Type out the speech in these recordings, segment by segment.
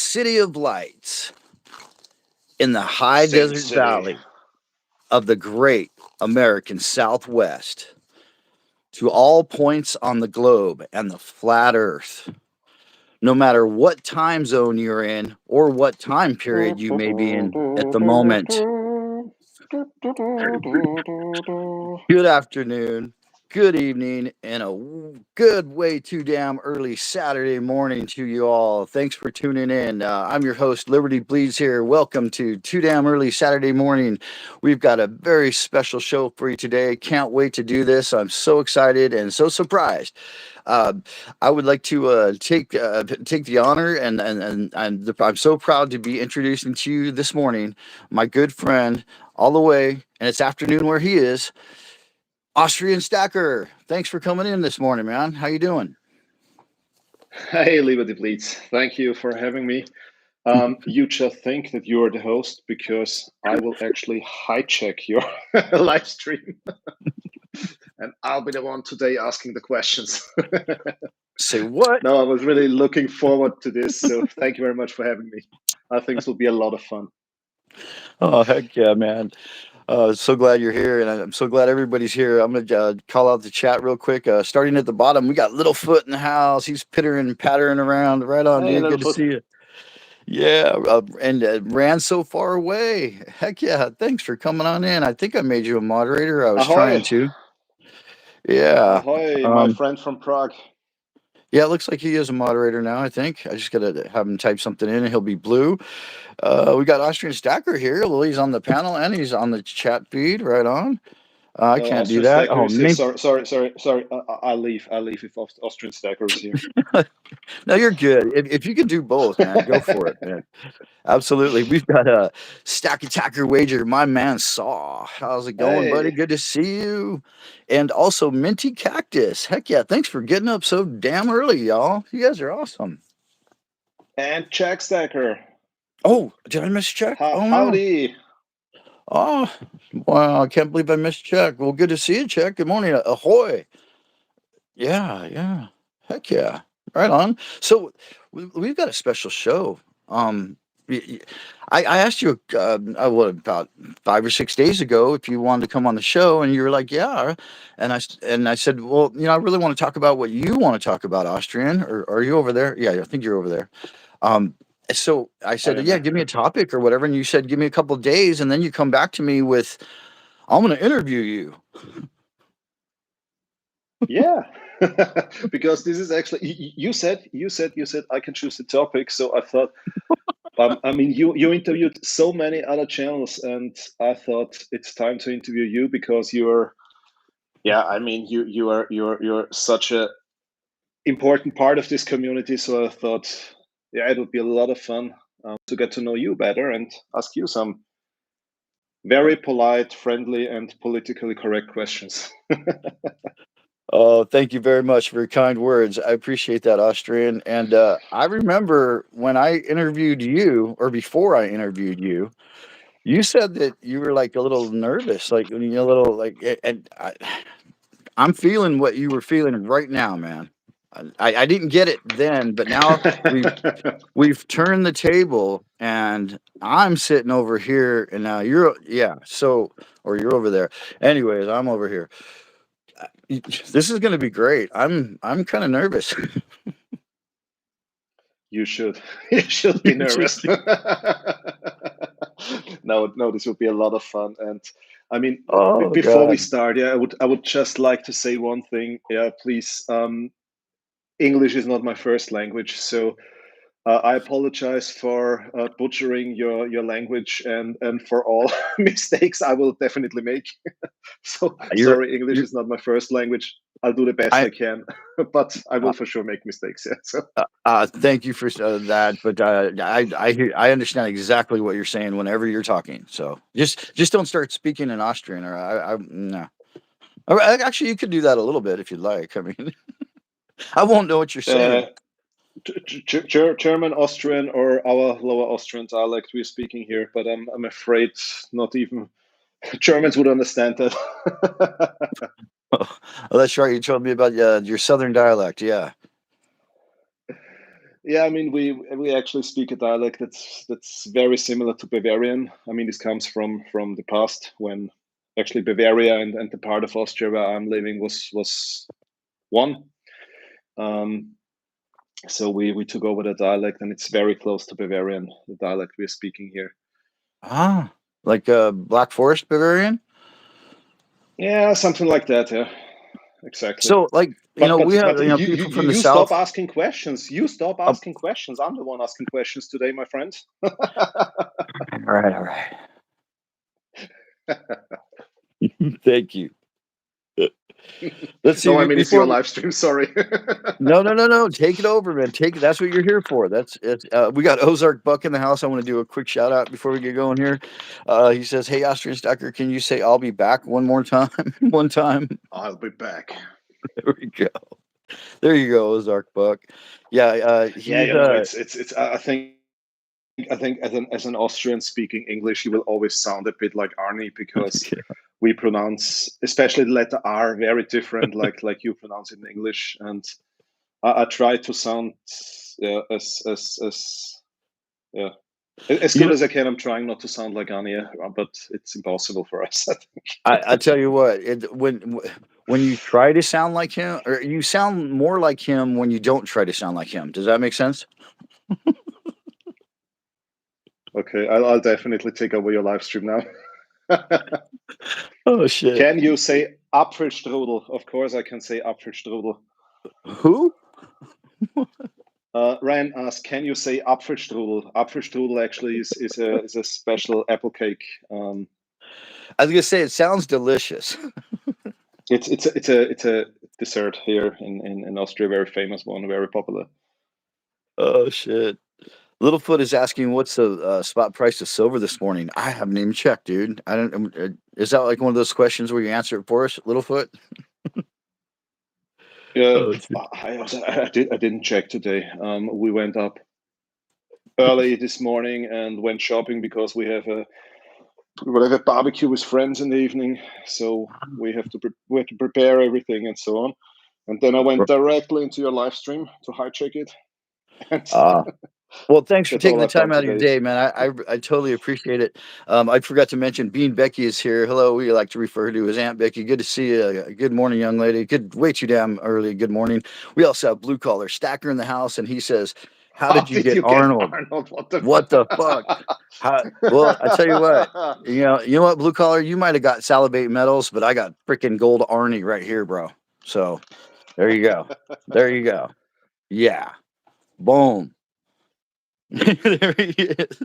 City of Lights in the high Sin desert City. valley of the great American Southwest, to all points on the globe and the flat earth. No matter what time zone you're in or what time period you may be in at the moment, good afternoon, good evening, and a good way too damn early Saturday morning to you all. Thanks for tuning in. I'm your host, Liberty Bleeds here. Welcome to Too Damn Early Saturday Morning. We've got a very special show for you today. Can't wait to do this. I'm so excited and so surprised. Uh, I would like to take the honor, and I'm so proud to be introducing to you this morning my good friend, all the way, and it's afternoon where he is, Austrian Stacker. Thanks for coming in this morning, man. How you doing? Hey, Liberty Bleeds. Thank you for having me. You just think that you're the host because I will actually hijack your live stream and I'll be the one today asking the questions. Say what? No, I was really looking forward to this. So thank you very much for having me. I think this will be a lot of fun. Oh, heck yeah, man. So glad you're here, and I'm so glad everybody's here. I'm gonna call out the chat real quick. Starting at the bottom, we got Littlefoot in the house. He's pittering, pattering around. Right on, Hey, dude. Good to Littlefoot. see you. Yeah, and ran so far away. Heck yeah! Thanks for coming on in. I think I made you a moderator. I was trying Ahoy. to. Yeah. Ahoy, my Um, friend from Prague. yeah, it looks like he is a moderator now. I think I just gotta have him type something in, and he'll be blue. We got Austrian Stacker here. Well, he's on the panel and he's on the chat feed. Right on. I No, can't do Austrian that. Stacker Oh, is here. me. Sorry. I'll leave. I'll leave if Austrian Stacker is here. No, you're good. If you can do both, man, go for it, man. Absolutely. We've got a Stack Attacker Wager, my man Saw. How's it going, buddy? Hey, Good to see you. And also Minty Cactus. Heck yeah, thanks for getting up so damn early, y'all. You guys are awesome. and Jack Stacker. Oh, did I miss check? Oh no. Howdy. Oh, wow, I can't believe I missed check. Well, good to see you, Check. Good morning. Ahoy. Yeah. Heck yeah. Right on. So we've got a special show. Um, y- y- I asked you what, about 5 or 6 days ago if you wanted to come on the show, and you were like, yeah. And I said, well, I really want to talk about what you want to talk about, Austrian. Or are you over there? Yeah, I think you're over there. Um, so I I said, am yeah, there. give me a topic or whatever, and you said, give me a couple of days, and then you come back to me with, I'm going to interview you. Yeah. Because this is actually you said I can choose the topic. So I thought I mean you interviewed so many other channels and I thought it's time to interview you because you're yeah, I mean you're such a important part of this community. So I thought yeah, it would be a lot of fun to get to know you better and ask you some very polite, friendly, and politically correct questions. Oh, thank you very much for your kind words. I appreciate that, Austrian. And I remember when I interviewed you, or before I interviewed you, you said that you were like a little nervous, like when you a little like, and I'm feeling what you were feeling right now, man. I didn't get it then, but now we've turned the table, and I'm sitting over here, and now you're so or you're over there. Anyways, I'm over here. This is going to be great. I'm kind of nervous. You should. You should be nervous. No, this will be a lot of fun. And I mean, Oh before we God. start, yeah, I would just like to say one thing. Yeah, please. English is not my first language, so I apologize for butchering your language and for all mistakes I will definitely make. So You're sorry, English you is not my first language. I'll do the best I I can, but I uh, will for sure make mistakes. Yeah. So thank you for that, but I understand exactly what you're saying whenever you're talking. So just don't start speaking in Austrian, or I no. Actually, you could do that a little bit if you'd like. I mean, I won't know what you're uh, saying. German, Austrian, or our Lower Austrian dialect we're speaking here, but I'm afraid not even Germans would understand that. Oh, that's right. You told me about your Southern dialect. Yeah. Yeah, I mean, we actually speak a dialect that's very similar to Bavarian. I mean, this comes from the past when actually Bavaria and the part of Austria where I'm living was one. Um, so we took over the dialect, and it's very close to Bavarian, the dialect we're speaking here. Ah, like Black Forest Bavarian. Yeah, something like that. Yeah, exactly. So, like, But we but have but you you people from the you stop south. asking questions. You stop Uh, asking questions. I'm the one asking questions today, my friend. all right, all right. Thank you. Let's see. No, I mean it's your Before live stream. Sorry. no, no, no, no. Take it over, man. Take it. That's what you're here for. That's it. We got Ozark Buck in the house. I want to do a quick shout out before we get going here. He says, "Hey, Austrian Stacker, can you say I'll be back one more time? One time." I'll be back. There we go. There you go, Ozark Buck. Yeah, Yeah, he's you know, it's. I think as an Austrian speaking English, you will always sound a bit like Arnie because we pronounce, especially the letter R, very different, like you pronounce it in English, and I try to sound as yeah as you good know. as I can. I'm trying not to sound like Anya, but it's impossible for us. I I think. tell you what, when you try to sound like him, or you sound more like him when you don't try to sound like him. Does that make sense? Okay, I'll definitely take over your live stream now. Oh shit! Can you say Apfelstrudel? Of course, I can say Apfelstrudel. Who? Ryan asked, "Can you say Apfelstrudel?" Apfelstrudel actually is a special apple cake. I was gonna say it sounds delicious. It's a dessert here in Austria, very famous one, very popular. Oh shit! Littlefoot is asking what's the spot price of silver this morning. I haven't even checked, dude. I don't. Is that like one of those questions where you answer it for us, Littlefoot? Yeah, Oh shit! I didn't check today. We went up early this morning and went shopping because we will have a barbecue with friends in the evening, so we have to prepare everything and so on. And then I went directly into your live stream to hijack it, and Ah, well, thanks for that's taking all the I've done time out of your today. day, man. I totally appreciate it. I forgot to mention Bean Becky is here. Hello, we like to refer to as Aunt Becky. Good to see you. Good morning, young lady. Good, way too damn early. Good morning. We also have Blue Collar Stacker in the house, and he says, "How How did you did get you get Arnold? Arnold? What the What the fuck? How?" Well, I tell you what. fuck? You know what, Blue Collar. You might have got Salivate medals, but I got freaking gold Arnie right here, bro. So there you go. There you go. Yeah. Boom. There he is.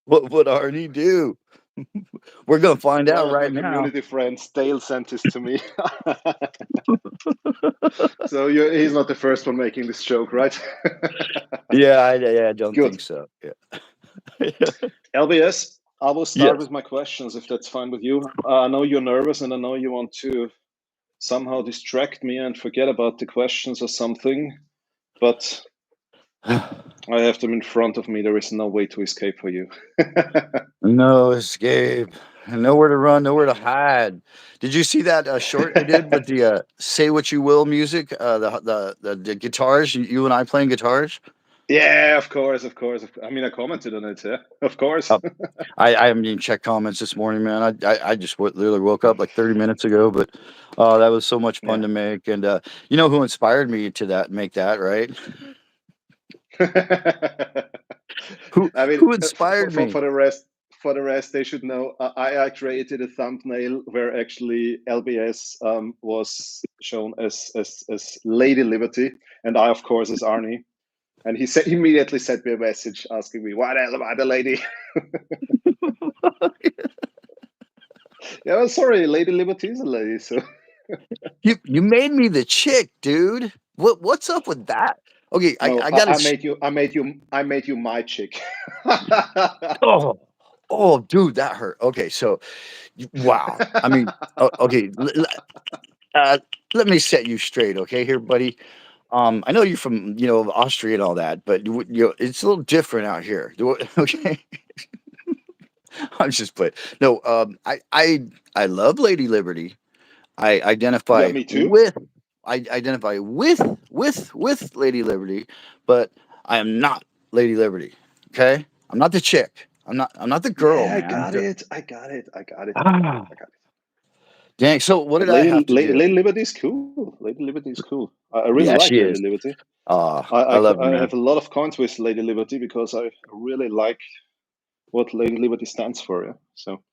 What would Arnie do? We're gonna find One out of my right now. community friends, Dale, sent this to me. So he's not the first one making this joke, right? Yeah, I don't Good. think so. Yeah. LBS, I will start Yes. with my questions if that's fine with you. I know you're nervous and I know you want to somehow distract me and forget about the questions or something, but I have them in front of me. There is no way to escape for you. No escape. Nowhere to run, nowhere to hide. Did you see that short I did with the "Say What You Will" music? The guitars. You and I playing guitars. Yeah, of course, of course. I mean, I commented on it. Yeah, of course. Uh, I haven't even checked comments this morning, man. I just literally woke up like 30 minutes ago, but that was so much fun Yeah. to make. And you know who inspired me to make that, right? Who I mean, who inspired me? for the rest, they should know. I created a thumbnail where actually LBS was shown as Lady Liberty, and I, of course, as Arnie. And he said immediately sent me a message asking me, "What the hell about the lady?" Yeah, well, sorry, Lady Liberty is a lady. So You made me the chick, dude. What's up with that? Okay, no, I gotta. I made you my chick. Oh, oh, dude, that hurt. Okay, so wow. I mean, okay. Uh, let me set you straight, okay, here, buddy. I know you're from Austria and all that, but it's a little different out here. Okay, I'm just playing. No, I love Lady Liberty. I Yeah, identify me too. with. I identify with Lady Liberty, but I am not Lady Liberty. Okay, I'm not the chick. I'm not the girl, Yeah, I man. got it. I got it. I got it. I got it. Ah, I got it. dang. So what did But I have to do? Lady Liberty is cool. Lady Liberty is cool. I really Yeah, like she Lady is. Liberty. I love her, I have man. a lot of coins with Lady Liberty because I really like what Lady Liberty stands for. Yeah. So,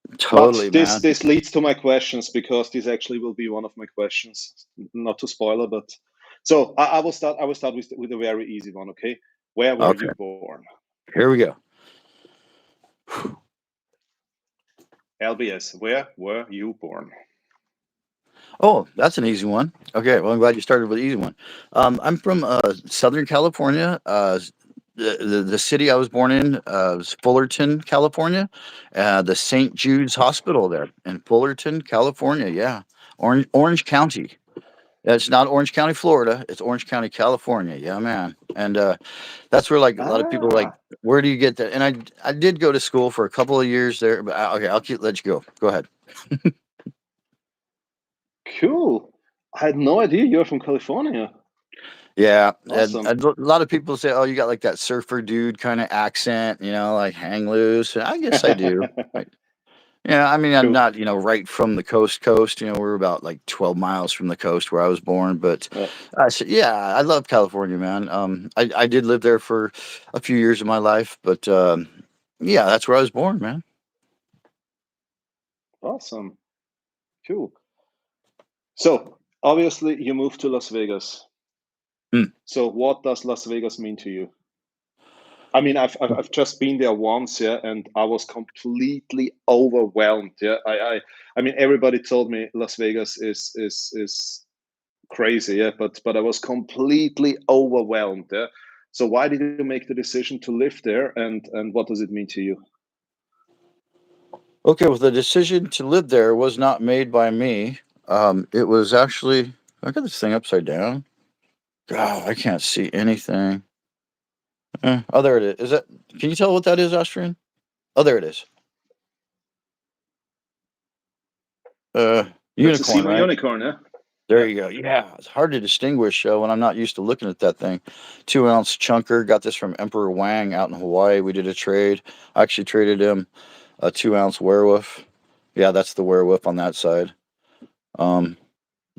but Totally, man. this leads to my questions because this actually will be one of my questions. Not to spoiler, but so I will start. I will start with a very easy one. Okay, where were Okay, you born? here we go. LBS. Where were you born? Oh, that's an easy one. Okay, well, I'm glad you started with the easy one. I'm from Southern California. The city I was born in was Fullerton, California. The St. Jude's Hospital there in Fullerton, California. Yeah, Orange County. It's not Orange County, Florida. It's Orange County, California. Yeah, man. And that's where like a lot of people are like, Ah, where do you get that? And I did go to school for a couple of years there, but okay, let you go. Go ahead. cool. I had no idea you're from California. Yeah, and Awesome. a lot of people say, "Oh, you got like that surfer dude kind of accent, like hang loose." And I guess I do. Right. Yeah, I mean, I'm Cool. not, right from the coast. We're about like 12 miles from the coast where I was born. But yeah, I love California, man. I did live there for a few years of my life, but yeah, that's where I was born, man. Awesome. Cool. So obviously you moved to Las Vegas. Hmm. So what does Las Vegas mean to you? I mean, I've just been there once, yeah, and I was completely overwhelmed. Yeah, I mean, everybody told me Las Vegas is crazy, yeah, but I was completely overwhelmed. Yeah. So why did you make the decision to live there, and what does it mean to you? Okay, well, the decision to live there was not made by me. It was actually, I got this thing upside down. God, I can't see anything. Oh, there it is. Is that? Can you tell what that is, Austrian? Oh, there it is. Uh, That's a Unicorn, SEMA right? unicorn, yeah. There Yeah. you go. Yeah, it's hard to distinguish when I'm not used to looking at that thing. 2 ounce chunker. Got this from Emperor Wang out in Hawaii. We did a trade. I actually traded him a 2 ounce werewolf. Yeah, that's the werewolf on that side. Um,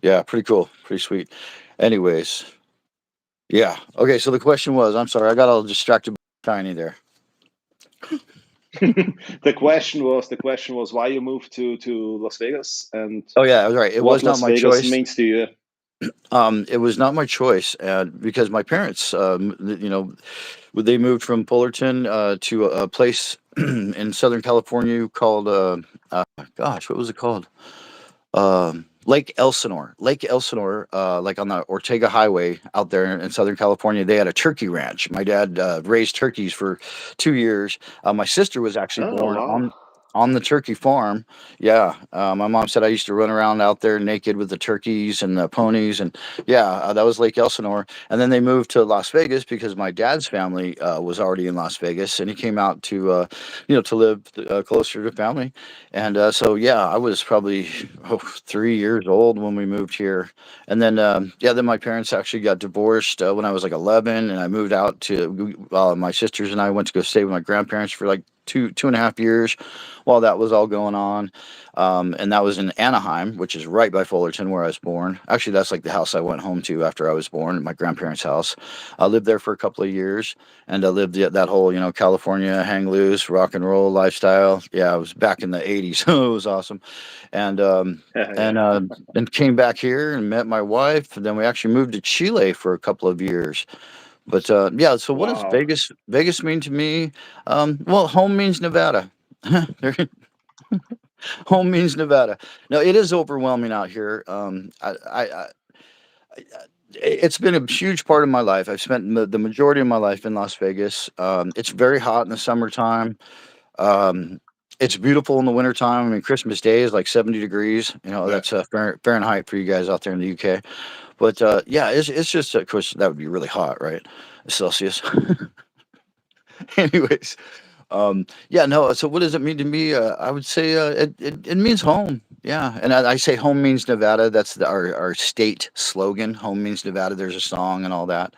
yeah, pretty cool, pretty sweet. Anyways, yeah. Okay, so the question was, I'm sorry, I got all distracted by Tiny there. The question was why you moved to Las Vegas and Oh yeah, I was right. It what was not Las my Vegas choice. means to you. It was not my choice, because my parents, they moved from Fullerton to a place in Southern California called, gosh, what was it called? Lake Elsinore. Lake Elsinore, like on the Ortega Highway out there in Southern California, they had a turkey ranch. My dad raised turkeys for 2 years. My sister was actually Oh born wow. on the turkey farm. Yeah, my mom said I used to run around out there naked with the turkeys and the ponies, and yeah, that was Lake Elsinore. And then they moved to Las Vegas because my dad's family was already in Las Vegas, and he came out to live closer to family. And so, yeah, I was probably 3 years old when we moved here. And then, yeah, then my parents actually got divorced when I was like 11, and I moved out to my sisters and I went to go stay with my grandparents for like 2.5 years while that was all going on. And that was in Anaheim, which is right by Fullerton, where I was born. Actually, that's like the house I went home to after I was born, my grandparents' house. I lived there for a couple of years, and I lived that whole, California hang loose, rock and roll lifestyle. Yeah, I was back in the 80s. So it was awesome. And Yeah. then came back here and met my wife. And then we actually moved to Chile for a couple of years. But yeah, so what does Wow. Vegas mean to me? Well, home means Nevada. There- Home means Nevada. No, it is overwhelming out here. It's been a huge part of my life. I've spent the majority of my life in Las Vegas. It's very hot in the summertime. Um, it's beautiful in the wintertime. I mean, Christmas Day is like 70 degrees. Yeah. That's Fahrenheit for you guys out there in the UK. But yeah, it's just, of course, that would be really hot, right? Celsius. Anyways, Yeah, no. So, what does it mean to me? I would say it means home. Yeah, and I say home means Nevada. That's our state slogan. Home means Nevada. There's a song and all that,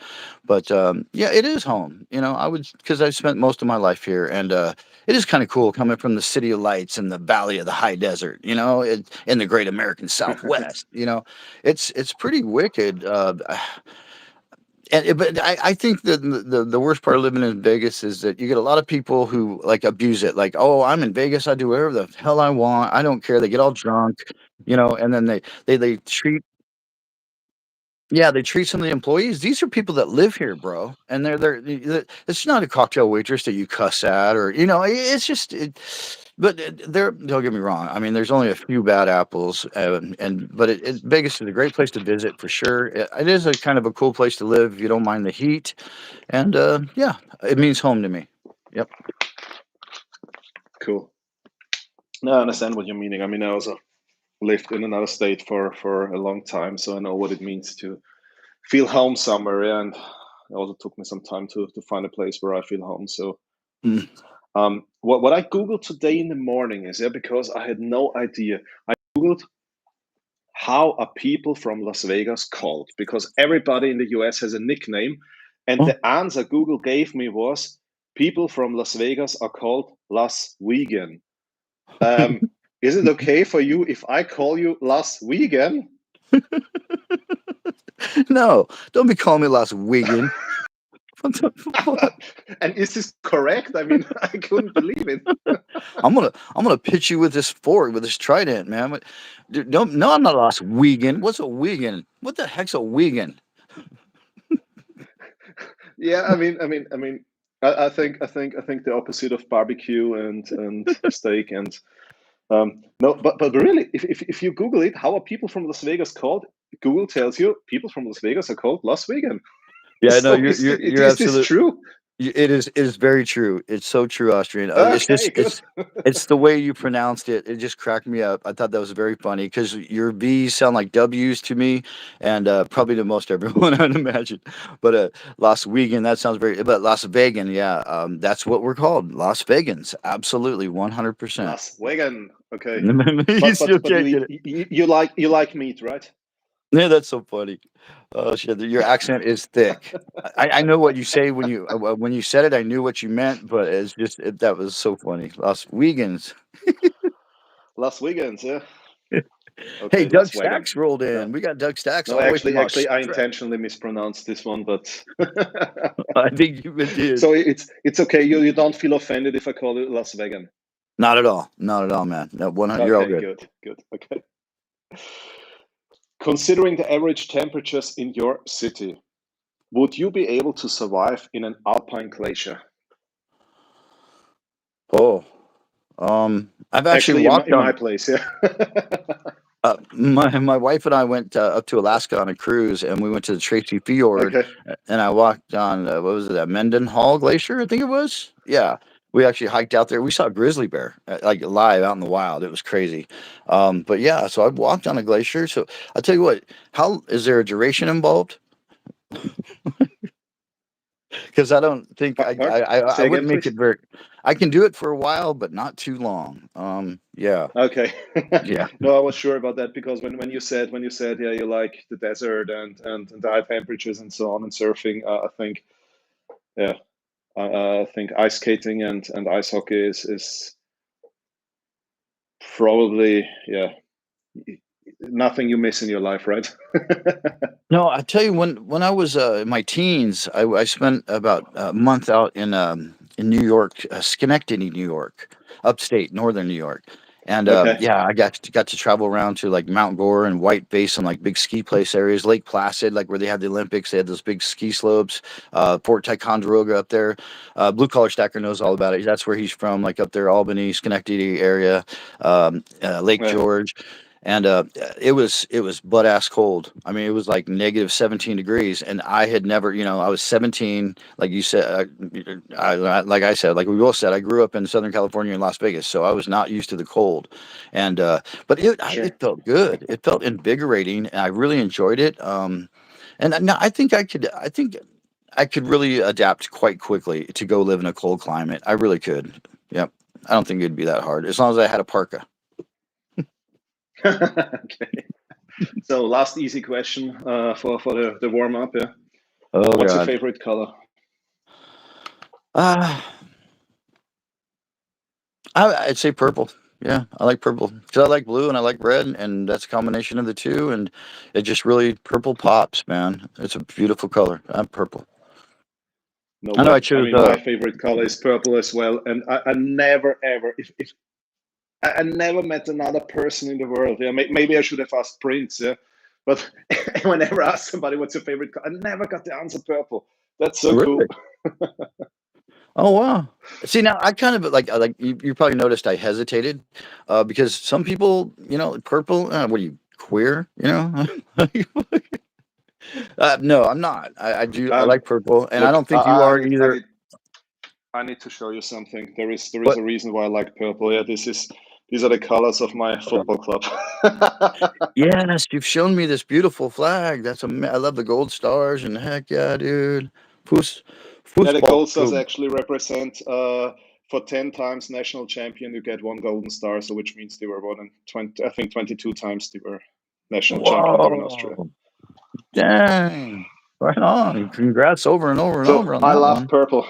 but yeah, it is home. I would because I've spent most of my life here, and it is kind of cool coming from the city of lights and the valley of the high desert. In the great American Southwest. It's pretty wicked. But I think that the worst part of living in Vegas is that you get a lot of people who like abuse it. Like, oh, I'm in Vegas, I do whatever the hell I want. I don't care. They get all drunk, and then they treat yeah, they treat some of the employees. These are people that live here, bro, and it's not a cocktail waitress that you cuss at, or it's just. But there, don't get me wrong. I mean, there's only a few bad apples, but Vegas is a great place to visit for sure. It is a kind of a cool place to live if you don't mind the heat, and yeah, it means home to me. Yep. Cool. No, I understand what you're meaning. I mean, I also lived in another state for a long time, so I know what it means to feel home somewhere. Yeah, and it also took me some time to find a place where I feel home. So, Mm. what I googled today in the morning is because I had no idea. I googled how are people from Las Vegas called because everybody in the US has a nickname, and Oh, the answer Google gave me was people from Las Vegas are called Las Vegan. Is it okay for you if I call you Las Vegan? no, don't be calling me Las Vegan. What the fuck? And is this correct? I mean, I couldn't believe it. I'm gonna pitch you with this fork with this trident, man. Dude, don't no, I'm not a Las Vegan. What's a vegan? What the heck's a vegan? Yeah, I think the opposite of barbecue and steak and no, but really, if you Google it, how are people from Las Vegas called? Google tells you people from Las Vegas are called Las Vegan. Yeah, no, So you're you're you're is this absolute. true? It is very true. It's so true, Austrian. It's Okay, just good. it's the way you pronounced it. It just cracked me up. I thought that was very funny because your V's sound like W's to me, and probably to most everyone, I'd imagine. But Las Vegan, that sounds very. But Las Vegan, yeah, that's what we're called, Las Vegans. Absolutely, 100%. Las Vegan. Okay, You but still but but can't you get it. you like meat, right? Yeah, that's so funny. Oh shit, your accent is thick. I know what you say when you said it. I knew what you meant, but that was so funny. Las Vegans. Las Vegans, yeah. Hey, Okay, Doug Las Vegan. Stacks rolled No, in. We got Doug Stacks no, all the way actually, from actually, I Australia. intentionally mispronounced this one, but I think you did. so it's okay. You don't feel offended if I call it Las Vegan. Not at all. Not at all, man. No, 100. You're all Okay, good. good, good. Okay. Considering the average temperatures in your city, would you be able to survive in an alpine glacier? Oh, I've actually Actually, walked in my on. place, yeah. My wife and I went up to Alaska on a cruise, and we went to the Tracy Fjord, Okay, and I walked on what was it, that Mendenhall Glacier, I think it was. Yeah, we actually hiked out there. We saw a grizzly bear like live out in the wild. It was crazy. But yeah, so I walked on a glacier. So I'll tell you what. How is there a duration involved? Because I don't think Pardon? I Say again, wouldn't make please. it very. I can do it for a while, but not too long. Yeah, Okay. yeah. No, I was sure about that because when you said yeah you like the desert and the high temperatures and so on and surfing, I think yeah I think ice skating and ice hockey is probably yeah nothing you miss in your life, right? No, I tell you, when I was in my teens, I spent about a month out in New York, Schenectady, New York, upstate northern New York, and Okay, yeah, I got to travel around to like Mount Gore and White Base and like big ski place areas, Lake Placid, like where they had the Olympics. They had those big ski slopes. Fort Ticonderoga up there. Blue Collar Stacker knows all about it. That's where he's from, like up there, Albany, Schenectady area, Lake yeah, George, and it was butt ass cold. I mean, it was like negative 17 degrees, and I had never, I was 17, like you said, like I said, like we both said, I grew up in Southern California in Las Vegas, so I was not used to the cold, and but it sure. felt good. It felt invigorating, and I really enjoyed it. And no, I think I could really adapt quite quickly to go live in a cold climate. I really could. Yep. I don't think it'd be that hard as long as I had a parka. Okay. So last easy question for the warm up. Yeah. Oh What's your God. favorite color? Uh, I'd say purple. Yeah, I like purple because I like blue and I like red, and that's a combination of the two, and it just really purple pops, man. It's a beautiful color. I'm purple. No I know I way. I chose. mean, my favorite color is purple as well, and I never ever if I never met another person in the world. Yeah, maybe I should have asked Prince. Yeah, but whenever I asked somebody what's your favorite color, I never got the answer purple. That's so cool. Really? Oh wow. See now, I kind of like you probably noticed I hesitated, because some people, purple. What are you, queer? No, I'm not. I Um, like purple, and I look, don't think you are I either. need I need to show you something. There is But a reason why I like purple. Yeah, these are the colors of my football club. yes, you've shown me this beautiful flag. I love the gold stars, and heck yeah, dude. Fuss, Yeah, the Fußball gold stars Club. actually represent for 10 times national champion, you get one golden star, so which means they were more than 20, I think 22 times they were national champion here in Austria. Whoa, dang! Right on. Congrats over and over and over So on I that love one. purple.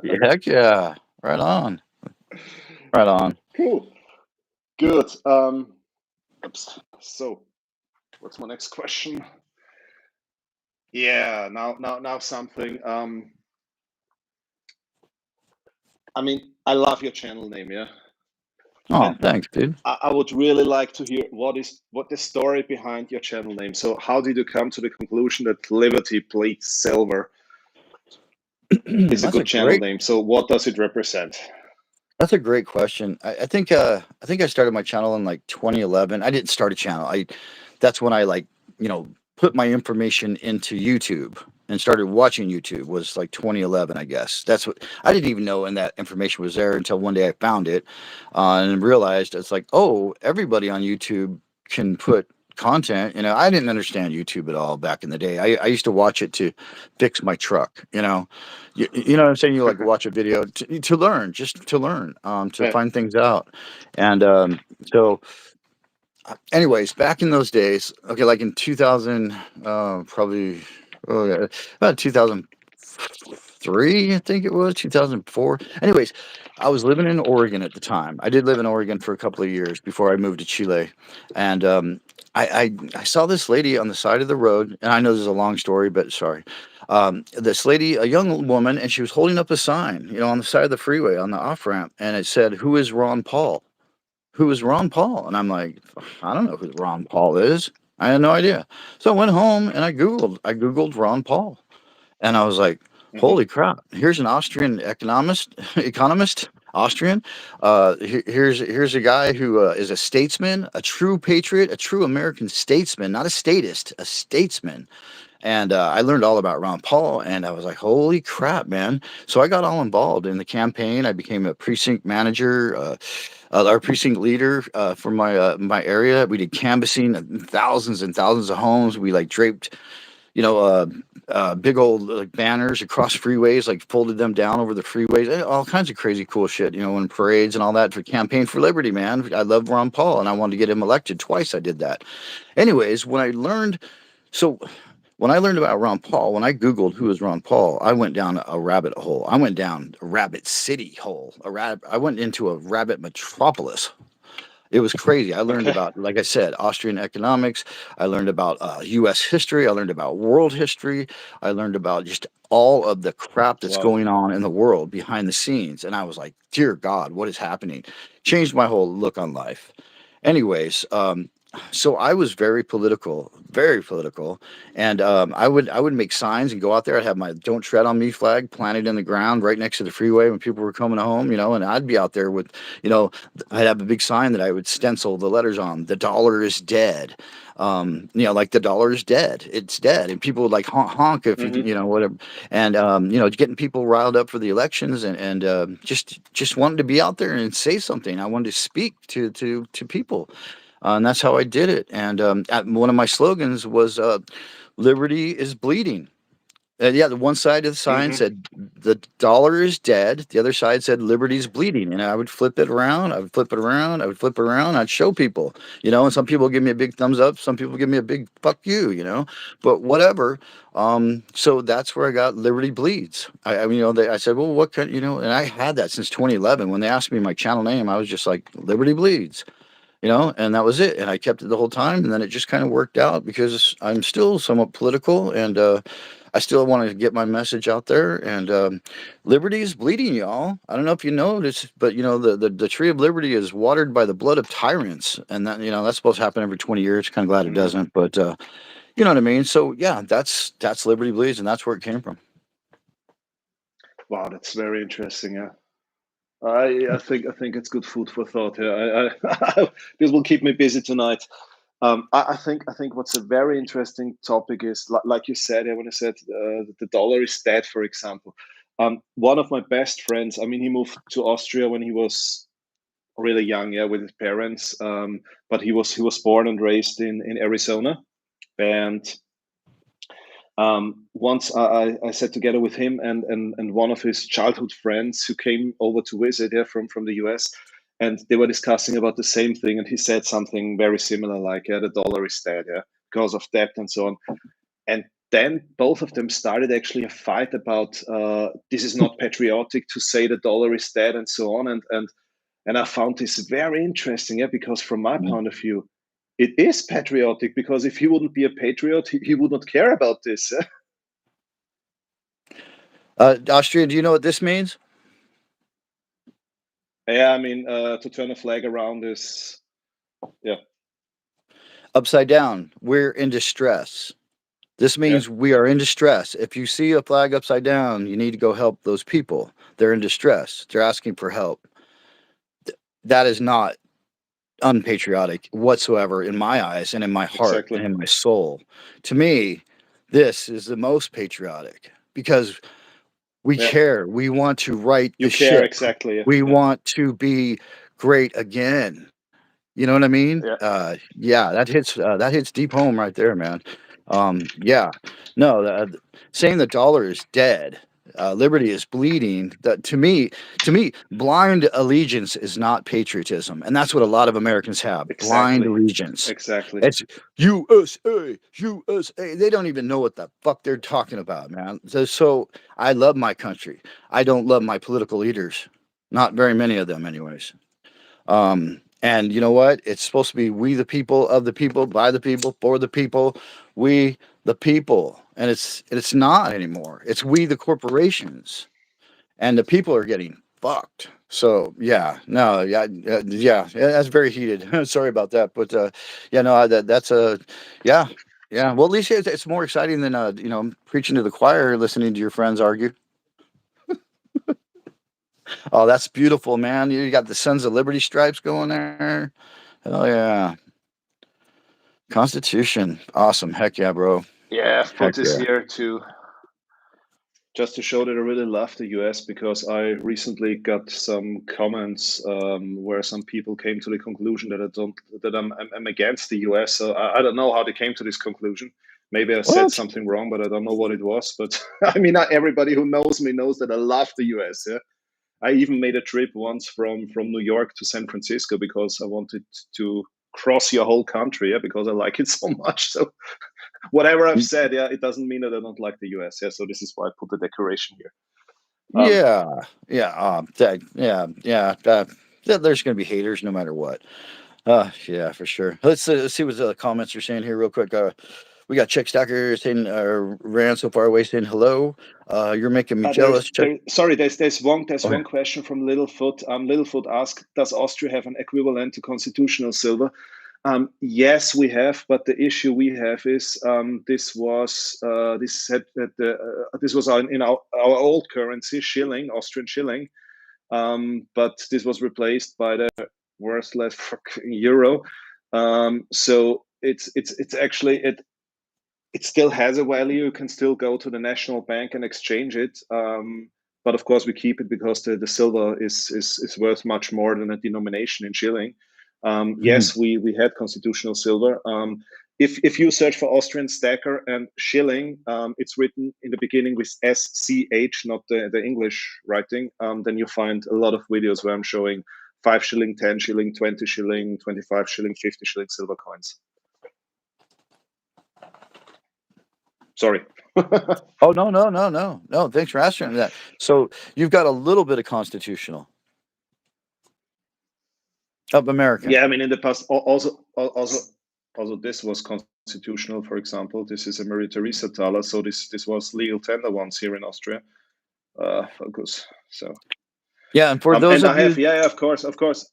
Yeah, heck yeah! Right on. Right on. Cool. Good. Oops. So what's my next question? Yeah, now something. I mean, I love your channel name, yeah. Oh, And thanks, dude. I would really like to hear what the story behind your channel name. So how did you come to the conclusion that Liberty Bleeds Silver is a That's a good channel great. name? So what does it represent? That's a great question. I think I started my channel in like 2011. I didn't start a channel. That's when I you know, put my information into YouTube and started watching YouTube was like 2011, I guess. That's what I didn't even know, and that information was there until one day I found it, and realized it's like, oh, everybody on YouTube can put content. I didn't understand YouTube at all back in the day. I used to watch it to fix my truck. You know what I'm saying? You like watch a video to learn, just to learn, to Yeah. find things out. And so, anyways, back in those days, okay, like in 2000, probably, oh yeah, about 2003, I think it was 2004. Anyways, I was living in Oregon at the time. I did live in Oregon for a couple of years before I moved to Chile, and I saw this lady on the side of the road, and I know this is a long story, but sorry. This lady, a young woman, and she was holding up a sign, on the side of the freeway on the off ramp, and it said, "Who is Ron Paul? Who is Ron Paul?" And I'm like, I don't know who Ron Paul is. I had no idea. So I went home and I googled Ron Paul, and I was like, Hmm. holy crap! Here's an Austrian economist, Austrian. Here's a guy who is a statesman, a true patriot, a true American statesman, not a statist, a statesman. And I learned all about Ron Paul, and I was like, holy crap, man. So I got all involved in the campaign. I became a precinct manager, our precinct leader for my area. We did canvassing thousands and thousands of homes. We like draped, big old like banners across freeways, like folded them down over the freeways, all kinds of crazy cool shit, in parades and all that for Campaign for Liberty, man. I love Ron Paul, and I wanted to get him elected twice. I did that. Anyways, so when I learned about Ron Paul, when I Googled who is Ron Paul, I went down a rabbit hole. I went down a rabbit city hole. I went into a rabbit metropolis. It was crazy. I learned Okay. about, like I said, Austrian economics. I learned about U.S. history. I learned about world history. I learned about just all of the crap that's Wow. going on in the world behind the scenes. And I was like, dear God, what is happening? Changed my whole look on life. Anyways, so I was very political, and I would make signs and go out there. I'd have my "Don't Tread on Me" flag planted in the ground right next to the freeway when people were coming home, and I'd be out there with, you know, I'd have a big sign that I would stencil the letters on. The dollar is dead. Like the dollar is dead. It's dead, and people would like honk if Hmm. whatever, and getting people riled up for the elections, and just wanted to be out there and say something. I wanted to speak to people, and that's how I did it. And one of my slogans was "Liberty is bleeding." Yeah, the one side of the sign Hmm. said the dollar is dead. The other side said liberty's bleeding. And I would flip it around. I would flip it around. I would flip it around. I'd show people, and some people give me a big thumbs up. Some people give me a big fuck you. But whatever. So that's where I got liberty bleeds. I said, well, what kind, and I had that since 2011. When they asked me my channel name, I was just like liberty bleeds. And that was it. And I kept it the whole time. And then it just kind of worked out because I'm still somewhat political and I still want to get my message out there. And liberty is bleeding, y'all. I don't know if you noticed, but the tree of liberty is watered by the blood of tyrants. And that's supposed to happen every 20 years. Kind of glad it Hmm. doesn't, but you know what I mean? So yeah, that's liberty bleeds, and that's where it came from. Wow, that's very interesting. Yeah. I think it's good food for thought. Yeah, this will keep me busy tonight. I think what's a very interesting topic is like you said. When I said the dollar is dead, for example. One of my best friends. I mean, he moved to Austria when he was really young. Yeah, with his parents. But he was born and raised in Arizona, and once I sat together with him and one of his childhood friends who came over to visit, yeah, from the US, and they were discussing about the same thing, and he said something very similar, like, yeah, the dollar is dead, yeah, because of debt and so on. And then both of them started actually a fight about this is not patriotic to say the dollar is dead and so on. And I found this very interesting, yeah, because from my point of view, it is patriotic, because if he wouldn't be a patriot, he would not care about this. Yeah? Austrian, do you know what this means? Yeah, I mean, to turn a flag around is, yeah, Upside down. We're in distress. This yeah, means we are in distress. If you see a flag upside down, you need to go help those people. They're in distress. They're asking for help. That is not unpatriotic whatsoever in my eyes and in my heart exactly. and in my soul. To me, this is the most patriotic because we Yeah, care. We want to right you the care ship. exactly. Yeah, We yeah, want to be great again. You know what I mean? yeah, Yeah, that hits deep home right there, man. Yeah, no, saying the dollar is dead, liberty is bleeding. That to me, blind allegiance is not patriotism, and that's what a lot of Americans have: blind exactly, allegiance. exactly. It's USA, USA. They don't even know what the fuck they're talking about, man. So I love my country. I don't love my political leaders. Not very many of them, anyways. And you know what? It's supposed to be we the people, of the people, by the people, for the people, we the people. And it's not anymore. It's we the corporations. And the people are getting fucked. So yeah, no, yeah, that's very heated. Sorry about that, but yeah, no, that's a, yeah, yeah. Well, at least it's more exciting than preaching to the choir, listening to your friends argue. Oh, that's beautiful, man. You got the Sons of Liberty stripes going there. Oh yeah. Constitution. Awesome. Heck yeah, bro. Yeah, I've put Heck this yeah. here to just to show that I really love the US, because I recently got some comments where some people came to the conclusion that I don't that I'm against the US. So I don't know how they came to this conclusion. Maybe I said What? something wrong, but I don't know what it was. But I mean, not everybody who knows me knows that I love the US. Yeah, I even made a trip once from New York to San Francisco because I wanted to cross your whole country. Yeah, because I like it so much. So whatever I've said, yeah, it doesn't mean that I don't like the US. Yeah, so this is why I put the decoration here. Um, Yeah. Yeah. Yeah. There's going to be haters no matter what. Yeah, for sure. Let's see what the comments are saying here, real quick. We got Check Stacker saying, ran so far away saying hello. You're making me there's jealous. Check. there. Sorry, there's Oh, one question from Littlefoot. Littlefoot asked, "Does Austria have an equivalent to constitutional silver?" Yes, we have, but the issue we have is this was in our old currency, shilling, Austrian shilling, but this was replaced by the worthless euro. So it's actually it still has a value. You can still go to the national bank and exchange it. But of course, we keep it because the silver is worth much more than a denomination in shilling. mhm. Yes, we had constitutional silver. if you search for Austrian Stacker and shilling, it's written in the beginning with SCH, not the English writing. Then you find a lot of videos where I'm showing 5 shilling, 10 shilling, 20 shilling, 25 shilling, 50 shilling silver coins. Sorry. Oh, no. Thanks for answering that. So you've got a little bit of constitutional of American. Yeah, I mean, in the past, also this was constitutional. For example, this is a Maria Theresa Thaler, so this was legal tender once here in Austria. Focus. So Yeah, and for those and I of have, you, yeah, of course.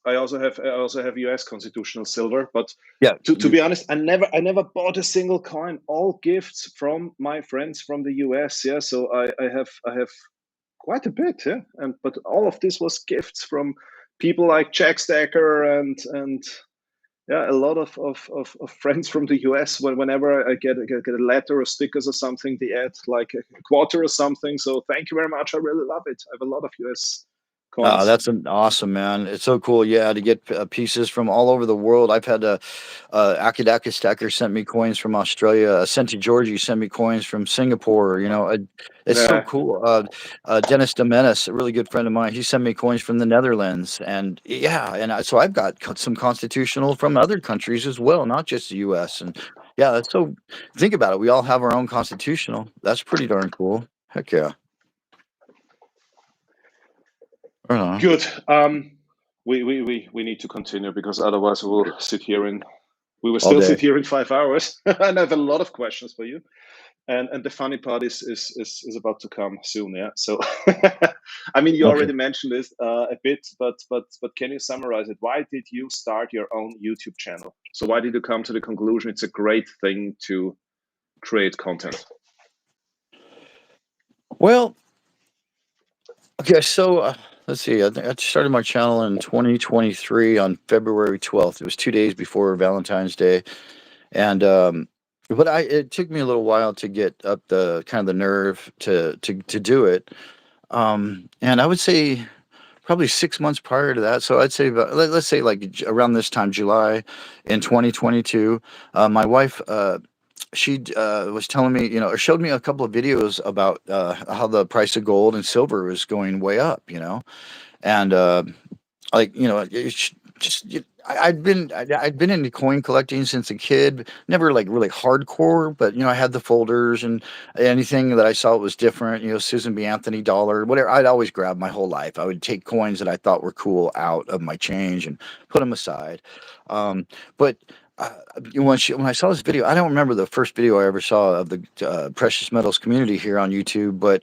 I also have US constitutional silver, but yeah, to be honest, I never bought a single coin. All gifts from my friends from the US. Yeah, so I have quite a bit. Yeah, but all of this was gifts from people like Jack Stacker and yeah, a lot of friends from the US. Whenever I get a letter or stickers or something, they add like a quarter or something. So thank you very much. I really love it. I have a lot of US coins. that's awesome, man. It's so cool. Yeah, to get pieces from all over the world. I've had Akadaka Stacker sent me coins from Australia. Senti Georgie sent me coins from Singapore. It's so Yeah, cool. Dennis Domenis, a really good friend of mine, he sent me coins from the Netherlands, and yeah, so I've got some constitutional from other countries as well, not just the U.S. And yeah, that's so. Think about it. We all have our own constitutional. That's pretty darn cool. Heck yeah. Right on. good. We need to continue because otherwise we will All still day. sit here in 5 hours. And I have a lot of questions for you. And the funny part is about to come soon. Yeah. So, I mean, you Okay. already mentioned this a bit, but can you summarize it? Why did you start your own YouTube channel? So why did you come to the conclusion it's a great thing to create content? Well, okay, so let's see. I think I started my channel in 2023 on February 12th. It was 2 days before Valentine's Day, and but it took me a little while to get up the kind of the nerve to do it. And I would say probably 6 months prior to that. So I'd say let's say like around this time, July in 2022, my wife. She was telling me, or showed me a couple of videos about how the price of gold and silver was going way up, and like it's just I'd been into coin collecting since a kid, never like really hardcore, but I had the folders, and anything that I saw was different, Susan B. Anthony dollar, whatever, I'd always grab my whole life. I would take coins that I thought were cool out of my change and put them aside. But uh, when I saw this video, I don't remember the first video I ever saw of the precious metals community here on YouTube, but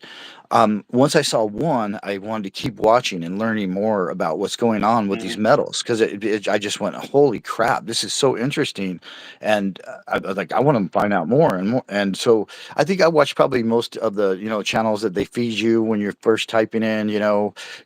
once I saw one, I wanted to keep watching and learning more about what's going on with these Mhm. metals, because I just went, holy crap, this is so interesting, and I was like, I want to find out more and more. And so I think I watched probably most of the channels that they feed you when you're first typing in,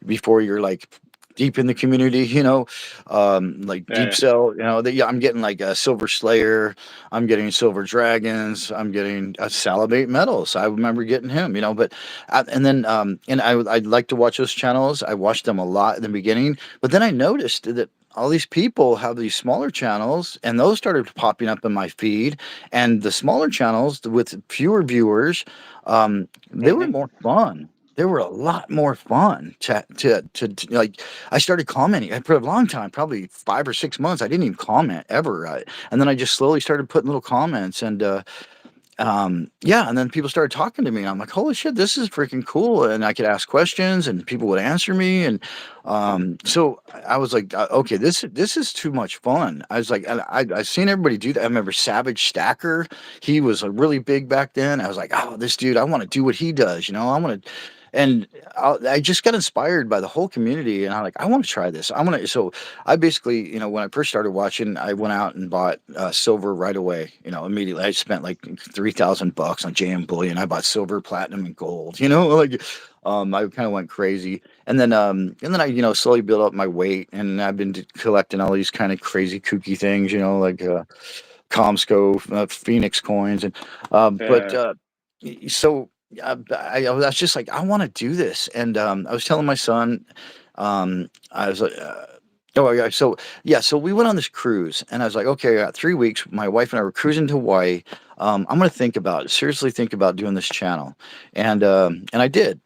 before you're like deep in the community, like Deep Yeah, Cell, I'm getting like a Silver Slayer, I'm getting Silver Dragons, I'm getting Salivate Metals. I remember getting him, but and then and I'd like to watch those channels. I watched them a lot in the beginning, but then I noticed that all these people have these smaller channels, and those started popping up in my feed. And the smaller channels with fewer viewers, they were yeah. more fun. They were a lot more fun to like. I started commenting for a long time, probably 5 or 6 months. I didn't even comment ever, and then I just slowly started putting little comments, and yeah, and then people started talking to me, and I'm like, holy shit, this is freaking cool. And I could ask questions, and people would answer me. And so I was like, okay, this is too much fun. I was like, and I've seen everybody do that. I remember Savage Stacker, he was a really big back then. I was like, oh, this dude, I want to do what he does, I want to. And I just got inspired by the whole community, and I'm like, I want to try this. I want to. So I basically, when I first started watching, I went out and bought silver right away. Immediately. I spent like $3,000 on JM Bullion. I bought silver, platinum, and gold. Like I kind of went crazy, and then I slowly built up my weight, and I've been collecting all these kind of crazy kooky things. Like Comsco, Phoenix coins, and but Yeah. so. I was just like, I want to do this, and I was telling my son, I was Oh yeah, so we went on this cruise, and I was like, okay, I got 3 weeks. My wife and I were cruising to Hawaii. I'm gonna seriously think about doing this channel, and I did.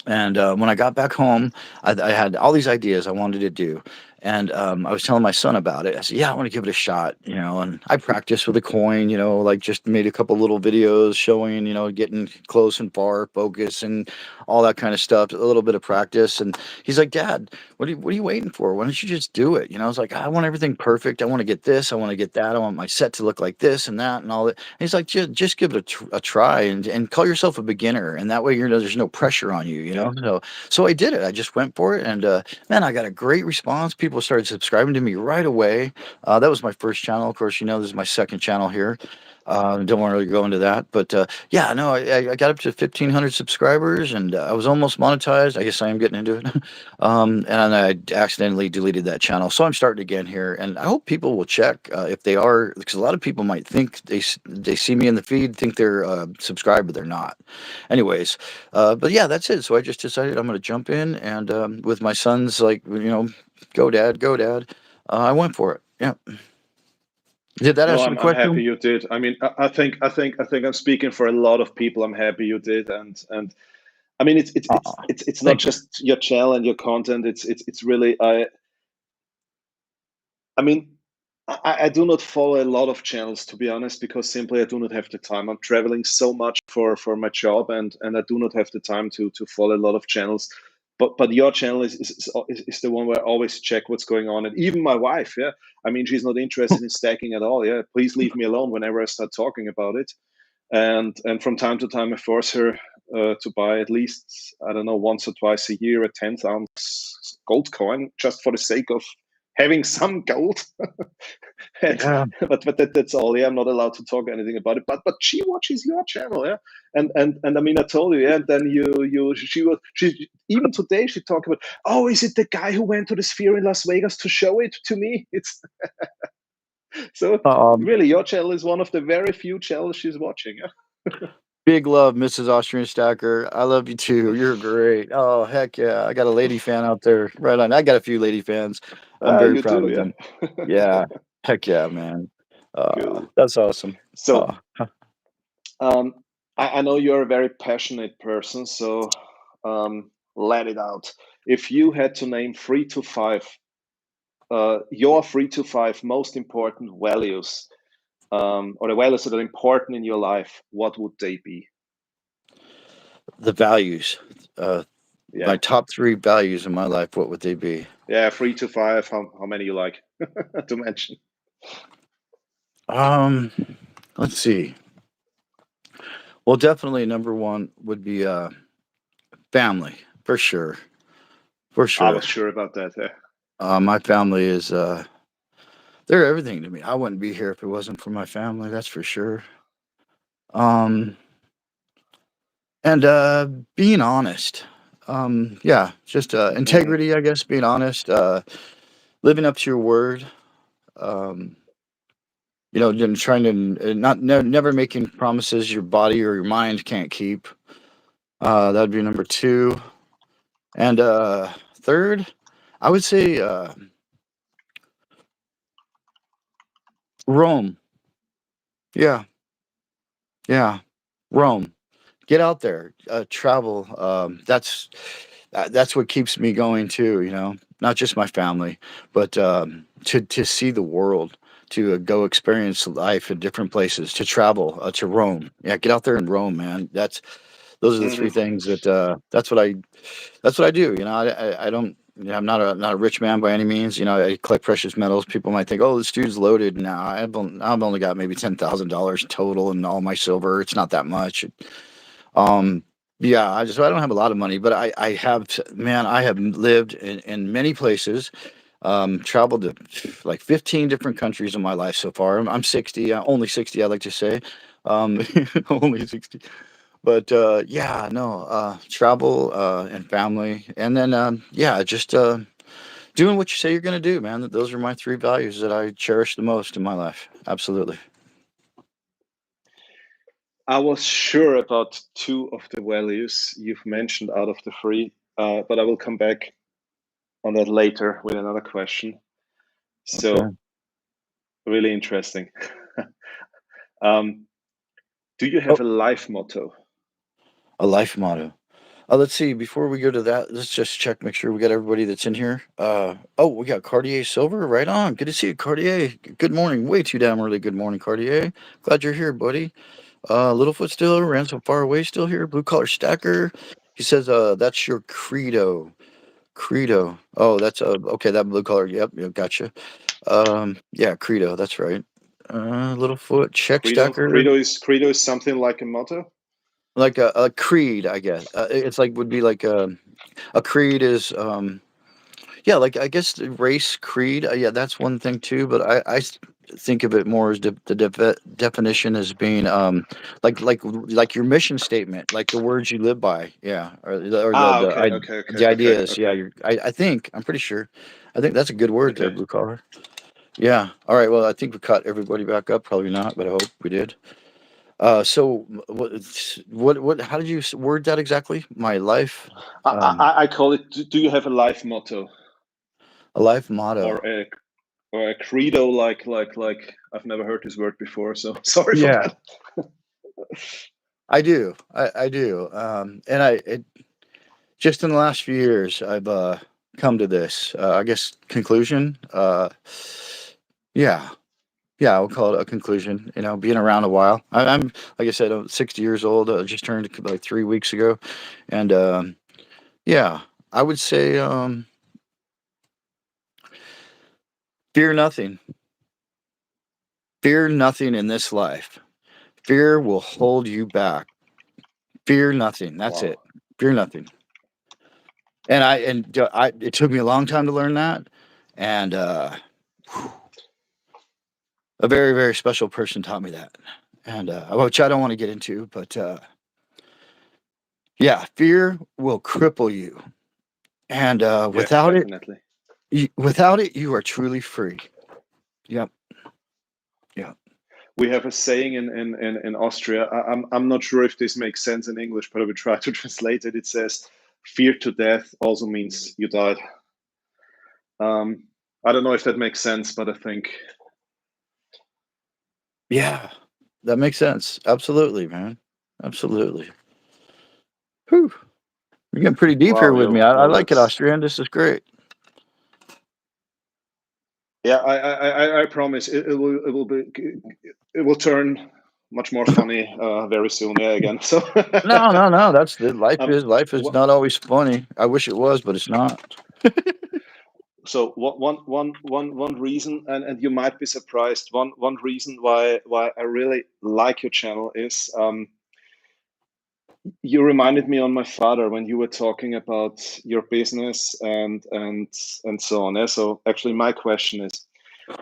And when I got back home, I had all these ideas I wanted to do, and I was telling my son about it. I said, "Yeah, I want to give it a shot," And I practiced with a coin, like just made a couple little videos showing, getting close and far, focus, and all that kind of stuff. A little bit of practice, and he's like, "Dad, what are you waiting for? Why don't you just do it?" I was like, "I want everything perfect. I want to get this. I want to get that. I want my set to look like this and that and all that." And he's like, "Just give it a try and call yourself a beginner, and that way there's no pressure on you, you Yeah. know." So I did it. I just went for it, and man, I got a great response. People started subscribing to me right away. That was my first channel. Of course, this is my second channel here. Don't want to really go into that, but yeah, no, I got up to 1,500 subscribers, and I was almost monetized. I guess I am getting into it. And I accidentally deleted that channel, so I'm starting again here, and I hope people will check if they are, because a lot of people might think they see me in the feed, think they're subscribed, but they're not. Anyways, but yeah, that's it. So I just decided I'm going to jump in, and with my son's like, go dad, go dad. I went for it. Yeah. Did that No, answer the I'm happy question? you did. I mean, I think I'm speaking for a lot of people. I'm happy you did, and I mean, Aw, it's not thank you. just your channel and your content. It's really I mean, I do not follow a lot of channels, to be honest, because simply I do not have the time. I'm traveling so much for my job, and I do not have the time to follow a lot of channels. But your channel is the one where I always check what's going on, and even my wife, yeah. I mean, she's not interested in stacking at all. Yeah, please leave me alone whenever I start talking about it. And from time to time, I force her to buy at least, I don't know, once or twice a year a 10th ounce gold coin, just for the sake of having some gold. And, Yeah. but that's all. Yeah, I'm not allowed to talk anything about it. But she watches your channel, yeah. And I mean, I told you, yeah. And then she even today she talked about, oh, is it the guy who went to the Sphere in Las Vegas to show it to me? It's so Um, really your channel is one of the very few channels she's watching. Yeah? Big love, Mrs. Austrian Stacker. I love you too. You're great. Oh, heck yeah. I got a lady fan out there. Right on. I got a few lady fans. I'm Ah, very you proud do, of yeah. them. Yeah. Heck yeah, man. Cool. That's awesome. So Oh, um, I know you're a very passionate person, so let it out. If you had to name 3 to 5, your 3 to 5 most important values, or the values that are important in your life, what would they be? the values. Uh, my Yeah, top three values in my life, what would they be? yeah, 3 to 5. How many you like to mention? Um, let's see. Well, definitely number one would be family, for sure. For I sure. was sure about that. Yeah. My family is they're everything to me. I wouldn't be here if it wasn't for my family, that's for sure. Um and being honest. Yeah, just Hmm. integrity, I guess, being honest, living up to your word. Um and trying to not never making promises your body or your mind can't keep. That'd be number 2. And third, I would say Rome. Yeah. Yeah. Rome. Get out there, travel. That's what keeps me going too. Not just my family, but to see the world, to go experience life in different places, to travel to Rome. Yeah, get out there in Rome, man. Those are the three Hmm. things that's what I do. I don't. I'm not a rich man by any means. I collect precious metals. People might think, "Oh, this dude's loaded." Now I've only got maybe $10,000 total in all my silver. It's not that much. Um, yeah, I don't have a lot of money, but I have, man, I have lived in many places, traveled to like 15 different countries in my life so far. I'm 60, only 60, I like to say, um, only 60. But yeah, no, travel and family, and then yeah, just doing what you say you're gonna do, man. Those are my three values that I cherish the most in my life. Absolutely. I was sure about 2 of the values you've mentioned out of the 3, but I will come back on that later with another question. So Okay. really interesting. Do you have Oh, a life motto? a life motto. Let's see. Before we go to that, let's just check, make sure we got everybody that's in here. Oh, we got Cartier Silver. Right on. Good to see you, Cartier. Good morning. Way too damn early. Good morning, Cartier. Glad you're here, buddy. Littlefoot still ran so far away. Still here. Blue collar stacker. He says, that's your credo. Credo. Oh, that's okay. That blue collar. Yep. Gotcha. Yeah, Credo. That's right. Littlefoot check stacker. Credo is something like a motto. Like a creed, I guess. It's like would be like a creed is yeah, like I guess the race creed. Yeah, that's one thing too. But think of it more as definition as being like your mission statement, like the words you live by. Yeah, or Ah, okay, okay, okay, the okay, ideas. Yeah, okay, I think I'm pretty sure. I think that's a good word there, okay. blue collar. Yeah. All right. Well, I think we caught everybody back up. Probably not, but I hope we did. So what? How did you word that exactly? My life, I call it. Do you have a life motto a life motto. or a credo? Like I've never heard this word before, so sorry for Yeah, that. I do. I do. And just in the last few years, I've come to this, I guess, conclusion. Yeah, yeah, I'll call it a conclusion. Being around a while. I'm like I said, I'm 60 years old. Just turned like 3 weeks ago, and yeah, I would say fear nothing. Fear nothing in this life. Fear will hold you back. Fear nothing. That's Wow. it. Fear nothing. It took me a long time to learn that, and a very very special person taught me that, and which I don't want to get into, but yeah, fear will cripple you, and Yeah, definitely. without it, you are truly free. Yep. Yep. We have a saying in Austria. I'm not sure if this makes sense in English, but I will try to translate it. It says, "Fear to death also means you died." I don't know if that makes sense, but I think Yeah, that makes sense. Absolutely, man. Absolutely. Whew. You're getting pretty deep here wow. with Yeah, me. I well, like it, that's Austrian. This is great. yeah. I promise it will turn much more funny very soon. Yeah, again. So No, no, no. That's the life um, is life is what, not always funny. I wish it was, but it's not. so one reason, and you might be surprised. One reason why I really like your channel is you reminded me on my father when you were talking about your business and so on. Yeah? So actually, my question is,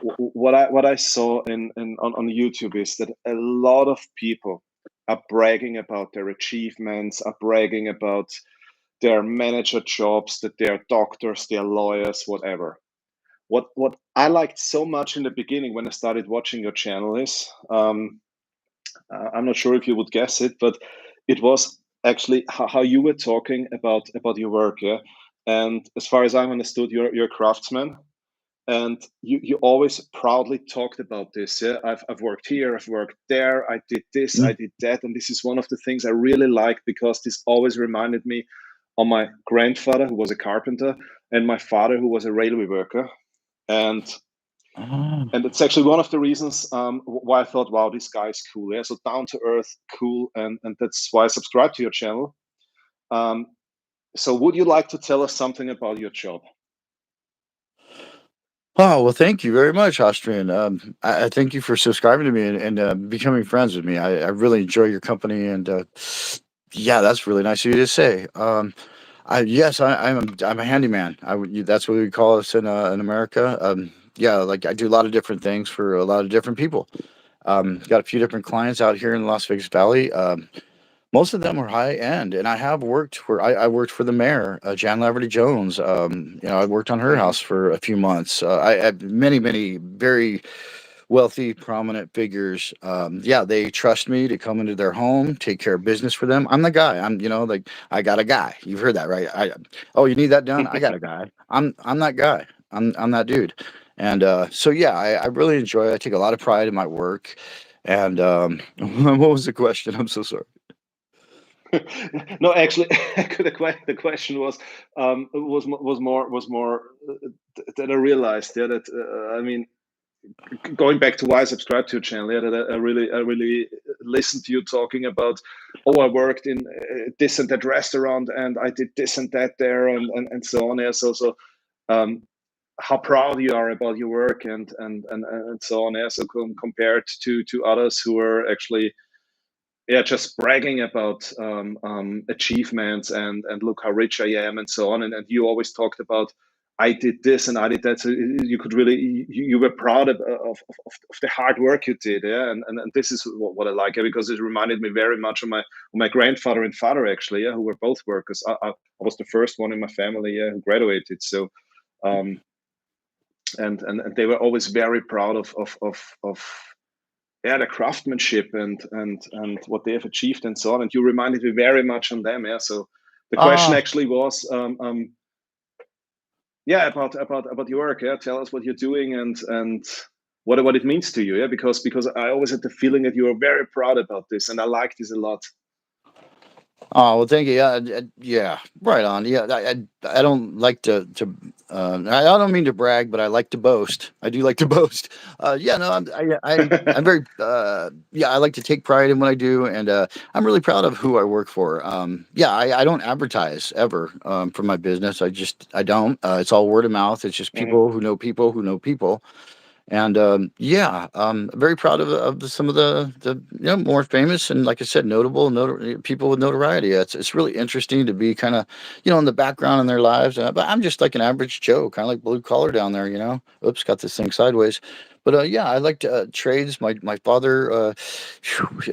what I saw on YouTube is that a lot of people are bragging about their achievements, are bragging about their manager jobs, that they're doctors, they're lawyers, whatever. What I liked so much in the beginning when I started watching your channel is I'm not sure if you would guess it, but it was actually how you were talking about your work, yeah. And as far as I understood, you're a craftsman, and you always proudly talked about this. Yeah, I've worked here, I've worked there, I did this, I Mm. did that, and this is one of the things I really liked because this always reminded me of my grandfather who was a carpenter and my father who was a railway worker, and Oh. and it's actually one of the reasons why I thought, wow, this guy is cool. Yeah, so down to earth, cool, and that's why I subscribe to your channel. Um, so, would you like to tell us something about your job? Oh, well, thank you very much, Austrian. I thank you for subscribing to me and becoming friends with me. I really enjoy your company, and yeah, that's really nice of you to say. Yes, I'm a handyman. That's what we call us in America. Yeah, like I do a lot of different things for a lot of different people. Got a few different clients out here in the Las Vegas Valley. Most of them are high end, and I have worked for. I worked for the mayor, Jan Laverty Jones. I worked on her Hmm. house for a few months. I had many, many very wealthy, prominent figures. Yeah, they trust me to come into their home, take care of business for them. I'm the guy. I'm, like, I got a guy. You've heard that, right? Oh, you need that done? I got a guy. I'm that guy. I'm that dude. And so yeah, I really enjoy it. I take a lot of pride in my work. And what was the question? I'm so sorry. No, actually, the question was more that I realized. Yeah, that I mean, going back to why I subscribed to your channel. Yeah, that I really listened to you talking about. Oh, I worked in this and that restaurant, and I did this and that there, and so on. Yeah, so um, how proud you are about your work and so on. Yeah, so compared to others who are actually, yeah, just bragging about achievements and look how rich I am and so on. And you always talked about I did this and I did that. So you could really you were proud of the hard work you did. Yeah, and this is what I like, yeah, because it reminded me very much of my grandfather and father actually, yeah, who were both workers. I was the first one in my family, yeah, who graduated. So um, and they were always very proud of yeah, the craftsmanship and what they have achieved and so on. And you reminded me very much on them. Yeah. So the question Ah, actually was, yeah, about your work. Yeah. Tell us what you're doing and what it means to you. Yeah. Because I always had the feeling that you are very proud about this, and I like this a lot. oh, well, thank you. Yeah, yeah, right on. Yeah, I don't like I don't mean to brag, but I like to boast. I do like to boast. Yeah, no, I'm very, yeah, I like to take pride in what I do, and I'm really proud of who I work for. Yeah, I don't advertise ever for my business. I don't. It's all word of mouth. It's just Mhm. people who know people who know people. And yeah, very proud of some of the more famous and, like I said, people with notoriety. It's really interesting to be kind of in the background in their lives. But I'm just like an average Joe, kind of like blue collar down there. Oops, got this thing sideways. But yeah, I like trades. My father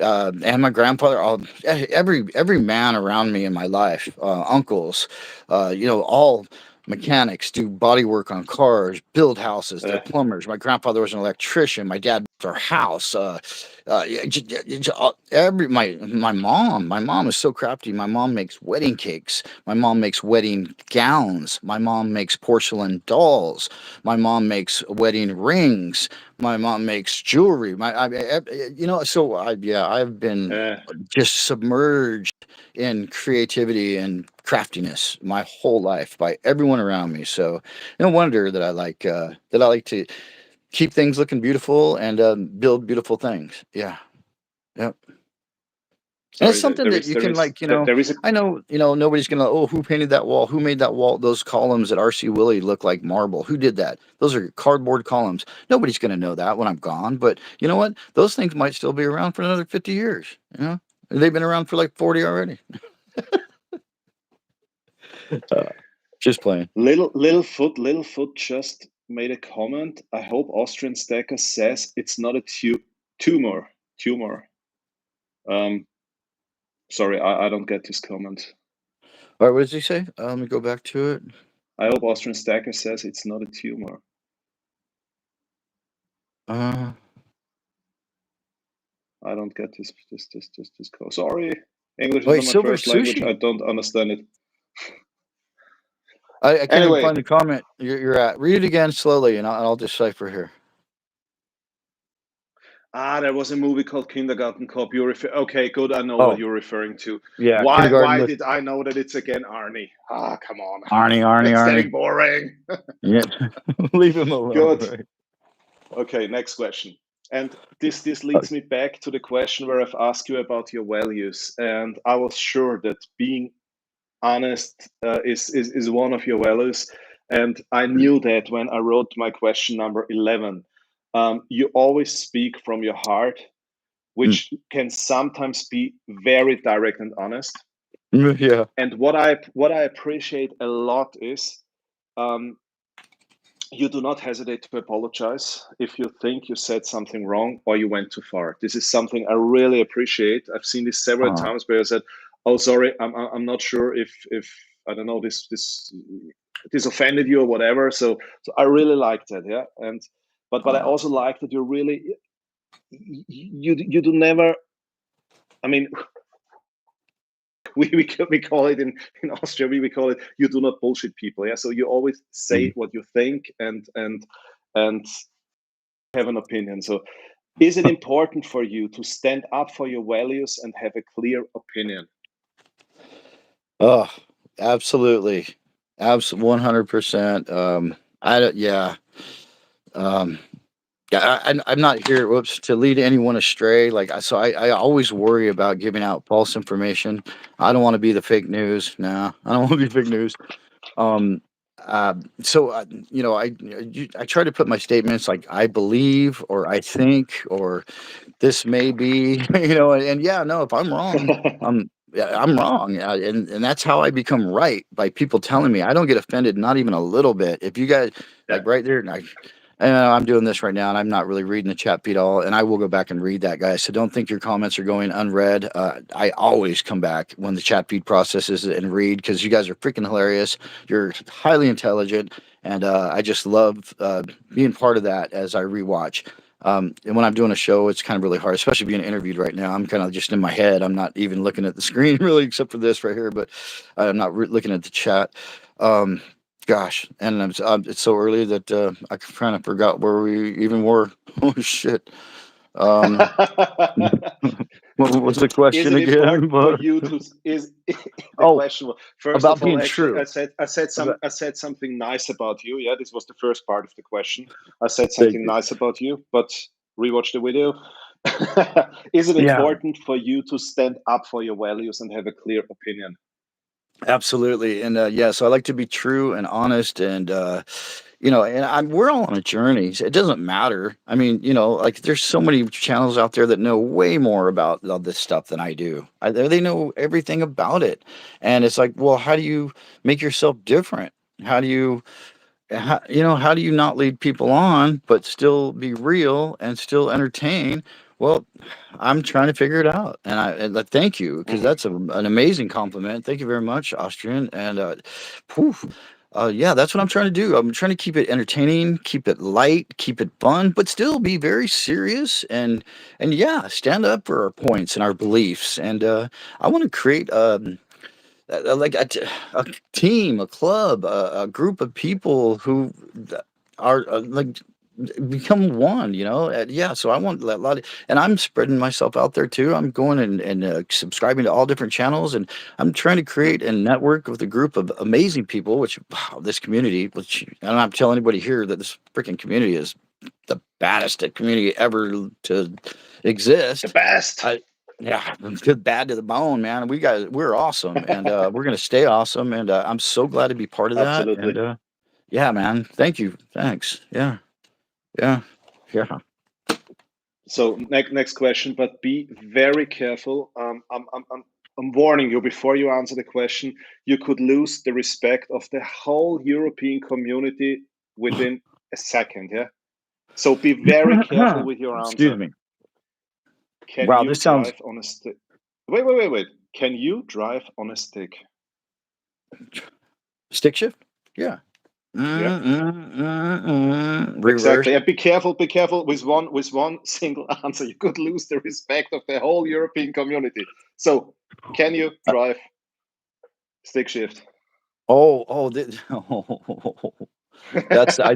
and my grandfather, every man around me in my life, uncles, all mechanics, do body work on cars, build houses. They're Yeah. plumbers. My grandfather was an electrician. My dad built our house. Yeah, my mom is so crafty. My mom makes wedding cakes. My mom makes wedding gowns. My mom makes porcelain dolls. My mom makes wedding rings. My mom makes jewelry. So yeah, I've been Yeah. just submerged in creativity and craftiness my whole life by everyone around me. So no wonder that I like to keep things looking beautiful and build beautiful things. Yeah, yeah. And it's Sorry. something that you can, like, There is a I know, nobody's gonna, oh, who painted that wall? Who made that wall? Those columns at RC Willie look like marble. Who did that? Those are cardboard columns. Nobody's gonna know that when I'm gone. But you know what? Those things might still be around for another 50 years. They've been around for like 40 already. Uh, just playing. Little foot just made a comment. I hope Austrian Stacker says it's not a tumor. Tumor. Um, sorry, I don't get this comment. All right, what does he say? Let me go back to it. I hope Austrian Stacker says it's not a tumor. Uh, I don't get this call. Sorry, English is Wait, not my Silver first language. Sushi. I don't understand it. I can't even Anyway, find the comment you're at. Read it again slowly, and I'll decipher here. there was a movie called Kindergarten Cop. Okay, good. I know what Oh, you're referring to. yeah, Why kindergarten why with did I know that it's again Arnie? Ah, come on. Arnie, Arnie, It's getting Arnie. boring. Yeah, leave him alone. Good. Right. Okay, next question. And this leads me back to the question where I've asked you about your values, and I was sure that being honest is one of your values, and I knew that when I wrote my question number 11. You always speak from your heart, Mm. which can sometimes be very direct and honest. Yeah. And what I appreciate a lot is um, you do not hesitate to apologize if you think you said something wrong or you went too far. This is something I really appreciate. I've seen this several Uh, times where I said, "Oh, sorry, I'm not sure if I don't know this offended you or whatever." So I really like that, yeah. And but I also like that you're really you do never. I mean, we call it in Austria. We call it you do not bullshit people. Yeah. So you always say what you think and have an opinion. So is it important for you to stand up for your values and have a clear opinion? Oh, absolutely. 100%. I don't, yeah. Um, yeah, I'm not here, whoops, to lead anyone astray. I always worry about giving out false information. I don't want to be the fake news. Nah, I don't want to be fake news. Um, I try to put my statements like I believe or I think or this may be, and yeah, no, if I'm wrong, yeah, I'm wrong. And that's how I become right by people telling me. I don't get offended, not even a little bit. If you guys like right there, I'm doing this right now and I'm not really reading the chat feed all, and I will go back and read that, guys. So don't think your comments are going unread. I always come back when the chat feed processes and read because you guys are freaking hilarious. You're highly intelligent, and I just love being part of that as I rewatch. And when I'm doing a show, it's kind of really hard, especially being interviewed right now. I'm kind of just in my head. I'm not even looking at the screen really, except for this right here, but I'm not looking at the chat. Gosh, and it's so early that I kind of forgot where we even were. Oh shit! Um, what was the Is question it again? important for you to is the Oh, question? First about of all, being actually, true. I said something nice about you. Yeah, this was the first part of the question. I said Thank something you. nice about you, but rewatch the video. Is it Yeah, important for you to stand up for your values and have a clear opinion? absolutely. And yeah, so I like to be true and honest, and we're all on a journey. So it doesn't matter. I mean, like there's so many channels out there that know way more about all this stuff than I do. They know everything about it, and it's like, well, how do you make yourself different? How do you how do you not lead people on but still be real and still entertain? Well, I'm trying to figure it out, thank you, because Mhm. that's an amazing compliment. Thank you very much, Austrian. And poof, yeah, that's what I'm trying to do. I'm trying to keep it entertaining, keep it light, keep it fun, but still be very serious and yeah, stand up for our points and our beliefs. And I want to create like a team, a club, a group of people who are like become one, yeah. So I want a lot of, and I'm spreading myself out there too. I'm going and subscribing to all different channels, and I'm trying to create a network with a group of amazing people, which, wow, this community, which I don't have to tell anybody here that this freaking community is the baddest community ever to The exist. best. I Yeah, good bad to the bone, man. We're awesome, and we're gonna stay awesome, and I'm so glad to be part of that. And Absolutely. yeah, man, thank you, thanks. Yeah, yeah, yeah. So next question, but be very careful. I'm warning you before you answer the question. You could lose the respect of the whole European community within a second. Yeah. So be very careful with your Excuse answer. me. Can Wow, you this sounds drive on a stick? Wait. Can you drive on a stick? stick shift. Yeah. Yeah. Reverse. Exactly. And be careful with one single answer. You could lose the respect of the whole European community. So can you Uh, drive stick shift? oh, that's I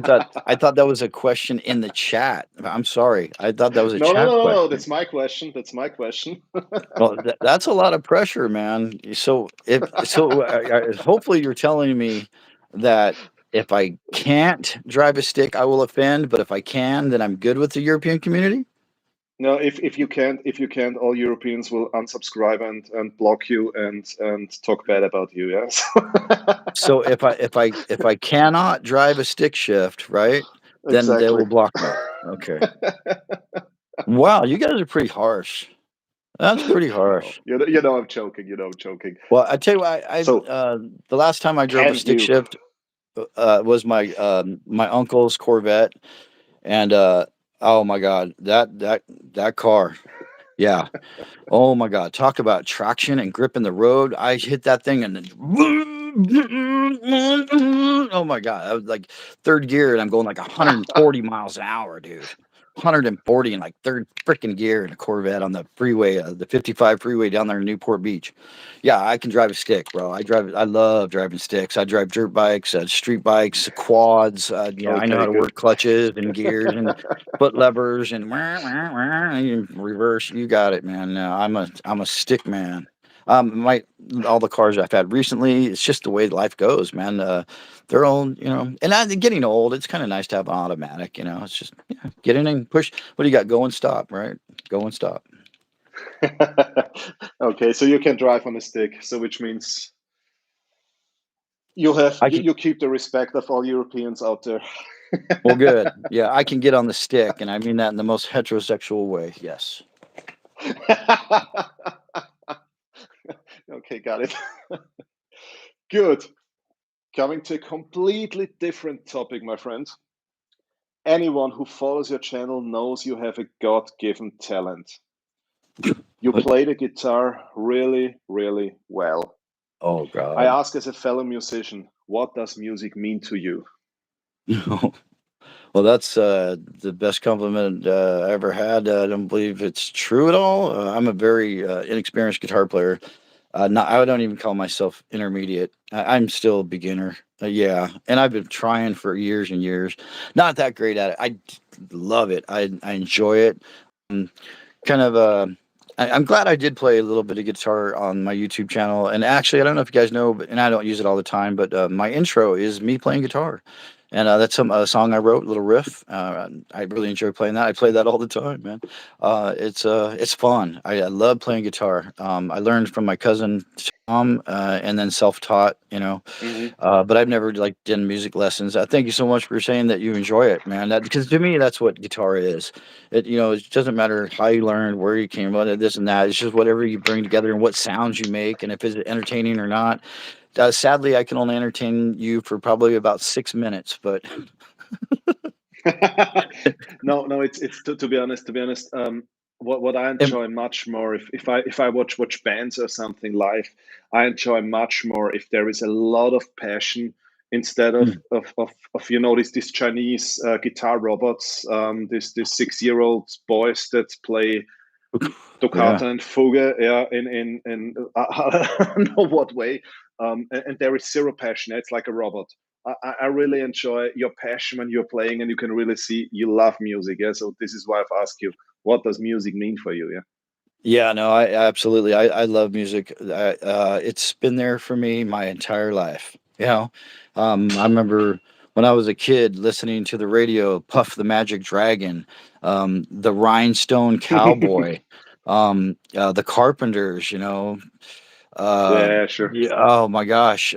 thought that was a question in the chat. I'm sorry. I thought that was a chat No. question. That's my question. That's my question. Well, that's a lot of pressure, man. Hopefully you're telling me that if I can't drive a stick, I will offend, but if I can, then I'm good with the European community. No, if you can't, all Europeans will unsubscribe and block you and talk bad about you. Yes. So if I cannot drive a stick shift, right, then they Exactly. will block me. Okay. Wow, you guys are pretty harsh. That's pretty No, harsh. you know I'm joking. You know I'm joking. Well, I tell you what, So the last time I drove a can stick you? shift was my uncle's Corvette. And oh my god, that car. Yeah. Oh my god, talk about traction and grip in the road. I hit that thing and then Oh my god, I was like third gear, and I'm going like 140 miles an hour, dude. 140 in like third freaking gear in a Corvette on the freeway, the 55 freeway down there in Newport Beach. Yeah, I can drive a stick, bro. I love driving sticks. I drive dirt bikes, street bikes, quads. Yeah, I know how Okay, to good. work clutches and gears and foot levers and, reverse. You got it, man. I'm a stick man. My all the cars I've had recently, it's just the way life goes, man. They're all, and I'm getting old. It's kind of nice to have an automatic, It's just get in and push. What do you got? Go and stop, right? Go and stop. Okay, so you can drive on a stick, so which means I can. you keep the respect of all Europeans out there. Well, good. Yeah, I can get on the stick, and I mean that in the most heterosexual way. Yes. Okay, got it. Good. Coming to a completely different topic, my friend. Anyone who follows your channel knows you have a God-given talent. You What? play the guitar really, really well. Oh I God. ask as a fellow musician, what does music mean to you? Well, that's the best compliment I ever had. I don't believe it's true at all. I'm a very inexperienced guitar player. Not, I don't even call myself intermediate. I'm still a beginner. Yeah, and I've been trying for years and years. Not that great at it. Love it. I enjoy it. Um, kind of I'm glad I did play a little bit of guitar on my YouTube channel. And actually, I don't know if you guys know, and I don't use it all the time, but my intro is me playing guitar, and that's a song I wrote, a little riff. I really enjoy playing that. I play that all the time, man. It's fun. I love playing guitar. I learned from my cousin Tom, and then self-taught. Hmm. But I've never like done music lessons. Thank you so much for saying that you enjoy it, man. That because to me that's what guitar is. It doesn't matter how you learned, where you came from, this and that. It's just whatever you bring together and what sounds you make, and if it's entertaining or not. Sadly, I can only entertain you for probably about 6 minutes, but No, it's to be honest. To be honest, what I and, enjoy much more if I watch bands or something live, I enjoy much more if there is a lot of passion instead of these Chinese guitar robots, this 6-year-old boys that play yeah. toccata and fugue, yeah, in I don't know what way, and there is zero passion. It's like a robot. I really enjoy your passion when you're playing, and you can really see you love music. Yeah, so this is why I've asked you, what does music mean for you? Yeah. Yeah, no, I absolutely. I love music. It's been there for me my entire life. I remember when I was a kid listening to the radio, Puff the Magic Dragon, the Rhinestone Cowboy, the Carpenters. Yeah, sure. Yeah, oh my gosh,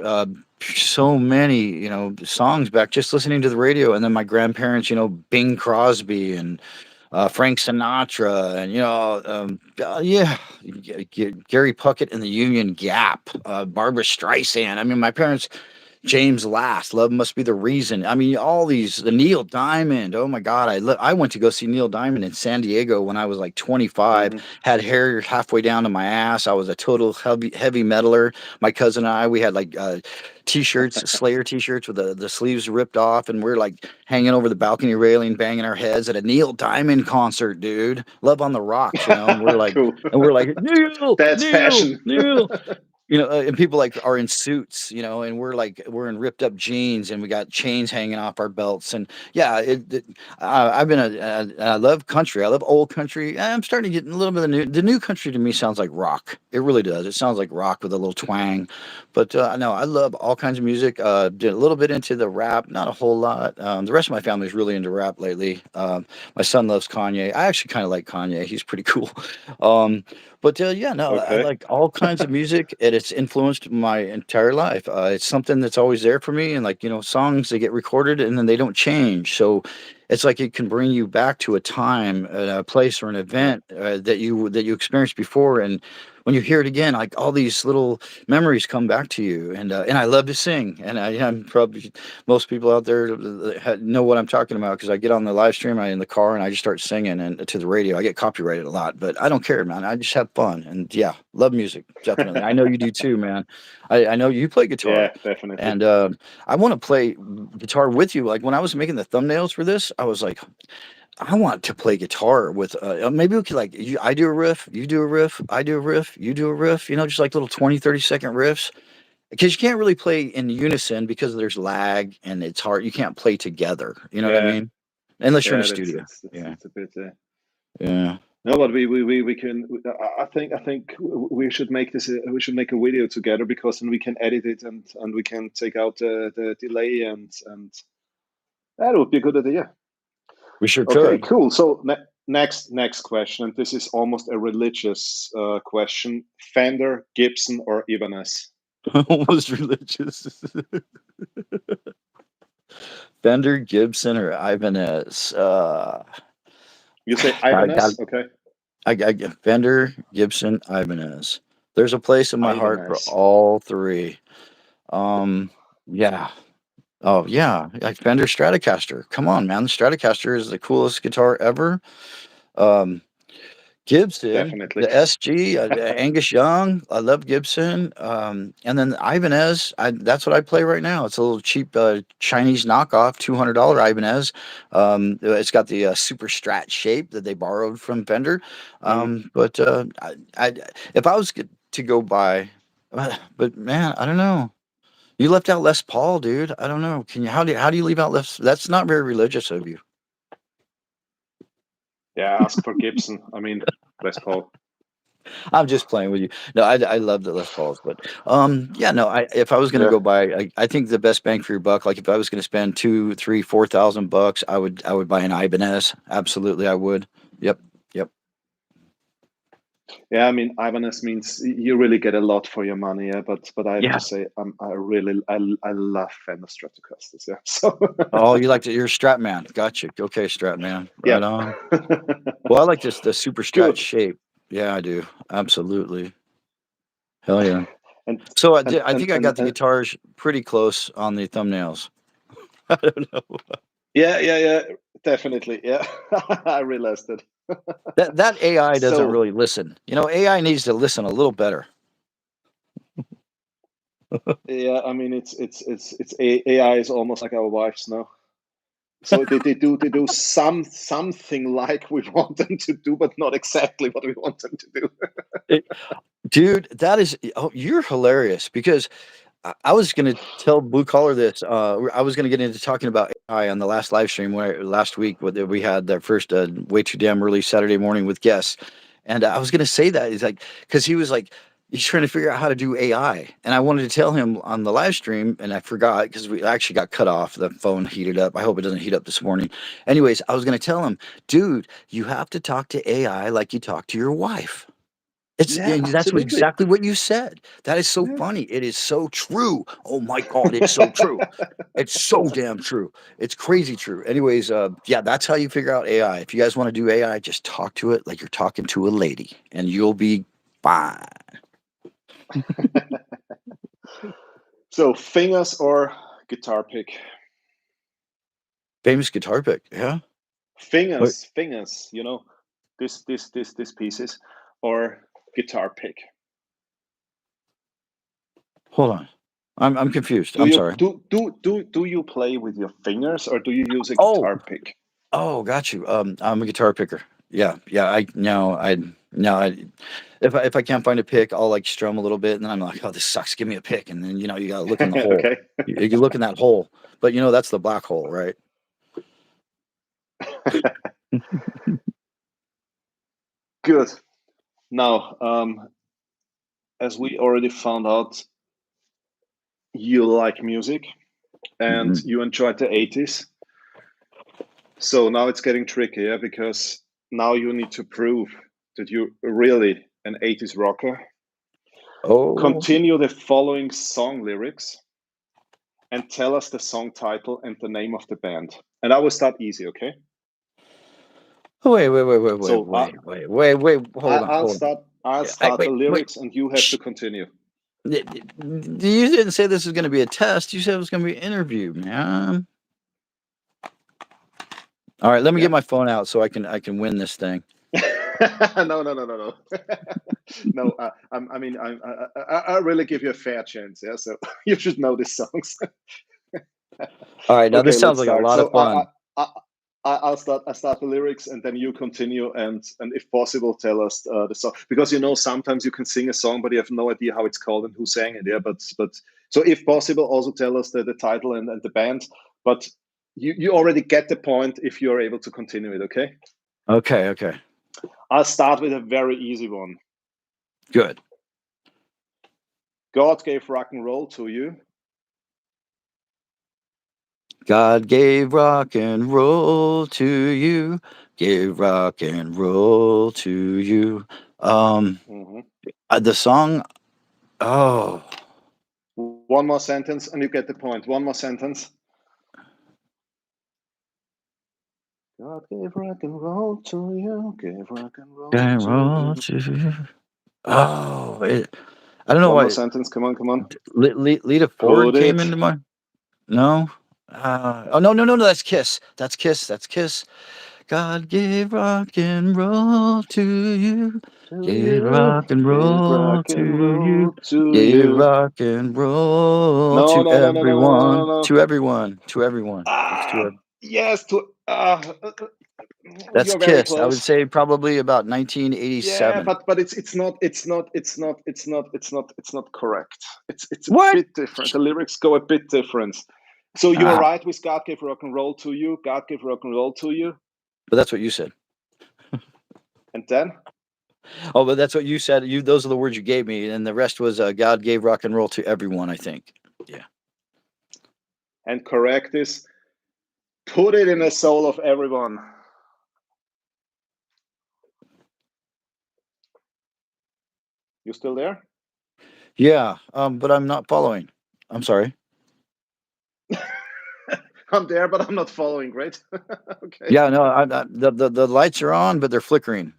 so many songs back just listening to the radio, and then my grandparents, Bing Crosby and Frank Sinatra, and yeah, Gary Puckett and the Union Gap, Barbara Streisand. I mean, my parents, James Last, Love Must Be the Reason. I mean, all these, the Neil Diamond. Oh my God, I went to go see Neil Diamond in San Diego when I was like 25. Hmm. Had hair halfway down to my ass. I was a total heavy metaler. My cousin and I, we had like t-shirts, Slayer t-shirts with the sleeves ripped off, and we're like hanging over the balcony railing, banging our heads at a Neil Diamond concert, dude. Love on the Rocks, and we're like, Cool. Neil, That's Neil, passion. Neil. And people like are in suits, and we're in ripped up jeans, and we got chains hanging off our belts, and yeah, I've been I love country. I love old country. I'm starting to get a little bit of the new country to me sounds like rock. It really does. It sounds like rock with a little twang, but no, I love all kinds of music. Did a little bit into the rap, not a whole lot. The rest of my family is really into rap lately. My son loves Kanye. I actually kind of like Kanye. He's pretty cool. Um, but yeah, no, I Okay. like all kinds of music, and it's influenced my entire life. It's something that's always there for me, and like songs they get recorded and then they don't change. So it's like it can bring you back to a time, a place, or an Yeah, event that you experienced before, and when you hear it again, like all these little memories come back to you. And I love to sing, and I'm probably most people out there know what I'm talking about because I get on the live stream, I in the car, and I just start singing and to the radio. I get copyrighted a lot, but I don't care, man. I just have fun, and yeah, love music definitely. I know you do too, man. I know you play guitar, yeah, definitely. and I want to play guitar with you. Like when I was making the thumbnails for this, I was like, I want to play guitar with. Maybe we could like I do a riff, you do a riff, I do a riff, you do a riff. You know, just like little 20, 30-second riffs. Because you can't really play in unison because there's lag and it's hard. You can't play together. You know what I Yeah, mean? Unless you're in a yeah, that's studio. it's it's, Yeah. it's a bit. Yeah. No, but we can. I think we should make this. We should make a video together because then we can edit it and we can take out the delay and that would be a good idea. We sure Okay, could. cool. So next question, and this is almost a religious question: Fender, Gibson, or Ibanez? Almost religious. Fender, Gibson, or Ibanez. You say I got Ibanez, okay? I Fender, Gibson, Ibanez. There's a place in my heart for Ibanez, all three. Um, yeah. Oh yeah, like Fender Stratocaster. Come on, man. The Stratocaster is the coolest guitar ever. Um, Gibson, definitely. the SG, Angus Young. I love Gibson. And then Ibanez. That's what I play right now. It's a little cheap Chinese knockoff, $200 Ibanez. It's got the super Strat shape that they borrowed from Fender. Mhm. But if I was to go by, but man, I don't know. You left out Les Paul, dude. I don't know. Can you how do you leave out Les? That's not very religious of you. Yeah, ask for Gibson. I mean, Les Paul. I'm just playing with you. No, I love the Les Pauls, but yeah, no. If I was gonna Yeah, go buy, I think the best bang for your buck. Like if I was gonna spend 2, 3, 4,000 bucks, I would buy an Ibanez. Absolutely, I would. Yep, yep. yeah. I mean, Ibanez means you really get a lot for your money. Yeah, but I have to Yeah. say, I love Fender Stratocasters. Yeah, so Oh, you like to? You're a Strat man. Gotcha. Okay, Strat man. yeah. Right on. Well, I like this the super Strat Good. shape. Yeah, I do. Absolutely. Hell yeah. And So and I and think I and, got the and guitars pretty close on the thumbnails. I don't know. yeah, yeah, yeah. Definitely. Yeah, I realized it. That AI doesn't So really listen. You know, AI needs to listen a little better. yeah, I mean, AI is almost like our wives now. So they do something like we want them to do, but not exactly what we want them to do. It- Dude, that is oh, you're hilarious because I was gonna tell Blue Collar this. I was gonna get into talking about AI on the last live stream where last week where we had that first way too damn early Saturday morning with guests, and I was gonna say that he's like because he was like he's trying to figure out how to do AI, and I wanted to tell him on the live stream, and I forgot because we actually got cut off. The phone heated up. I hope it doesn't heat up this morning. Anyways, I was gonna tell him, dude, you have to talk to AI like you talk to your wife. Yeah, That's what absolutely. exactly what you said. That is so Yeah. funny. It is so true. Oh my god, it's so true. It's so damn true. It's crazy true. Anyways, yeah, that's how you figure out AI. If you guys want to do AI, just talk to it like you're talking to a lady, and you'll be fine. So fingers or guitar pick? Famous guitar pick, yeah. Wait, Fingers. This pieces or guitar pick. hold on. I'm confused. Do I'm you sorry. do you play with your fingers or do you use a Oh, guitar pick? oh, got you. I'm a guitar picker. Yeah, yeah. I no, I no. If I can't find a pick, I'll like strum a little bit, and then I'm like, oh, this sucks. Give me a pick, and then you got to look in the hole. Okay. You look in that hole, but that's the black hole, right? Good. Now, as we already found out, you like music and Mhm. you enjoyed the 80s. So now it's getting trickier because now you need to prove that you're really an 80s rocker. Oh, Continue the following song lyrics and tell us the song title and the name of the band. And I will start easy, okay? Wait. So Hold on. I'll start. I'll start the Wait. lyrics, and you have to continue. You didn't say this was going to be a test. You said it was going to be an interview, man. All right, let me get my phone out so I can win this thing. No. No, I really give you a fair chance. Yeah, so you should know these songs. All right, now Okay, this sounds let's like a start. lot of So fun. I'll start the lyrics, and then you continue, and if possible, tell us the song, because sometimes you can sing a song, but you have no idea how it's called and who sang it. Yeah, but so if possible, also tell us the title and the band. But you already get the point if you're able to continue it. Okay. Okay. I'll start with a very easy one. Good. God gave rock and roll to you. God gave rock and roll to you. Gave rock and roll to you. The song. Oh. One more sentence, and you get the point. One more sentence. God gave rock and roll to you. Gave rock and roll to you. Oh, I don't know One why. more sentence. Come on. Lita Ford came into my. No. Oh no! That's Kiss. That's Kiss. God gave rock and roll to you. Gave rock and roll to you. Gave rock and roll to everyone. No. To everyone. To everyone. It's to everyone. Yes. That's You're very Kiss. I would close. say probably about 1987. Yeah, but it's not correct. It's a What? bit different. The lyrics go a bit different. So you are right with God gave rock and roll to you. God gave rock and roll to you. But that's what you said. And then? Oh, but that's what you said. Those are the words you gave me, and the rest was God gave rock and roll to everyone. I think. Yeah. And correct is put it in the soul of everyone. You still there? Yeah. But I'm not following. I'm sorry. I'm there, but I'm not following. Great. Okay. Yeah. No. The lights are on, but they're flickering.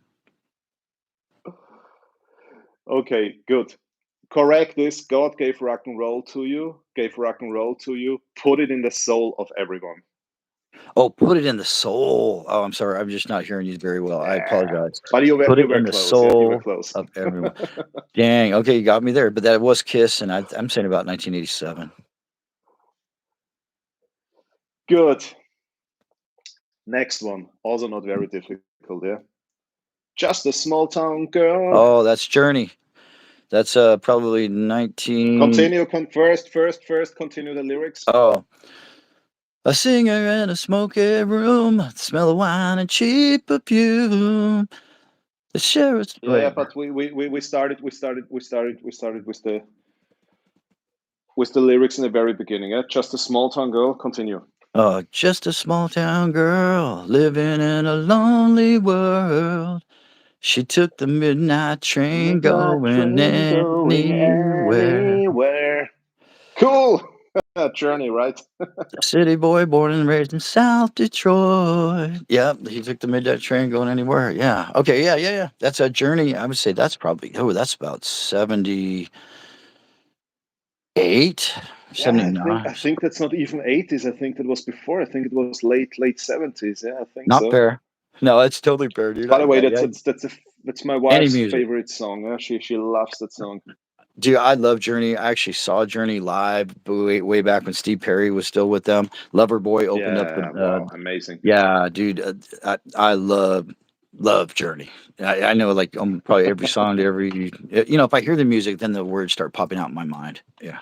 Okay. Good. Correct is God gave rock and roll to you. Gave rock and roll to you. Put it in the soul of everyone. Oh, put it in the soul. Oh, I'm sorry. I'm just not hearing you very well. I apologize. But Put it you were in the close. Yeah, you were soul close. of everyone. Dang. Okay, you got me there. But that was Kiss, and I'm saying about 1987. Good. Next one. Also not very difficult. Yeah. Just a small town girl. Oh, that's Journey. That's probably 19. Continue. First. Continue the lyrics. Oh. A singer in a smoky room, the smell of wine and cheap perfume. The sheriff's. Yeah, but we started with the lyrics in the very beginning. Yeah, just a small town girl. Continue. Oh, just a small town girl living in a lonely world. She took the midnight train going anywhere. Cool. Journey, right? City boy born and raised in South Detroit. Yep, he took the midnight train going anywhere. Yeah. Okay. Yeah. That's a Journey. I would say that's probably. Oh, that's about 78, Yeah, 79. I think that's not even 80s. I think that was before. I think it was late 70s. Yeah, I think Not so. fair. No, it's totally fair, dude. By the way, Yeah. that's my Any wife's music. favorite song. Yeah? She loves that song. Dude, I love Journey. I actually saw Journey live way back when Steve Perry was still with them. Loverboy opened up the. Wow, amazing. Yeah, dude, I love Journey. I know like probably every song to every. If I hear the music, then the words start popping out in my mind. Yeah.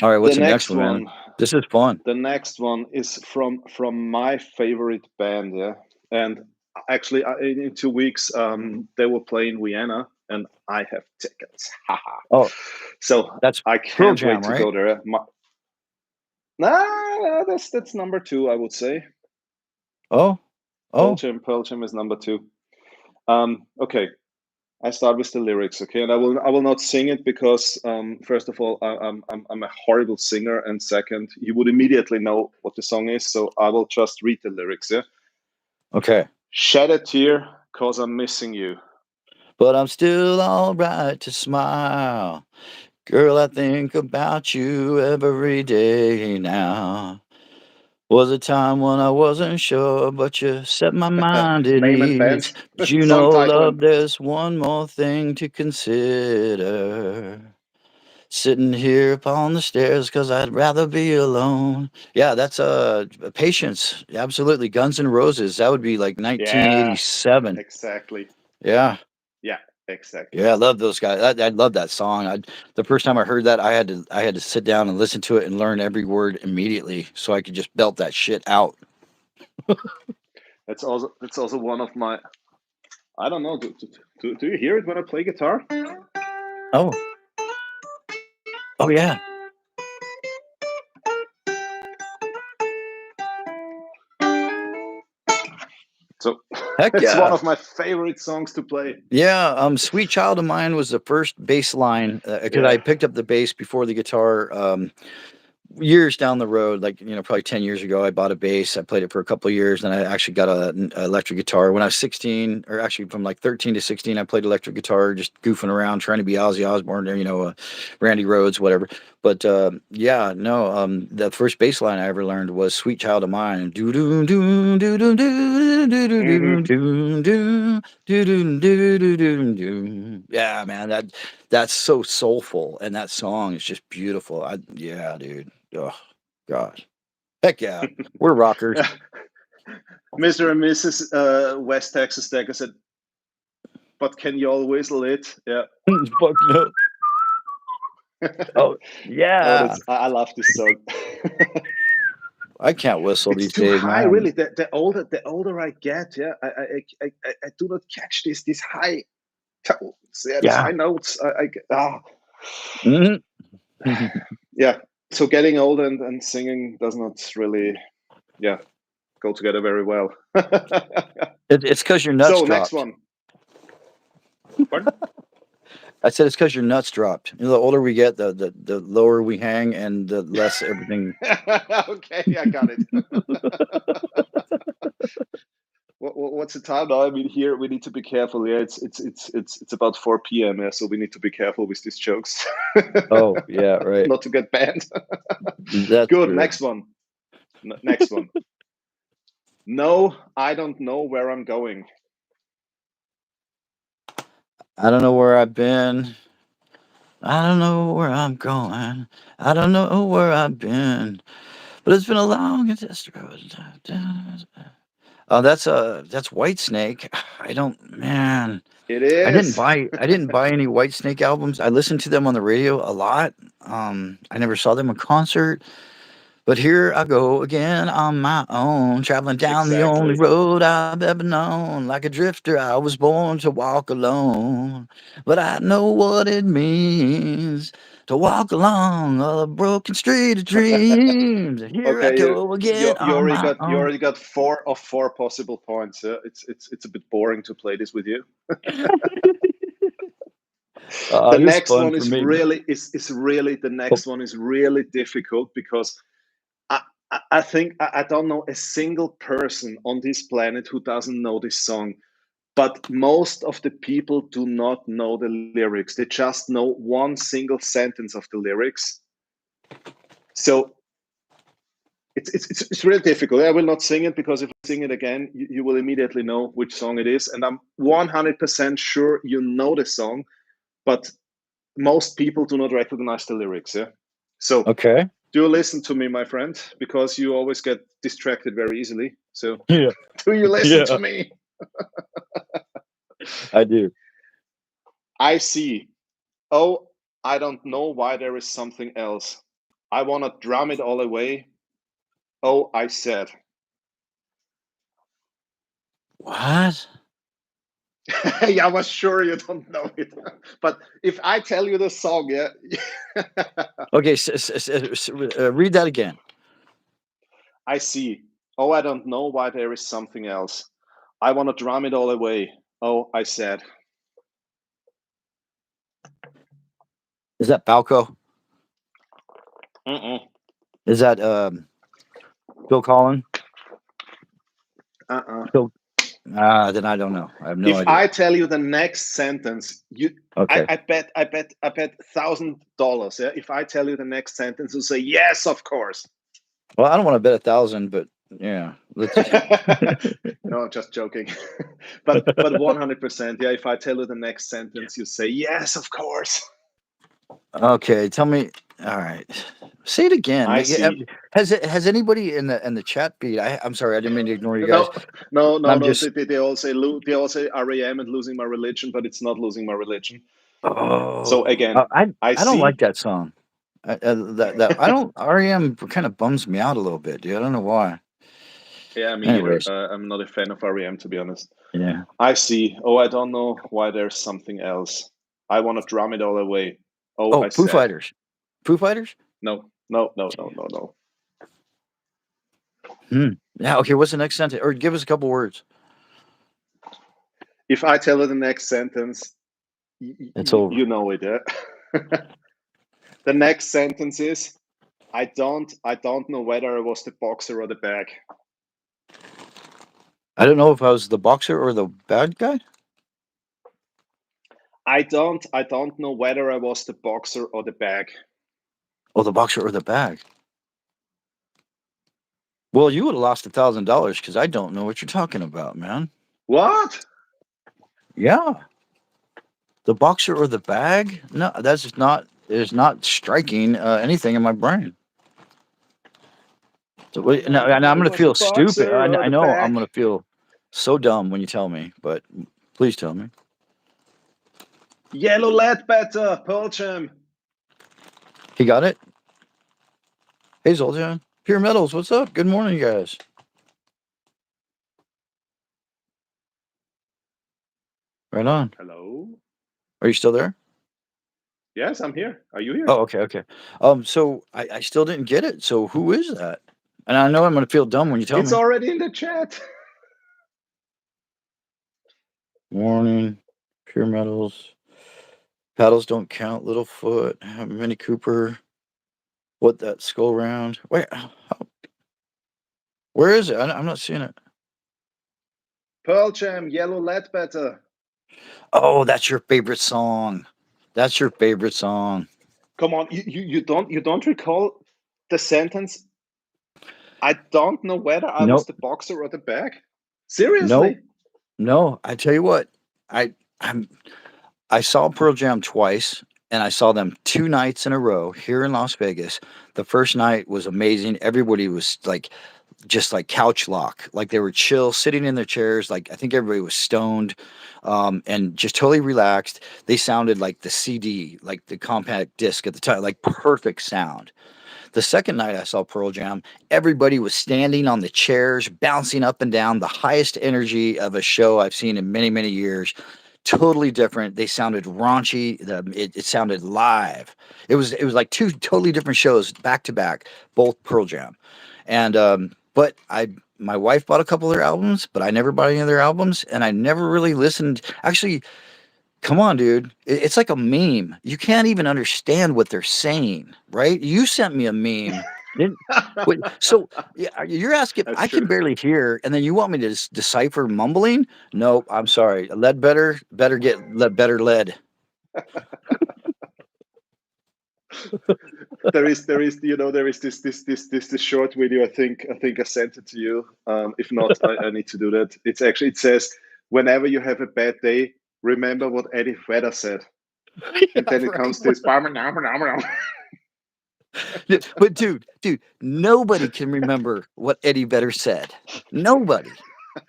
All right, what's the next one, man? This is fun. The next one is from my favorite band. Yeah, and actually, in 2 weeks, they will play in Vienna, and I have tickets. Oh, so that's I Pearl can't Jam, wait to right? go there. Nah, that's number 2, I would say. Oh, Pearl Jam is number 2. Okay. I start with the lyrics, okay, and I will not sing it because first of all I'm a horrible singer, and second you would immediately know what the song is, so I will just read the lyrics. Yeah. Okay. Shed a tear, cause I'm missing you. But I'm still alright to smile. Girl, I think about you every day now. Was a time when I wasn't sure, but you set my mind at Name and ease. band, But you song know, title, love, and there's one more thing to consider. Sitting here upon the stairs, 'cause I'd rather be alone. Yeah, that's Patience. Absolutely. Guns N' Roses. That would be like yeah, 1987. exactly. Yeah. Yeah, exactly. Yeah, I love those guys. I love that song. The first time I heard that, I had to sit down and listen to it and learn every word immediately, so I could just belt that shit out. That's also one of my. I don't know. Do you hear it when I play guitar? Oh, oh yeah, So heck it's one yeah, of my favorite songs to play. yeah. "Sweet Child of Mine" was the first bass line because I Yeah. picked up the bass before the guitar. Years down the road, like probably 10 years ago, I bought a bass. I played it for a couple of years, and I actually got an electric guitar when I was 16, or actually from like 13 to 16. I played electric guitar, just goofing around, trying to be Ozzy Osbourne, Randy Rhoads, whatever. But yeah, no, the first bass line I ever learned was "Sweet Child of Mine." Do do do do do do do do Hmm. do do do do do do do do do. Yeah, man, that's so soulful, and that song is just beautiful. Yeah, dude. Oh gosh. Heck yeah. We're rockers. Mr. and Mrs. West Texas Stacker said, "But can you all whistle it?" Yeah. Fuck no. Oh Oh, yeah. I love this song. I can't whistle It's these too days, high, man. really. The older I get, yeah, I do not catch these high tones, yeah, these high Yeah. notes. Hmm. Yeah. So getting older and singing does not really, yeah, go together very well. It's because your nuts So next dropped. one. Pardon? I said it's because your nuts dropped. The older we get, the lower we hang, and the less everything. Okay, I got it. What's the time now? I mean, here we need to be careful. Yeah, it's about 4 p.m. Yeah, so we need to be careful with these jokes, Oh yeah, right. not to get banned. That's Good. true. Next one. Next one. No, I don't know where I'm going. I don't know where I've been. I don't know where I'm going. I don't know where I've been. But it's been a long and test road. Oh, that's White Snake. I don't, man. It I didn't is. buy I didn't buy any White Snake albums. I listened to them on the radio a lot. I never saw them in concert. But here I go again on my own, traveling down the only Exactly. road I've ever known. Like a drifter, I was born to walk alone. But I know what it means to walk along a broken street of dreams. Here I Okay, you, go you again you on already my got you own. already got four of four possible points. Yeah? It's a bit boring to play this with you. The It was next fun one for is me. really the Oh, next one is really difficult because I think I don't know a single person on this planet who doesn't know this song. But most of the people do not know the lyrics. They just know one single sentence of the lyrics. So it's really difficult. I will not sing it because if I sing it again, you will immediately know which song it is. And I'm 100% sure you know the song, but most people do not recognize the lyrics. Yeah. So okay. do listen to me, my friend, because you always get distracted very easily. So Yeah. do you listen to Yeah. me? I do. I see. Oh, I don't know why there is something else. I want to drum it all away. Oh, I said. What? Yeah, I was sure you don't know it. But if I tell you the song, yeah. Okay, read that again. I see. Oh, I don't know why there is something else. I want to drum it all away. Oh, I said. Is that Balco? Mm-mm. Is that Phil Collins? Phil? Then I don't know. I have no If idea. I tell you the next sentence, Okay. I bet $1,000. Yeah, if I tell you the next sentence, you say yes, of course. Well, I don't want to bet 1,000, but yeah, let's. No, I'm just joking. but 100%. Yeah, if I tell you the next sentence, you say yes, of course. Okay, tell me. All right, say it again. I see. Has anybody in the chat feed? I'm sorry, I didn't mean to ignore you guys. No. I'm just. They all say REM and losing my religion, but it's not losing my religion. So Oh, again, I don't like that song. That I don't. REM kind of bums me out a little bit, dude. I don't know why. Yeah, me either. Anyways, I'm not a fan of REM, to be honest. yeah. I see. Oh, I don't know why there's something else. I want to drum it all away. Oh, Oh, I Foo said Fighters. Foo Fighters. no. Yeah. Okay. What's the next sentence? Or give us a couple words. If I tell you the next sentence, It's over. you know it. Yeah? The next sentence is, I don't know whether I was the boxer or the bag. I don't know if I was the boxer or the bad guy. I don't know whether I was the boxer or the bag. Oh, the boxer or the bag. Well, you would have lost $1,000 because I don't know what you're talking about, man. What? Yeah, the boxer or the bag? No, that's just not. Is not striking anything in my brain. So now I'm It going to was the feel stupid. boxer or I the know I'm bag. going to feel so dumb when you tell me, but please tell me. Yellow Ledbetter, Pearl Jam. He got it. Hey, Zoltan. Pure Metals, what's up? Good morning, you guys. Right on. Hello. Are you still there? Yes, I'm here. Are you here? Oh, okay. So I still didn't get it. So who is that? And I know I'm going to feel dumb when you tell It's me. already in the chat. Warning. Pure Metals. Paddles don't count. Littlefoot. Mini Cooper. What that skull round? Wait. Where is it? I'm not seeing it. Pearl Jam, Yellow Ledbetter. Oh, that's your favorite song. That's your favorite song. Come on, you don't recall the sentence? I don't know whether I was Nope. the boxer or the bag. Seriously? Nope. No. I tell you what. I saw Pearl Jam twice, and I saw them 2 nights in a row here in Las Vegas. The first night was amazing. Everybody was like, just like couch lock, like they were chill, sitting in their chairs. Like I think everybody was stoned, and just totally relaxed. They sounded like the CD, like the compact disc at the time, like perfect sound. The second night I saw Pearl Jam, everybody was standing on the chairs, bouncing up and down, the highest energy of a show I've seen in many, many years. Totally different. They sounded raunchy. It sounded live. It was like two totally different shows back to back, both Pearl Jam. And but my wife bought a couple of their albums, but I never bought any of their albums, and I never really listened. Actually, come on, dude. It's like a meme. You can't even understand what they're saying, right? You sent me a meme. So yeah, you're asking. That's I can true. barely hear, and then you want me to decipher mumbling? Nope. I'm sorry. Lead better get better lead. There is this short video. I think I sent it to you. If not, I need to do that. It says, whenever you have a bad day, remember what Eddie Vedder said, and then it comes this. But dude, nobody can remember what Eddie Vedder said. Nobody.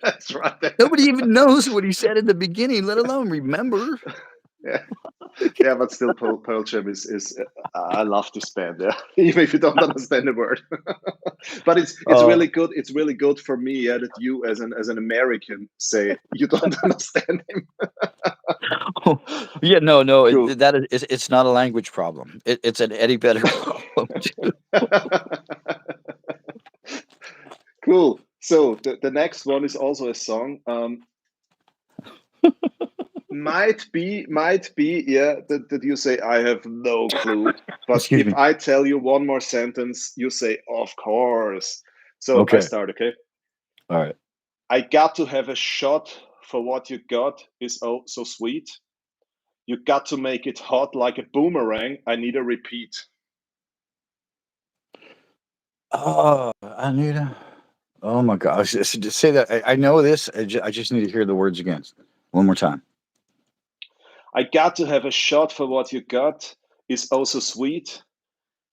That's right. Nobody even knows what he said in the beginning, let alone remember. Yeah, but still, Pearl Jam is I love this band. Yeah, even if you don't understand the word, but it's really good. It's really good for me. Yeah, that you as an American say you don't understand him. Yeah, no, Cool. it's not a language problem. It's an Eddie Vedder problem. Cool. So the next one is also a song. might be, yeah, that you say I have no clue. But Excuse if me. I tell you one more sentence, you say, of course. So I Okay. start, okay? All right. I got to have a shot for what you got is oh so sweet. You got to make it hot like a boomerang. I need a repeat. Oh, Anita. Oh my gosh. Just say that. I know this. I just need to hear the words again. One more time. I got to have a shot for what you got is oh so sweet.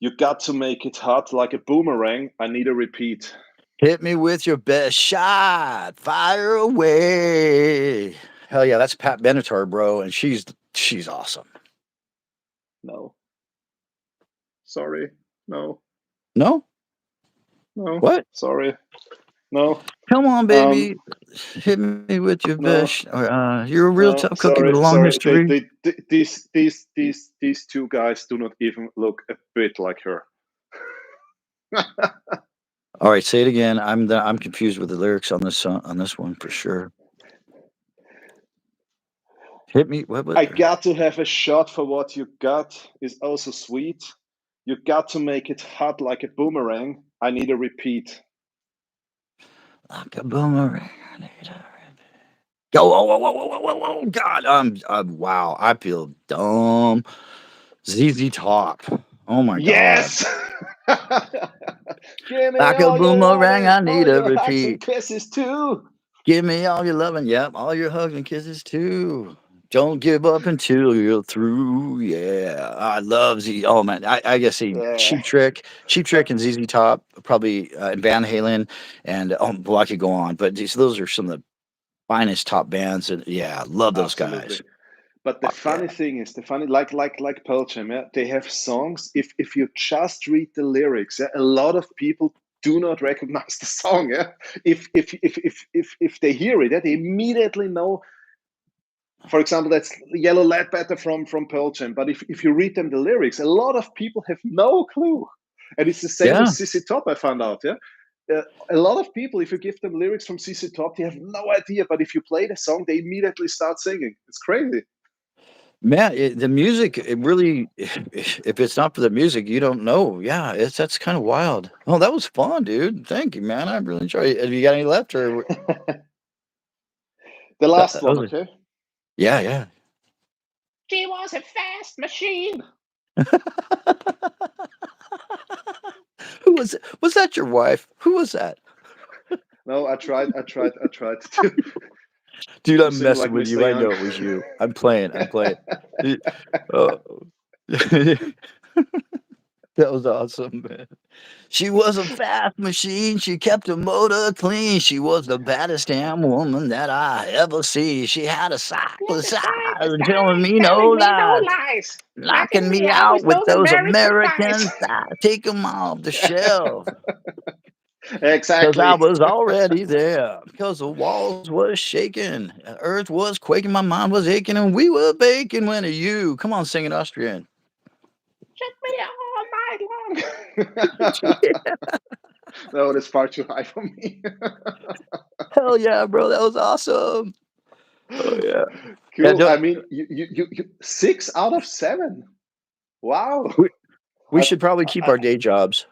You got to make it hot like a boomerang. I need a repeat. Hit me with your best shot. Fire away. Hell yeah, that's Pat Benatar, bro, and she's awesome. No. Sorry. No. No? No. What? Sorry. No. Come on, Um. baby. Hit me with your No. best. You're a real No. tough cookie with Sorry. a long Sorry. history. These two guys do not even look a bit like her. All right, say it again. I'm confused with the lyrics on this song, on this one for sure. Hit me. What? I got to have a shot for what you got is also sweet. You got to make it hot like a boomerang. I need a repeat. Like a boomerang. I need a Go, oh, God. Wow. I feel dumb. ZZ Top. Oh my God. Yes! Give me Like a all your boomerang, loving, I all need a your hugs and repeat. kisses too. Give me all your loving, yep, all your hugs and kisses too. Don't give up until you're through. Yeah, I love Z. Oh man, I guess Yeah. Cheap Trick, and ZZ Top, probably, and Van Halen, and well, I could go on, but those are some of the finest top bands, and yeah, love those Absolutely. guys. But the Fuck funny yeah, thing is, the funny like Pearl Jam, yeah, they have songs. If you just read the lyrics, yeah, a lot of people do not recognize the song. Yeah, if they hear it, yeah, they immediately know. For example, that's Yellow Ledbetter from Pearl Jam. But if you read them the lyrics, a lot of people have no clue, and it's the same with yeah. CC Top. I found out. Yeah. A lot of people, if you give them lyrics from CC Top, they have no idea. But if you play the song, they immediately start singing. It's crazy. Man, the music, it really, if it's not for the music, you don't know. Yeah, that's kind of wild. Oh, that was fun, dude. Thank you, man. I really enjoyed it. Have you got any left, or The last one, those are- okay? yeah, yeah. She was a fast machine. Who was it? Was that your wife? Who was that? No, I tried to, Dude, to I'm sing messing like with Mr. you. I Young. know it was you. I'm playing. I'm playing. Oh. That was awesome, man. She was a fast machine. She kept her motor clean. She was the baddest damn woman that I ever see. She had a Let cyclist the eye cyclist and telling die, me no telling me no lies, lies, knocking knocking me me out out with with those those American thighs. American thighs. Take them off the shelf. Cause I Exactly. was already there. Cause the walls was shaking, earth was quaking, my mind was aching, and we were baking when you. Come on, sing it Austrian. Shook me all night long. No, that's far too high for me. Hell yeah, bro, that was awesome. Oh yeah. Yeah, Cool. I mean, you 6 out of 7. Wow. we should probably keep I, our day jobs.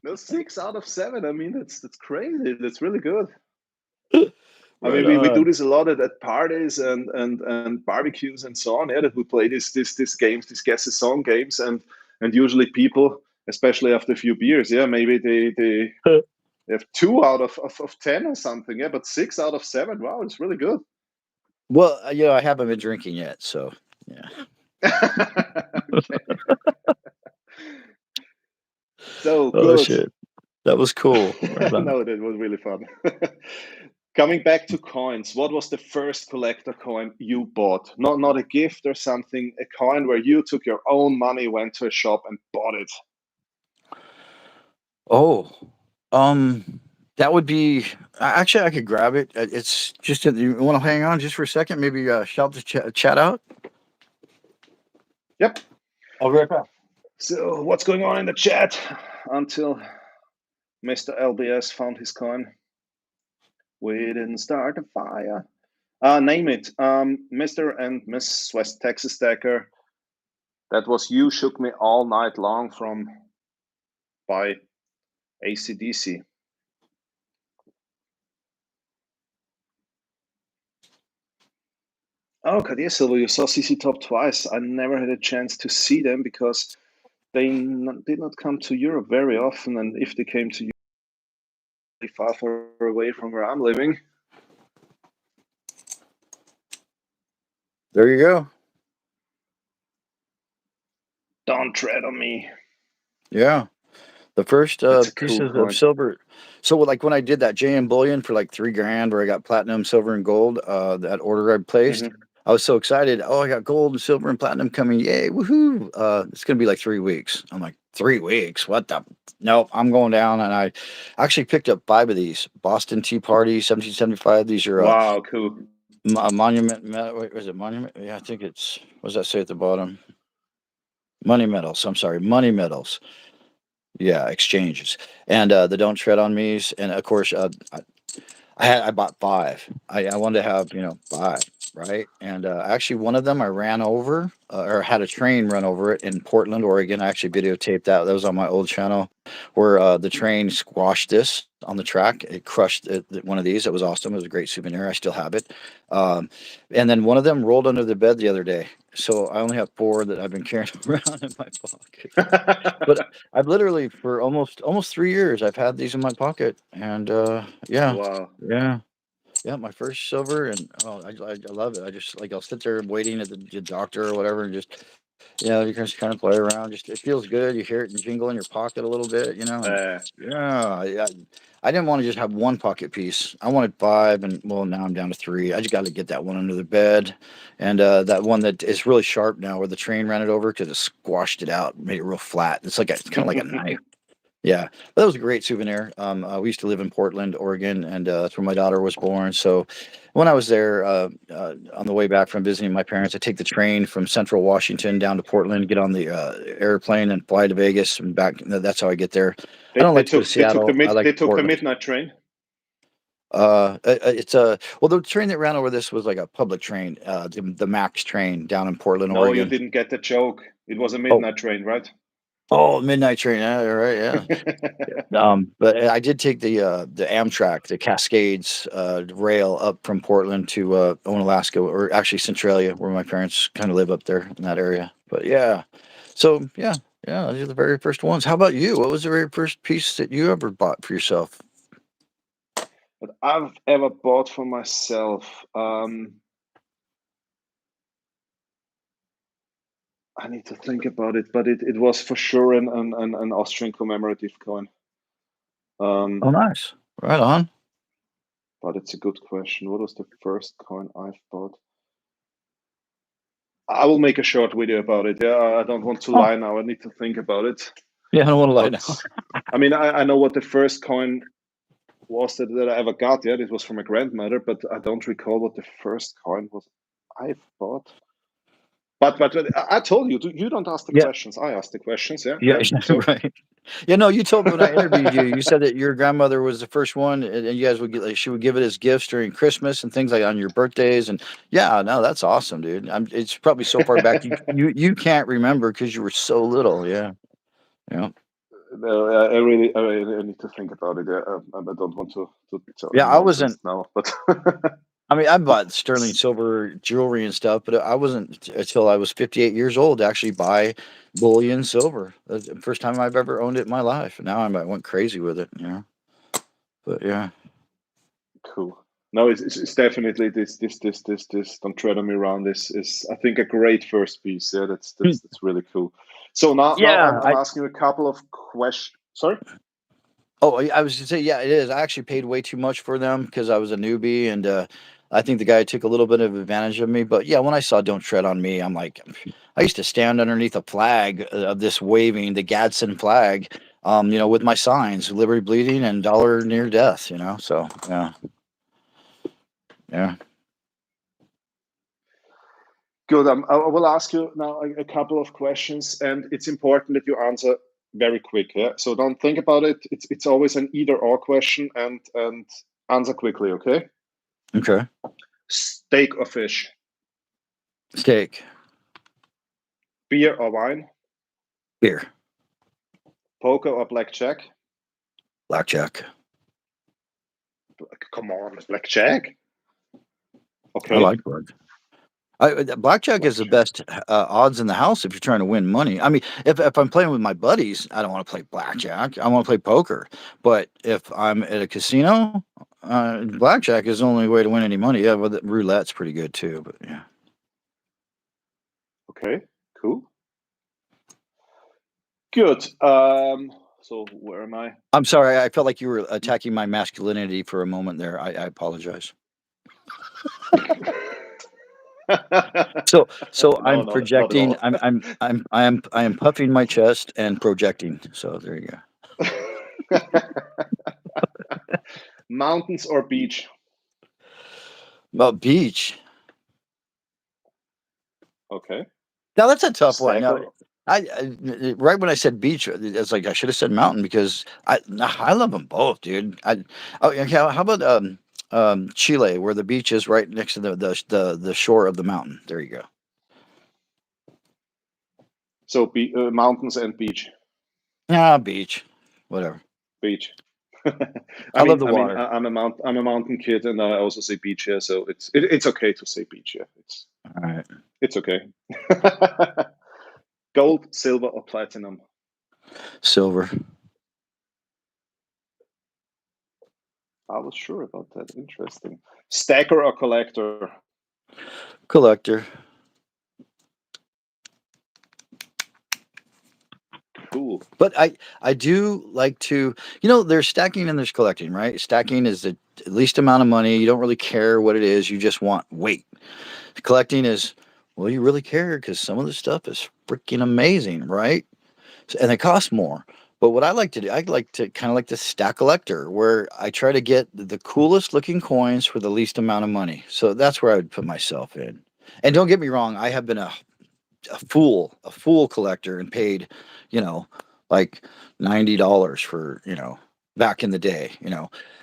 no, 6 out of 7. I mean, that's crazy. That's really good. I Right mean, we do on. this a lot at parties and barbecues and so on. Yeah, that we play this games, these guess the song games, and usually people, especially after a few beers, yeah, maybe they have 2 out of 10 or something. Yeah, but 6 out of 7. Wow, it's really good. Well, I haven't been drinking yet, so yeah. Okay. So Oh good. shit, that was cool. Right on. No, that was really fun. Coming back to coins, what was the first collector coin you bought? Not a gift or something, a coin where you took your own money, went to a shop and bought it. Oh, that would be. Actually, I could grab it. It's just. You want to hang on just for a second? Maybe shout the chat out. Yep. I'll be right back. So what's going on in the chat until Mr. LBS found his coin? We didn't start a fire. Name it. Mr. and Miss West Texas Stacker. That was You Shook Me All Night Long by AC/DC. Oh, Kadir Silva, you saw CC Top twice. I never had a chance to see them because they did not come to Europe very often, and if they came to Europe, they far away from where I'm living. There you go. Don't tread on me. Yeah. The first pieces Cool of silver. So like when I did that JM Bullion for like $3,000 where I got platinum, silver, and gold, that order I placed, I was so excited. Oh, I got gold and silver and platinum coming. Yay, woohoo. It's going to be like 3 weeks. I'm like, 3 weeks? What the? Nope, I'm going down. And I actually picked up 5 of these. Boston Tea Party, 1775. These are wow, cool. Monument. Wait, was it Monument? Yeah, I think it's, what does that say at the bottom? Money metals. I'm sorry, money metals. Yeah, exchanges. And the Don't Tread on Me's. And of course, I bought 5. I wanted to have 5, right? And actually, one of them I ran over or had a train run over it in Portland, Oregon. I actually videotaped that. That was on my old channel, where the train squashed this on the track. It crushed one of these. It was awesome. It was a great souvenir. I still have it. And then one of them rolled under the bed the other day. So I only have 4 that I've been carrying around in my pocket. But I've literally for almost 3 years I've had these in my pocket, and yeah, Wow. yeah, my first silver, and I love it. I just like I'll sit there waiting at the doctor or whatever, and just you can just kind of play around. Just it feels good. You hear it jingle in your pocket a little bit, And, yeah, I didn't want to just have one pocket piece. I wanted 5, and well, now I'm down to 3. I just got to get that one under the bed, and that one that is really sharp now, where the train ran it over because it squashed it out, made it real flat. It's kind of like a knife. Yeah, that was a great souvenir. We used to live in Portland, Oregon, and that's where my daughter was born. So when I was there on the way back from visiting my parents, I take the train from Central Washington down to Portland, get on the airplane, and fly to Vegas and back. That's how I get there. I don't like to go to Seattle. I like they took the Portland. midnight train. It's well, the train that ran over this was like a public train, the Max train down in Portland, No, Oregon. you didn't get the joke. It was a midnight train, right? Oh, midnight train. Yeah, right. Yeah. But I did take the Amtrak, the Cascades rail up from Portland to Onalaska, or actually Centralia, where my parents kind of live up there in that area. But yeah, so yeah, these are the very first ones. How about you? What was the very first piece that you ever bought for yourself? That I've ever bought for myself. I need to think about it, but it was for sure an Austrian commemorative coin. Oh, nice. Right on. But it's a good question. What was the first coin I've bought? I will make a short video about it. Yeah, I don't want to lie now. I need to think about it. Yeah, I don't want to lie now. I mean, I know what the first coin was that I ever got. Yeah, it was from my grandmother, but I don't recall what the first coin was I've bought. But I told you, you don't ask the questions. I ask the questions. Yeah. So, right. Yeah, no, you told me when I interviewed you. You said that your grandmother was the first one, and you guys would get she would give it as gifts during Christmas and things like on your birthdays. And yeah, no, that's awesome, dude. It's probably so far back you can't remember because you were so little. Yeah. No, I really need to think about it. I don't want to tell Yeah, I wasn't now, but I mean, I bought sterling silver jewelry and stuff, but I wasn't until I was 58 years old to actually buy bullion silver. That's the first time I've ever owned it in my life. And now I went crazy with it, But yeah. Cool. No, it's definitely this. Don't tread on me around. This is, I think, a great first piece. Yeah, that's really cool. So now I'm asking you a couple of questions. Sorry. Oh, I was to say, yeah, it is. I actually paid way too much for them because I was a newbie, and I think the guy took a little bit of advantage of me. But yeah, when I saw "Don't Tread on Me," I'm like, I used to stand underneath a flag of this waving the Gadsden flag, with my signs, "Liberty Bleeding" and "Dollar Near Death." So yeah. Good. I will ask you now a couple of questions, and it's important that you answer very quick. Yeah. So don't think about it. It's always an either or question, and answer quickly. Okay. Okay. Steak or fish? Steak. Beer or wine? Beer. Poker or blackjack? Blackjack. Come on, blackjack. I Okay, like blackjack is the blackjack. best odds in the house if you're trying to win money. I mean, if I'm playing with my buddies, I don't want to play blackjack. I want to play poker. But if I'm at a casino, blackjack is the only way to win any money. Yeah, well, roulette's pretty good too. But yeah, Okay, cool. Good. So where am I? I'm sorry. I felt like you were attacking my masculinity for a moment there. I apologize. So No, I'm not at projecting. all. I am puffing my chest and projecting. So there you go. Mountains or beach? Well, beach. Okay. Now that's a tough one. Now, Stacker. right when I said beach, it's like I should have said mountain because I love them both, dude. Okay, how about Chile, where the beach is right next to the shore of the mountain? There you go. So mountains and beach. Ah, beach, whatever. Beach. I love the water. I'm a mountain kid, and I also say beach here, so it's okay to say beach here. All right, It's okay. Gold, silver, or platinum? silver. I was sure about that. Interesting. Stacker or collector? Collector. Cool. But I do like to, there's stacking and there's collecting, right? Stacking is the least amount of money. You don't really care what it is. You just want weight. Collecting is, well, you really care because some of the stuff is freaking amazing, right? And it costs more. But what I like to do, I like to kind of like the stack collector, where I try to get the coolest looking coins for the least amount of money. So that's where I would put myself in. And don't get me wrong, I have been a fool collector and paid, like $90 for, back in the day,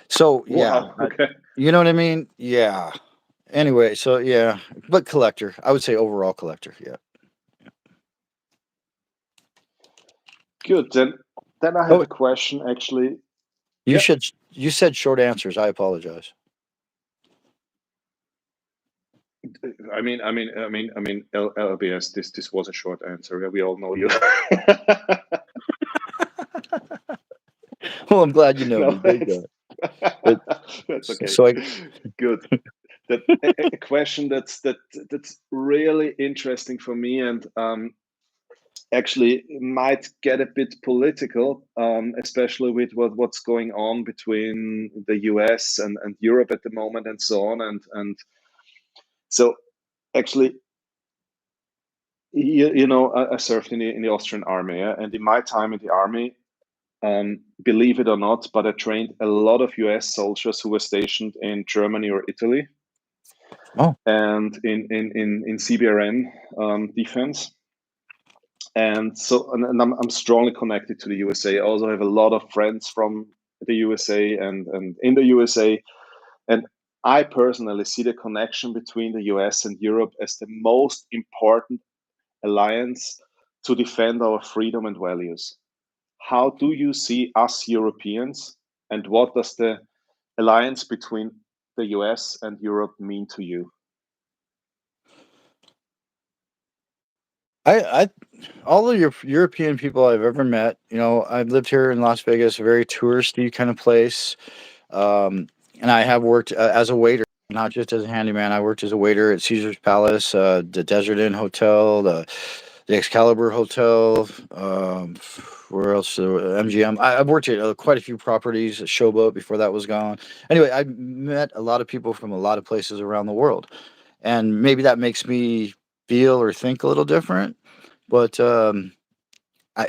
So yeah, Wow. Okay. you know what I mean? Yeah. Anyway, so yeah, but collector, I would say overall collector. Yeah. Good. Then I have Oh, a question actually. you Yeah. should. You said short answers. I apologize. LBS. This was a short answer. Yeah, we all know you. Well, I'm glad you know me. No, Thank God. But that's okay. so I, Good. That a question that's really interesting for me, and actually might get a bit political, especially with what's going on between the US and Europe at the moment, and so on. And so actually, I served in the Austrian army, yeah? And in my time in the army, believe it or not, but I trained a lot of US soldiers who were stationed in Germany or Italy, oh, and in CBRN defense. And so, and I'm strongly connected to the USA. I also have a lot of friends from the USA and in the USA. And I personally see the connection between the US and Europe as the most important alliance to defend our freedom and values. How do you see us Europeans, and what does the alliance between the US and Europe mean to you? I all of your European people I've ever met. I've lived here in Las Vegas, a very touristy kind of place. And I have worked as a waiter, not just as a handyman. I worked as a waiter at Caesar's Palace, the Desert Inn Hotel, the Excalibur Hotel. Where else? MGM. Have worked at quite a few properties, a Showboat before that was gone. Anyway, I met a lot of people from a lot of places around the world, and maybe that makes me feel or think a little different. But I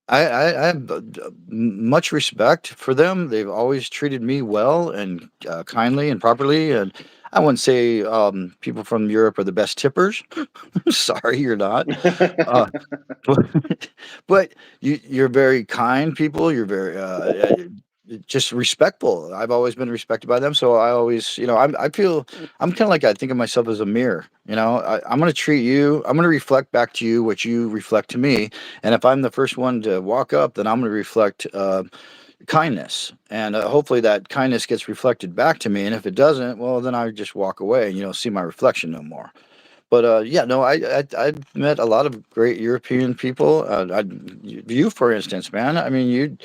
I have much respect for them. They've always treated me well and kindly and properly. And I wouldn't say people from Europe are the best tippers. Sorry, you're not. Uh, but but you're very kind people. You're very just respectful. I've always been respected by them, so I always, I feel I'm kind of like I think of myself as a mirror. I'm going to treat you. I'm going to reflect back to you what you reflect to me, and if I'm the first one to walk up, then I'm going to reflect kindness, and hopefully that kindness gets reflected back to me. And if it doesn't, well, then I just walk away and see my reflection no more. But yeah, no, I've met a lot of great European people. You, for instance, man. I mean, you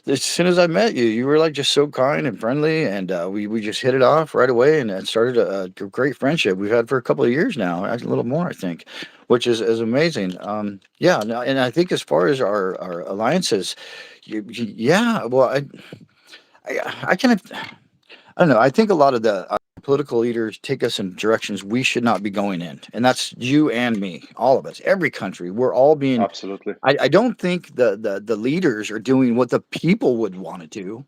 as soon as I met you, you were like just so kind and friendly, and we just hit it off right away, and it started a great friendship we've had for a couple of years now, a little more, I think, which is amazing. Yeah, no, and I think as far as our alliances, yeah, well, I kind of I don't know. I think a lot of the political leaders take us in directions we should not be going in, and that's you and me, all of us, every country. We're all being. Absolutely. I don't think the leaders are doing what the people would want to do.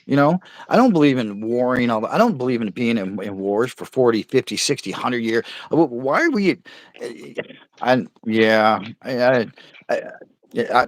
I don't believe in warring. I don't believe in being in wars for 40, 50, 60, 100 years. Why are we? Yeah, I, yeah,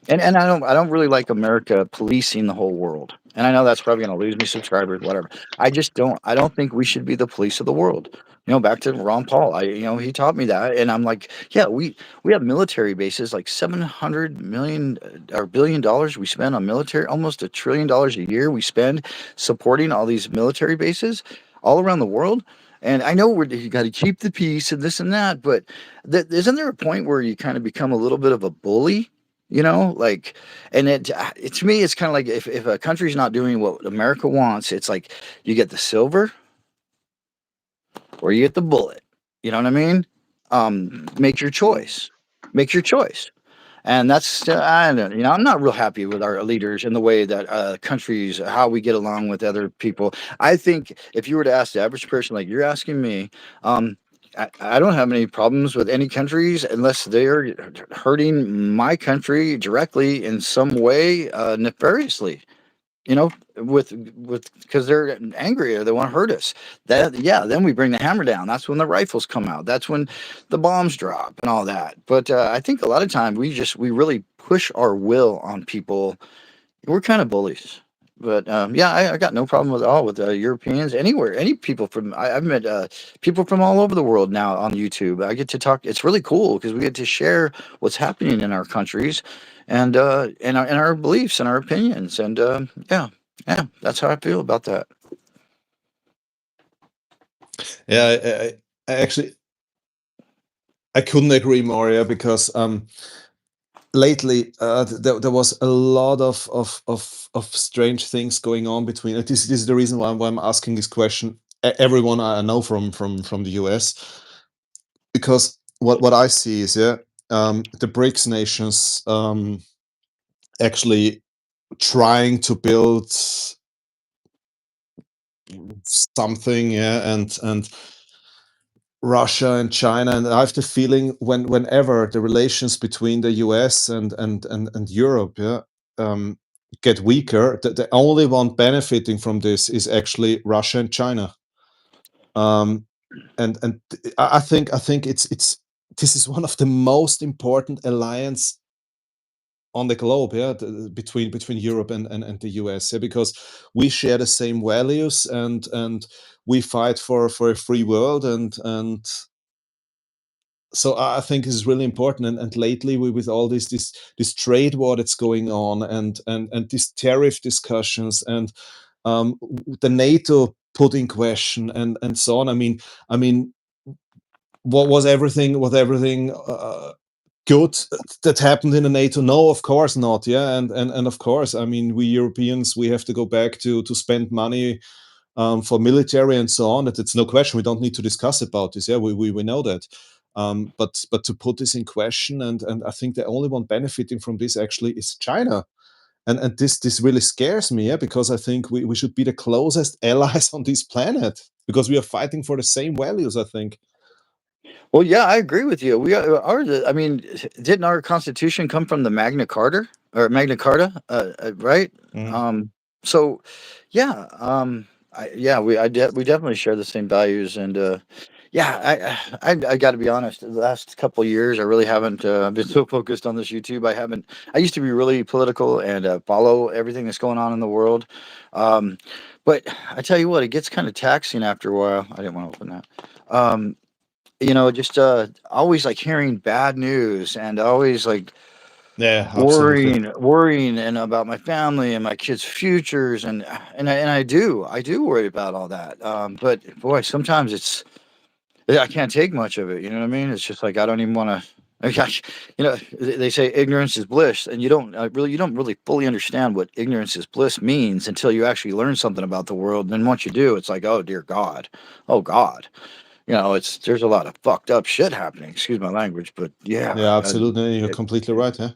and I don't really like America policing the whole world. And I know that's probably going to lose me subscribers, whatever. I don't think we should be the police of the world. Back to Ron Paul. He taught me that, and I'm like, yeah, we have military bases like 700 million or $1 billion we spend on military, almost $1 trillion a year we spend supporting all these military bases all around the world. And I know you got to keep the peace and this and that, but isn't there a point where you kind of become a little bit of a bully? Like, and to me, it's kind of like if a country's not doing what America wants, it's like you get the silver or you get the bullet. You know what I mean? Make your Mm. choice. Make your choice. And that's I don't I'm not real happy with our leaders and the way that countries how we get along with other people. I think if you were to ask the average person like you're asking me, I don't have any problems with any countries unless they're hurting my country directly in some way nefariously. With because they're angry or they want to hurt us. That yeah, then we bring the hammer down. That's when the rifles come out. That's when the bombs drop and all that. But I think a lot of times we really push our will on people. We're kind of bullies. But yeah, I got no problem with all with Europeans anywhere. Any people from I've met people from all over the world now on YouTube. I get to talk. It's really cool because we get to share what's happening in our countries, and our beliefs and our opinions. And yeah, yeah, that's how I feel about that. Yeah, I actually I couldn't agree more. Yeah, because lately there was a lot of strange things going on between. This is the reason why I'm asking this question. Everyone I know from the US, because what I see is the BRICS nations actually trying to build something, and Russia and China, and I have the feeling whenever the relations between the US and Europe, get weaker, the only one benefiting from this is actually Russia and China. And I think it's this is one of the most important alliance on the globe, between Europe and the US, because we share the same values, and we fight for a free world, and so I think this is really important. And lately, with all this trade war that's going on, and these tariff discussions, and the NATO put in question, and so on. I mean, was everything good that happened in the NATO? No, of course not. Yeah, and of course, I mean, we Europeans, we have to go back to spend money for military and so on. It's no question. We don't need to discuss about this. Yeah, we know that. But to put this in question, and I think the only one benefiting from this actually is China. And this really scares me, yeah, because I think we should be the closest allies on this planet, because we are fighting for the same values, I think. Well, yeah, I agree with you. We are I mean, didn't our Constitution come from the Magna Carta Magna Carta? Right. Mm. So, yeah, yeah, we definitely share the same values, and Yeah, I got to be honest. The last couple of years, I really haven't been so focused on this YouTube. I haven't. I used to be really political and follow everything that's going on in the world. Um, but I tell you what, it gets kind of taxing after a while. I didn't want to open that. Just always like hearing bad news and always like Yeah, absolutely. worrying and about my family and my kids' futures and I do worry about all that. But boy, sometimes I can't take much of it. You know what I mean? It's just like I don't even want to. They say ignorance is bliss, and you don't really fully understand what ignorance is bliss means until you actually learn something about the world. And then once you do, it's like, oh dear God, oh God, there's a lot of fucked up shit happening. Excuse my language, but yeah. Yeah, absolutely. You're completely right. Yeah.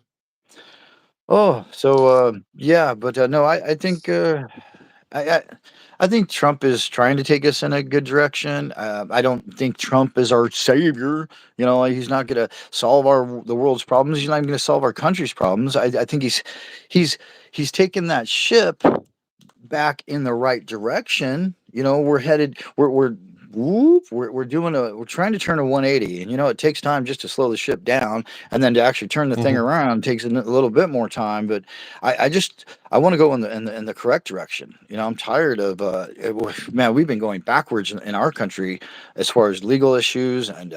Oh, so yeah, but no, I think I, I I think Trump is trying to take us in a good direction. I don't think Trump is our savior. He's not going to solve the world's problems. He's not even going to solve our country's problems. I think he's he's taken that ship back in the right direction. We're headed. We're doing we're trying to turn a 180, and it takes time just to slow the ship down, and then to actually turn the thing Hmm. around takes a little bit more time. But I want to go in the correct direction. I'm tired of man. We've been going backwards in our country as far as legal issues and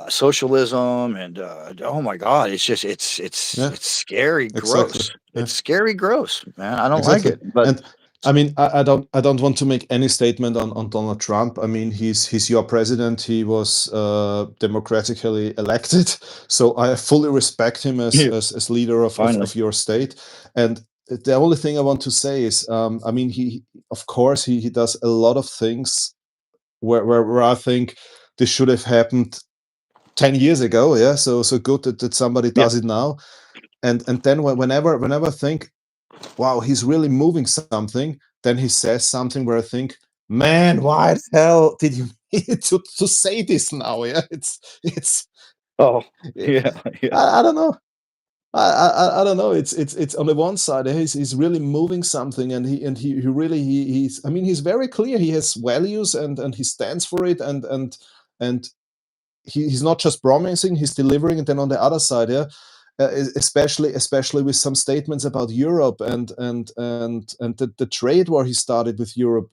socialism, and oh my God, it's just Yeah, it's scary, exactly. gross. Yeah, It's scary, gross, man. I don't like exactly. it, but And I mean, I don't want to make any statement on Donald Trump. I mean, he's your president. He was democratically elected, so I fully respect him as leader finally, of your state. And the only thing I want to say is, I mean, he of course he does a lot of things where I think this should have happened 10 years ago. Yeah, so good that somebody yeah. does it now. And then whenever I think, wow, he's really moving something, then he says something where I think, man, why the hell did you need to say this now? Yeah, it's Oh, eh, yeah, yeah, I don't know. I don't know. It's on the one side, he's really moving something, and he really he's, I mean, he's very clear. He has values, and he stands for it, and he's not just promising, he's delivering. And then on the other side, yeah, especially with some statements about Europe and the trade war he started with Europe.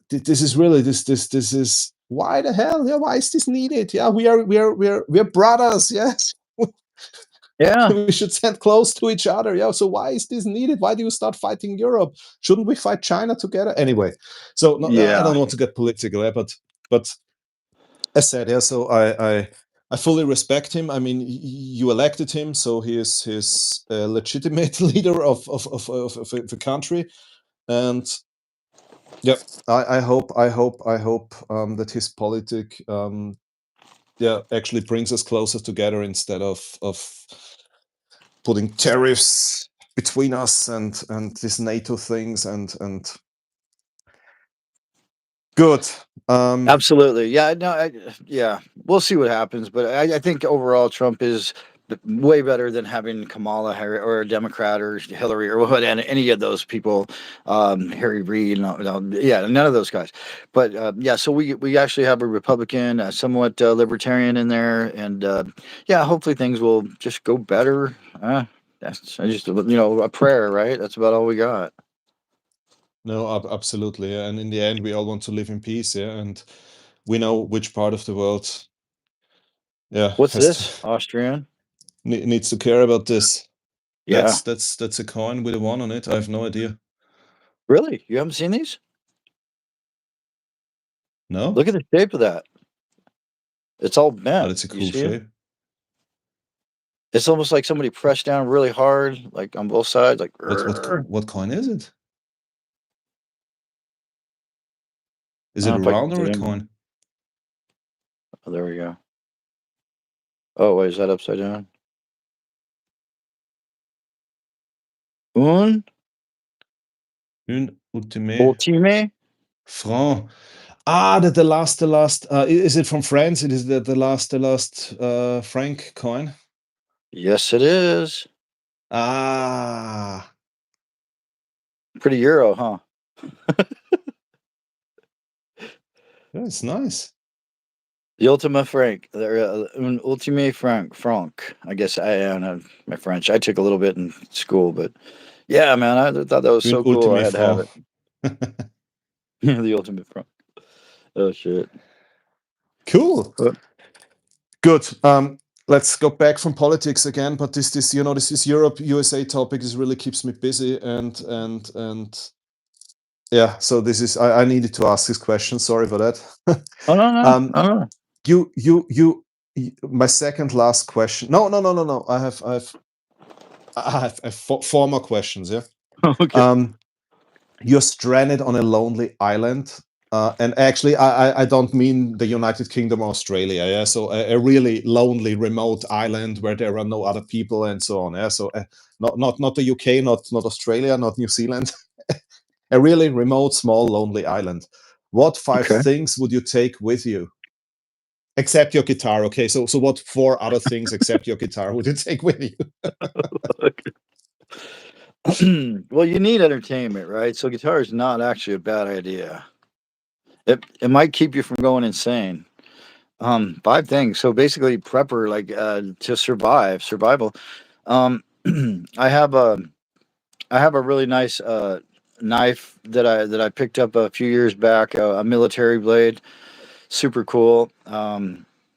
This is really this is, why the hell? Yeah, why is this needed? Yeah, we are brothers. Yes. yeah, We should stand close to each other. Yeah. So why is this needed? Why do you start fighting Europe? Shouldn't we fight China together? Anyway, so no, I yeah, don't want to get political, yeah, but as said, yeah. So I fully respect him. I mean, you elected him, so he is his legitimate leader of the country, and yeah, I hope that his politic yeah actually brings us closer together instead of putting tariffs between us and these NATO things and good. absolutely. Yeah, no, yeah. We'll see what happens, but I think overall Trump is way better than having Kamala Harris or a Democrat or Hillary or what and any of those people, Harry Reid. No, no, yeah, none of those guys. But yeah, so we actually have a Republican, somewhat libertarian in there, and yeah, hopefully things will just go better. That's just a prayer, right? That's about all we got. No, absolutely, yeah. And in the end, we all want to live in peace, yeah. And we know which part of the world, yeah, What's has this, to, Austrian? needs to care about this. Yeah, That's a coin with a one on it. I have no idea. really? You haven't seen these? No, Look at the shape of that. It's all but bent. it's a You cool see it? shape. It's almost like somebody pressed down really hard, like on both sides, like. "Rrrr." What coin is it? I Is don't it know a if I can round or a zoom in. coin? Oh, there we go. Oh, wait, is that upside down? Un Une ultime ultime? franc. Ah, the last. Is it from France? It is the last franc coin. Yes, it is. Ah, Pretty Euro, huh? that's nice. The Ultima Frank, un ultime Franc. I guess I don't know my French. I took a little bit in school, but yeah, man, I thought that was Une so cool. I ultime had to have franc. it. The Ultimate Franc. Oh shit. Cool. But, Good. Let's go back from politics again, but this this is Europe USA topic is really keeps me busy and yeah. So this is I needed to ask this question. Sorry for that. oh no, um, no. you my second last question. No. I have four more questions. Yeah. Okay. You're stranded on a lonely island. And actually, I don't mean the United Kingdom or Australia. Yeah, so a really lonely, remote island where there are no other people and so on. Yeah, so not the UK, not Australia, not New Zealand. A really remote, small, lonely island. What five Okay. things would you take with you, except your guitar? Okay, so what four other things except your guitar would you take with you? Well, you need entertainment, right? So guitar is not actually a bad idea. It might keep you from going insane. Five things. So basically, prepper to survival. Um, I have a really nice knife that I picked up a few years back, a military blade, super cool.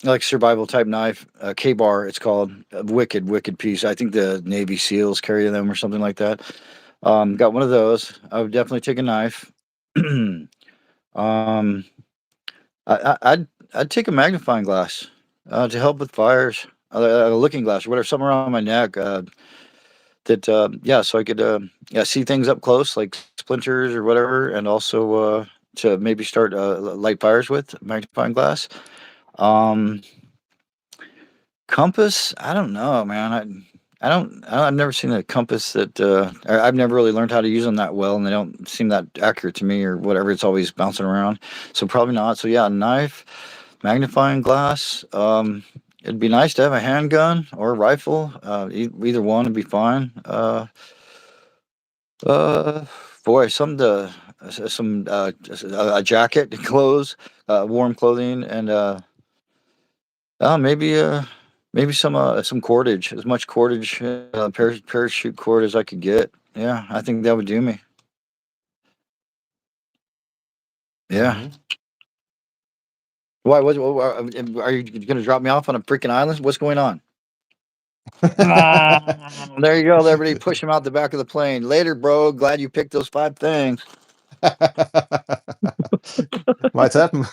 Like survival type knife, K-bar. It's called a wicked piece. I think the Navy SEALs carry them or something like that. Got one of those. I would definitely take a knife. um, I'd take a magnifying glass to help with fires. A looking glass or whatever, somewhere around my neck. That yeah, so I could yeah, see things up close, like splinters or whatever, and also to maybe start light fires with magnifying glass. Um, Compass, I don't know, man. I've never seen a compass that I've never really learned how to use them that well, and they don't seem that accurate to me or whatever. It's always bouncing around, so probably not. So yeah, knife, magnifying glass. It'd be nice to have a handgun or a rifle. Either one would be fine. Uh, Boy, a jacket, clothes, warm clothing, and maybe maybe some cordage, as much cordage, parachute cord as I could get. Yeah, I think that would do me. Yeah. Mhm. Why? Are you going to drop me off on a freaking island? What's going on? There you go. Everybody push him out the back of the plane. Later, bro. Glad you picked those five things. Might happen.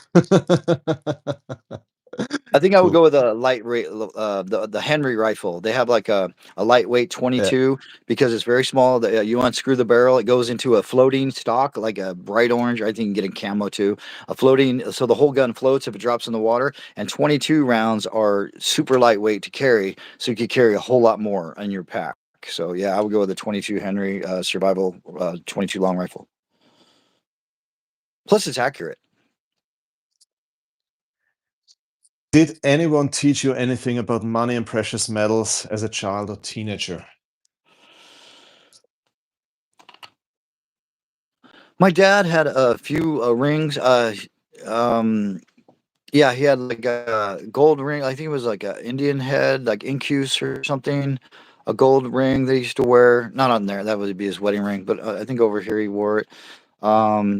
I think I would Cool. go with a light rate, the Henry rifle. They have like a lightweight Yeah. 22 because it's very small. You unscrew the barrel, it goes into a floating stock, like a bright orange. I think you can get in camo too. A floating, so the whole gun floats if it drops in the water. And 22 rounds are super lightweight to carry, so you could carry a whole lot more in your pack. So yeah, I would go with the 22 Henry survival 22 long rifle. Plus, it's accurate. Did anyone teach you anything about money and precious metals as a child or teenager? My dad had a few rings. Um, Yeah, he had like a gold ring. I think it was like a Indian head, like Incus or something. A gold ring they used to wear. Not on there. That would be his wedding ring, but I think over here he wore it,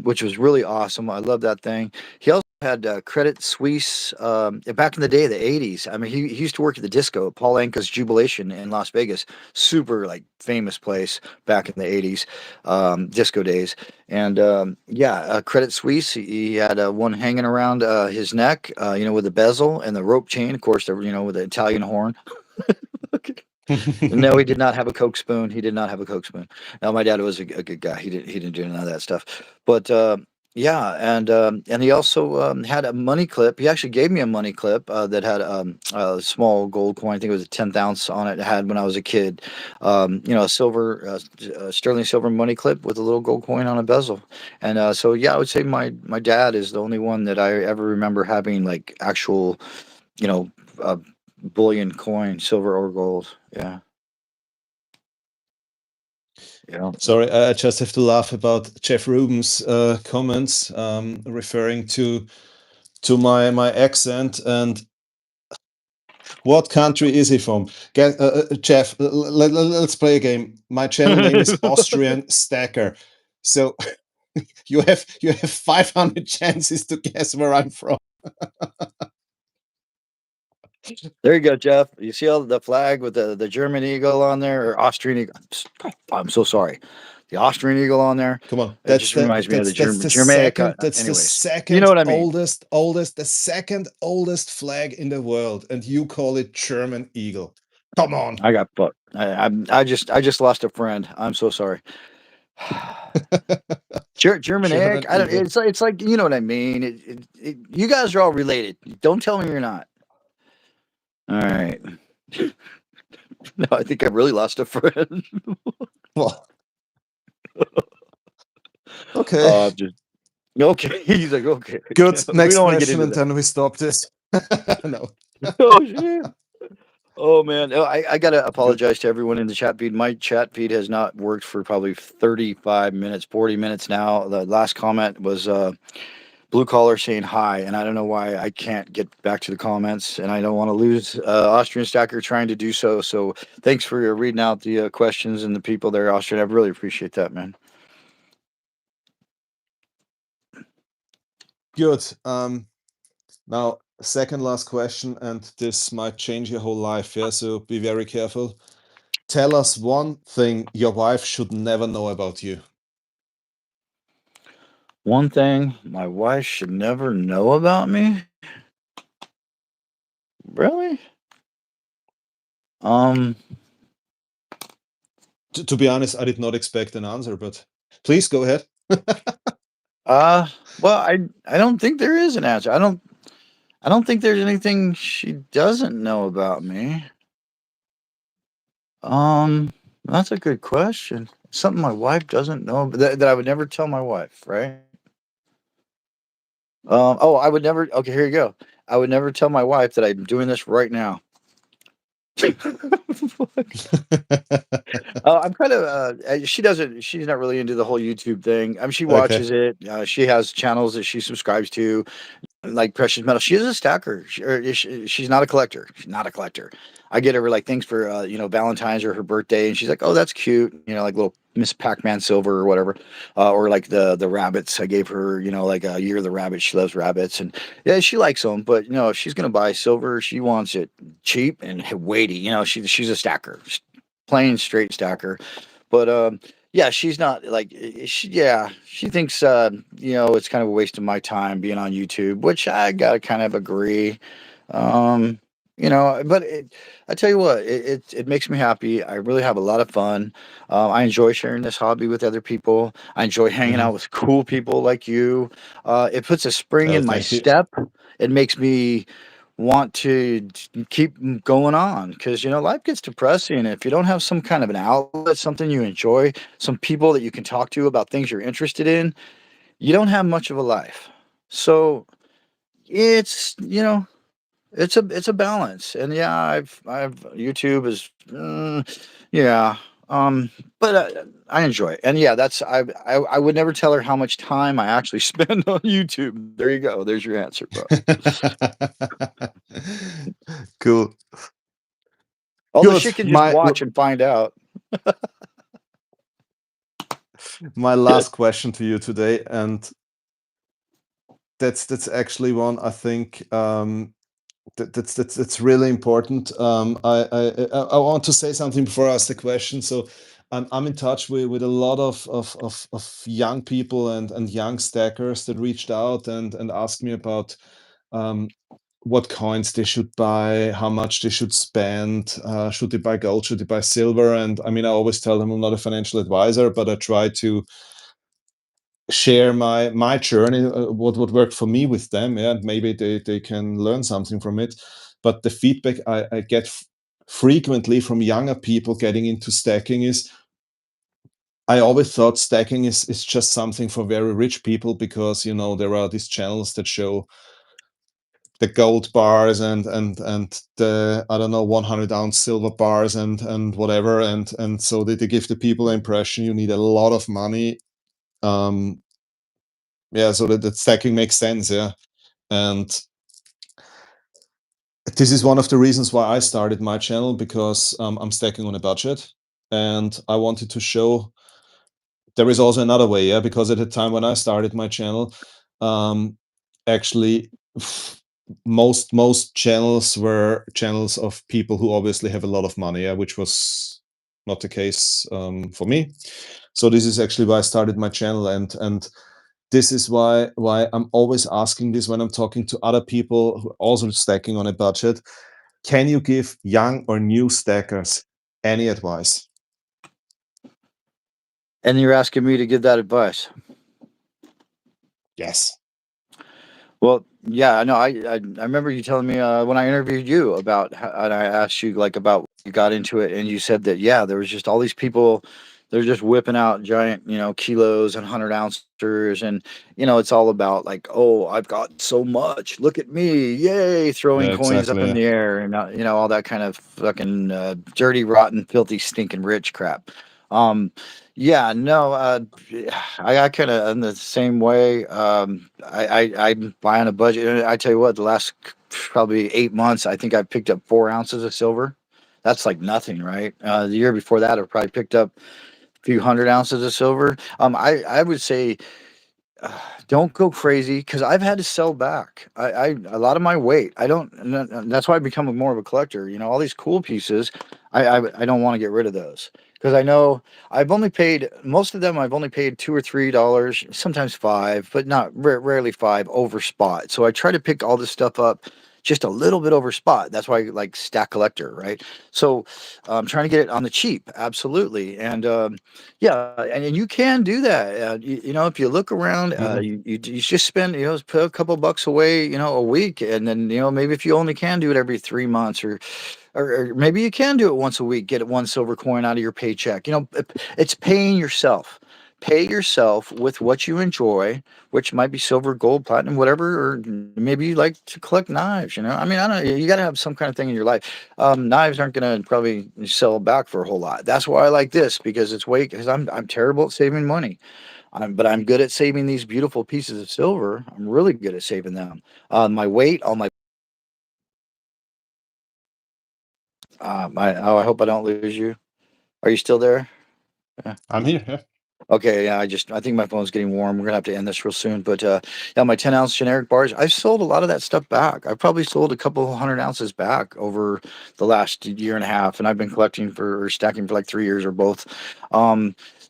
which was really awesome. I love that thing. He also had Credit Suisse back in the day, the 80s. I mean, he used to work at the disco, Paul Anka's Jubilation in Las Vegas. Super like famous place back in the 80s, disco days. And yeah, Credit Suisse, he had one hanging around his neck, with the bezel and the rope chain, of course, with the Italian horn. No, he did not have a Coke spoon. He did not have a Coke spoon. Now, my dad was a good guy. He didn't do none of that stuff. But yeah, and he also had a money clip. He actually gave me a money clip that had a small gold coin. I think it was a 10th ounce on it. It had when I was a kid. A silver, sterling silver money clip with a little gold coin on a bezel. And so yeah, I would say my dad is the only one that I ever remember having like actual, you know, uh, bullion coin, silver or gold. Yeah. Yeah. Sorry, I just have to laugh about Jeff Rubin's comments referring to to my accent. And what country is he from? Jeff, let's play a game. My channel name is Austrian Stacker. So you have 500 chances to guess where I'm from. There you go, Jeff. You see all the flag with the German eagle on there, or Austrian eagle? I'm so sorry, the Austrian eagle on there. Come on, It just reminds me of the Jamaica. That's the Anyways, you know second what I mean. the second oldest flag in the world, and you call it German eagle. Come on. I got fucked. I just lost a friend. I'm so sorry. German egg. I don't. eagle. It's like, you know what I mean. You guys are all related. Don't tell me you're not. All right. No, I think I really lost a friend. Well, okay. Just okay. He's like, okay. Good. We Next don't want to get question, into and that. then we stop this. No. Oh shit. Oh man. Oh, I gotta apologize to everyone in the chat feed. My chat feed has not worked for probably 35 minutes, 40 minutes now. The last comment was Blue Collar saying hi, and I don't know why I can't get back to the comments, and I don't want to lose Austrian Stacker trying to do so. So thanks for reading out the questions and the people there, Austrian. I really appreciate that, man. Good. Now, second last question, and this might change your whole life. Yeah, so be very careful. Tell us one thing your wife should never know about you. One thing my wife should never know about me? Really? To be honest, I did not expect an answer, but please go ahead. Well, I don't think there is an answer. I don't think there's anything she doesn't know about me. That's a good question. Something my wife doesn't know that I would never tell my wife, right? Oh, I would never. Okay, here you go. I would never tell my wife that I'm doing this right now. I'm kind of. She doesn't. She's not really into the whole YouTube thing. I mean, she Okay. watches it. She has channels that she subscribes to, like precious metal. She is a stacker. She's not a collector. She's not a collector. I get her like things for Valentine's or her birthday, and she's like, "Oh, that's cute," like little Miss Pac-Man silver or whatever, or like the rabbits. I gave her, like a year of the rabbit. She loves rabbits, and yeah, she likes them. But if she's gonna buy silver, she wants it cheap and weighty. She's a stacker, plain straight stacker. But yeah, she's not like she thinks it's kind of a waste of my time being on YouTube, which I gotta kind of agree. Um, but I tell you what, it makes me happy. I really have a lot of fun. I enjoy sharing this hobby with other people. I enjoy hanging out with cool people like you. It puts a spring in my thank you. step. It makes me want to keep going on because life gets depressing, and if you don't have some kind of an outlet, something you enjoy, some people that you can talk to about things you're interested in, you don't have much of a life. So it's it's a balance. And yeah, I've YouTube is yeah, but I enjoy it. And yeah, that's I would never tell her how much time I actually spend on YouTube. There you go, there's your answer, bro. Cool. Although she can just watch and find out. My last question to you today, and that's actually one I think that's really important. I want to say something before I ask the question. So I'm in touch with a lot of young people and young stackers that reached out and asked me about what coins they should buy, how much they should spend, should they buy gold, should they buy silver. And I mean, I always tell them I'm not a financial advisor, but I try to share my journey, what worked for me with them, and maybe they can learn something from it. But the feedback I get frequently from younger people getting into stacking is, I always thought stacking is just something for very rich people, because there are these channels that show the gold bars and the, I don't know, 100-ounce silver bars and whatever, and so they give the people the impression you need a lot of money. Yeah, so that stacking makes sense. Yeah, And this is one of the reasons why I started my channel, because I'm stacking on a budget, and I wanted to show there is also another way, yeah, because at the time when I started my channel, actually most channels were channels of people who obviously have a lot of money, yeah, which was not the case for me. So this is actually why I started my channel, and this is why I'm always asking this when I'm talking to other people who are also stacking on a budget. Can you give young or new stackers any advice? And you're asking me to give that advice. Yes. Well, yeah, no, I remember you telling me when I interviewed you about how, and I asked you like about you got into it, and you said that yeah, there was just all these people, they're just whipping out giant, kilos and 100 ounces, and it's all about like, oh, I've got so much, look at me, yay, throwing Yeah, coins up in exactly. the air, and all that kind of fucking dirty, rotten, filthy, stinking rich crap. Um, yeah, no, I kind of in the same way. I'm buying a budget. And I tell you what, the last probably 8 months, I think I picked up 4 ounces of silver. That's like nothing, right? The year before that, I probably picked up a few 100 ounces of silver. I would say don't go crazy because I've had to sell back. I a lot of my weight. I don't. And that's why I become more of a collector. All these cool pieces. I don't want to get rid of those because I know I've only paid most of them. I've only paid $2 or $3, sometimes five, but not rarely five over spot. So I try to pick all this stuff up just a little bit over spot. That's why I like stack collector, right? So I'm trying to get it on the cheap, absolutely. And yeah, and you can do that. If you look around, Mhm. you just spend, put a couple bucks away, a week, and then maybe if you only can do it every 3 months, or maybe you can do it once a week, get one silver coin out of your paycheck. It's paying yourself. Pay yourself with what you enjoy, which might be silver, gold, platinum, whatever, or maybe you like to collect knives. I mean, I don't know. You got to have some kind of thing in your life. Knives aren't going to probably sell back for a whole lot. That's why I like this because it's weight. Because I'm terrible at saving money. But I'm good at saving these beautiful pieces of silver. I'm really good at saving them. My weight, all my I hope I don't lose you. Are you still there? Yeah. I'm here. Yeah. Okay, yeah, I think my phone's getting warm. We're gonna have to end this real soon. But yeah, my 10-ounce generic bars, I've sold a lot of that stuff back. I've probably sold a couple 100 ounces back over the last year and a half, and I've been collecting or stacking for like 3 years or both.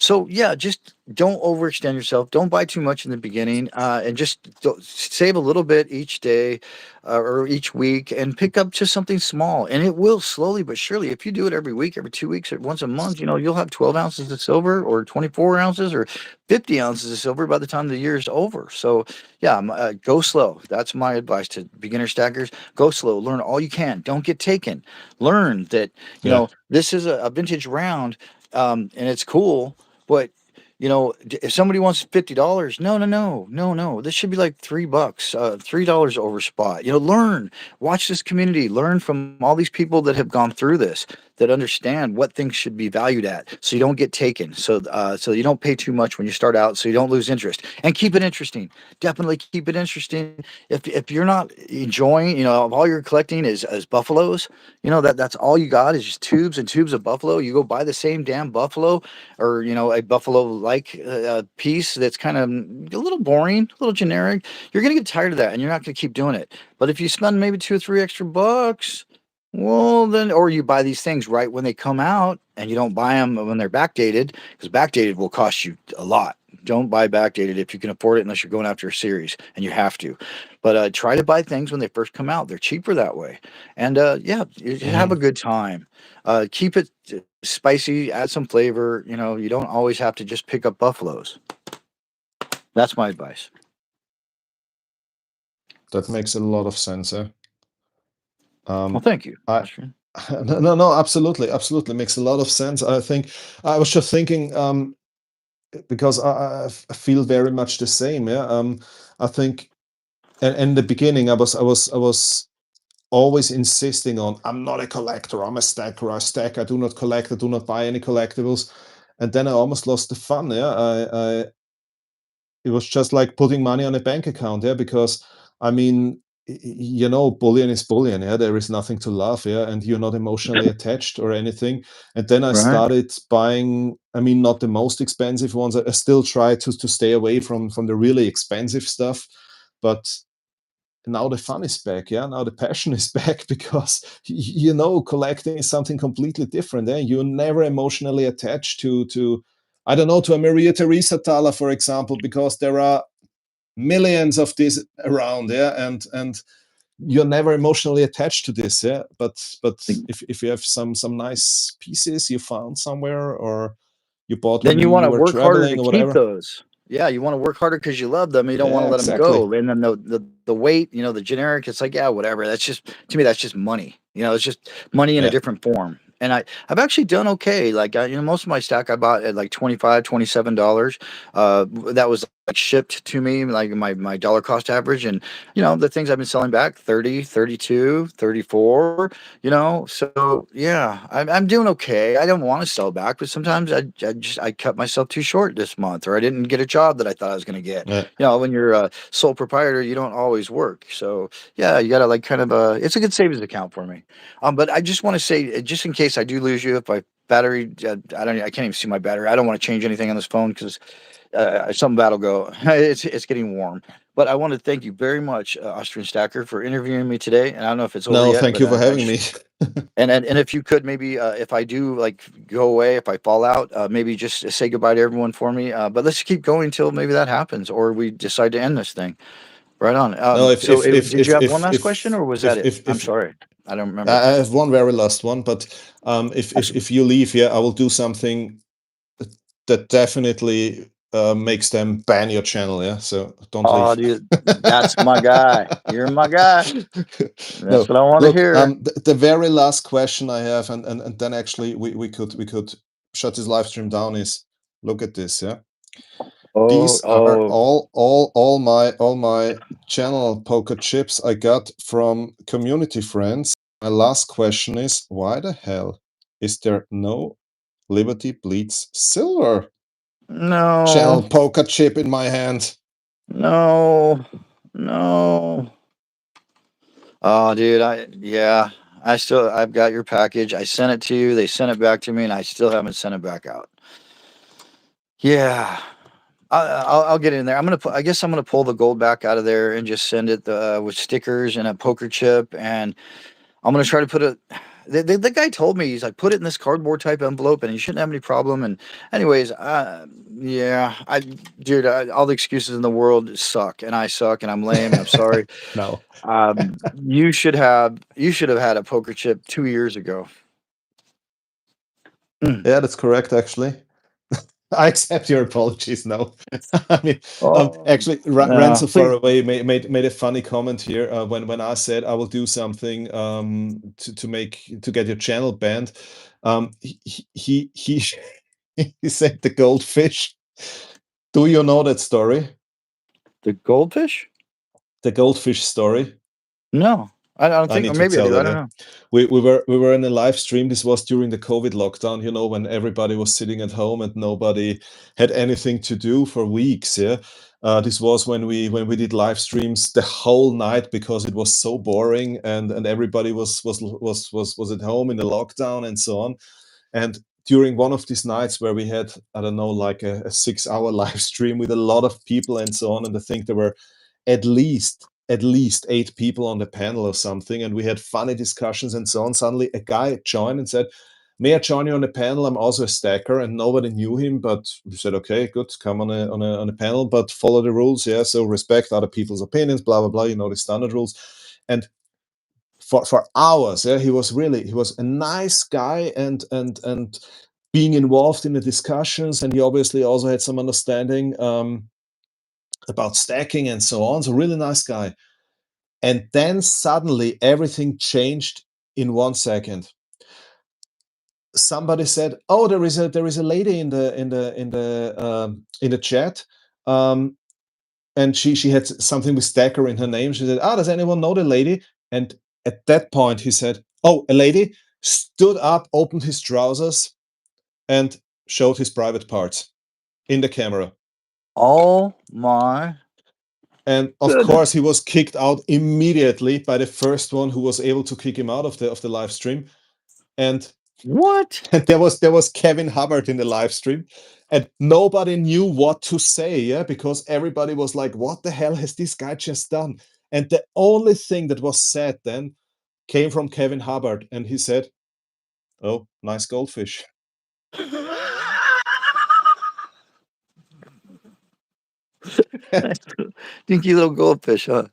So yeah, just don't overextend yourself. Don't buy too much in the beginning, and just save a little bit each day or each week, and pick up just something small. And it will slowly but surely. If you do it every week, every 2 weeks, or once a month, you'll have 12 ounces of silver, or 24 ounces, or 50 ounces of silver by the time the year is over. So yeah, go slow. That's my advice to beginner stackers. Go slow. Learn all you can. Don't get taken. Learn that Yeah. this is a vintage round, and it's cool, but if somebody wants $50, no, this should be like $3, $3 over spot. Learn, watch this community, learn from all these people that have gone through this, that understand what things should be valued at, so you don't get taken. So you don't pay too much when you start out, so you don't lose interest. And keep it interesting. Definitely keep it interesting. If you're not enjoying, if all you're collecting is buffaloes, that's all you got is just tubes and tubes of buffalo. You go buy the same damn buffalo, or a buffalo like piece that's kind of a little boring, a little generic. You're gonna get tired of that, and you're not gonna keep doing it. But if you spend maybe 2 or 3 extra bucks, well then, or you buy these things right when they come out, and you don't buy them when they're backdated, because backdated will cost you a lot. Don't buy backdated if you can afford it, unless you're going after a series and you have to. But try to buy things when they first come out. They're cheaper that way. And yeah, have a Mhm. good time. Keep it spicy, add some flavor. You don't always have to just pick up buffaloes. That's my advice. That makes a lot of sense. Eh? Well, thank you, I Austrian. no, absolutely makes a lot of sense. I think I was just thinking because I feel very much the same. Yeah. I think, and in the beginning, I was always insisting on, I'm not a collector, I'm a stacker. I stack. I do not collect. I do not buy any collectibles. And then I almost lost the fun. Yeah. It was just like putting money on a bank account. Yeah. Because I mean, bullion is bullion. Yeah, there is nothing to love. Yeah, and you're not emotionally attached or anything. And then I started buying. I mean, not the most expensive ones. I still try to stay away from the really expensive stuff, but now the fun is back. Yeah, now the passion is back, because collecting is something completely different. You're never emotionally attached to I don't know, to a Maria Theresa Thaler, for example, because there are millions of these around. And you're never emotionally attached to this. But if you have some nice pieces you found somewhere, or you bought Then when you you want to were work harder to traveling or keep whatever. those. Yeah, you want to work harder because you love them. You don't want to Yeah, let them exactly. go. And then the weight, the generic, it's like, yeah, whatever. That's just, to me, that's just money. It's just money in a Yeah. different form. And I've actually done okay. Like, most of my stack I bought at like $25, $27. That was like shipped to me, like my dollar cost average. And, the things I've been selling back, 30, 32, 34, so yeah, I'm doing okay. I don't want to sell back, but sometimes I cut myself too short this month, or I didn't get a job that I thought I was going to get. Yeah. When you're a sole proprietor, you don't always work. So yeah, you got to like kind of it's a good savings account for me. But I just want to say, just in case I do lose you, if my battery, I can't even see my battery. I don't want to change anything on this phone because something bad will go. It's getting warm. But I want to thank you very much, Austrian Stacker, for interviewing me today. And I don't know if it's over No, yet, thank but you for I having just me. and if you could maybe, if I do like go away, if I fall out, maybe just say goodbye to everyone for me. But let's keep going till maybe that happens, or we decide to end this thing. Right on. No, So did you have one last question, or was that it? I'm if sorry, I don't remember. I have one very last one, but if you leave here, I will do something that definitely makes them ban your channel. Yeah, so don't Oh, leave. dude, that's my guy. You're my guy. That's No, what I want to look, hear. the very last question I have, and then actually we could shut this live stream down, is, look at this. Yeah, Oh, these are oh, all my channel poker chips I got from community friends. My last question is, why the hell is there no Liberty Bleeds Silver channel no, poker chip in my hand? no, no. Oh, dude, I've got your package. I sent it to you. They sent it back to me, and I still haven't sent it back out. Yeah, I'll get in there. I guess I'm gonna pull the gold back out of there and just send it with stickers and a poker chip, and I'm gonna try to put it. The guy told me, he's like, put it in this cardboard type envelope, and you shouldn't have any problem. And anyways, yeah, dude, all the excuses in the world suck, and I suck, and I'm lame, and I'm sorry. No. You should have had a poker chip 2 years ago. Yeah, that's correct, actually. I accept your apologies now. I mean, Oh actually, no, Ransom please. Far Away made a funny comment here when I said I will do something to get your channel banned. He he said the goldfish. Do you know that story? The goldfish? The goldfish story? No, I don't I think, or need to maybe I tell do. I that. don't Yeah, know. we were in a live stream. This was during the COVID lockdown. When everybody was sitting at home and nobody had anything to do for weeks. Yeah, this was when we did live streams the whole night because it was so boring and everybody was at home in the lockdown and so on. And during one of these nights where we had, I don't know, like a 6 hour live stream with a lot of people and so on, and I think there were at least 8 people on the panel or something, and we had funny discussions and so on. Suddenly a guy joined and said, may I join you on the panel? I'm also a stacker, and nobody knew him, but we said, okay, good, come on a panel, but follow the rules. Yeah, so respect other people's opinions, blah blah blah, the standard rules. And for hours, yeah, he was a nice guy, and being involved in the discussions, and he obviously also had some understanding about stacking and so on. So really nice guy. And then suddenly everything changed in 1 second. Somebody said, "Oh, there is a lady in the chat, and she had something with Stacker in her name." She said, "Ah, does anyone know the lady?" And at that point, he said, "Oh, a lady," stood up, opened his trousers, and showed his private parts in the camera. Oh my! And of course, he was kicked out immediately by the first one who was able to kick him out of the live stream. And what? And there was Kevin Hubbard in the live stream, and nobody knew what to say, yeah, because everybody was like, "What the hell has this guy just done?" And the only thing that was said then came from Kevin Hubbard, and he said, "Oh, nice goldfish." Dinky little goldfish, huh?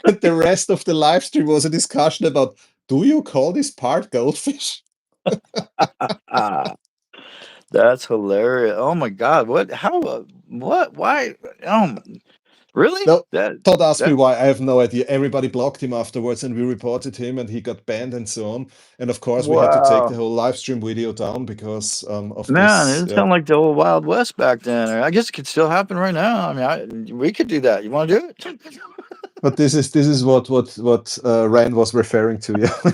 And the rest of the live stream was a discussion about, do you call this part goldfish? That's hilarious. Oh my God. What? How? What? Why? Really? No, That don't ask me that why. I have no idea. Everybody blocked him afterwards, and we reported him, and he got banned and so on. And of course, we had to take the wow. whole live stream video down because of Man, this. it Yeah, sounded like the old Wild West back then. I guess it could still happen right now. I mean, we could do that. You want to do it? but this is what Rand was referring to. Yeah.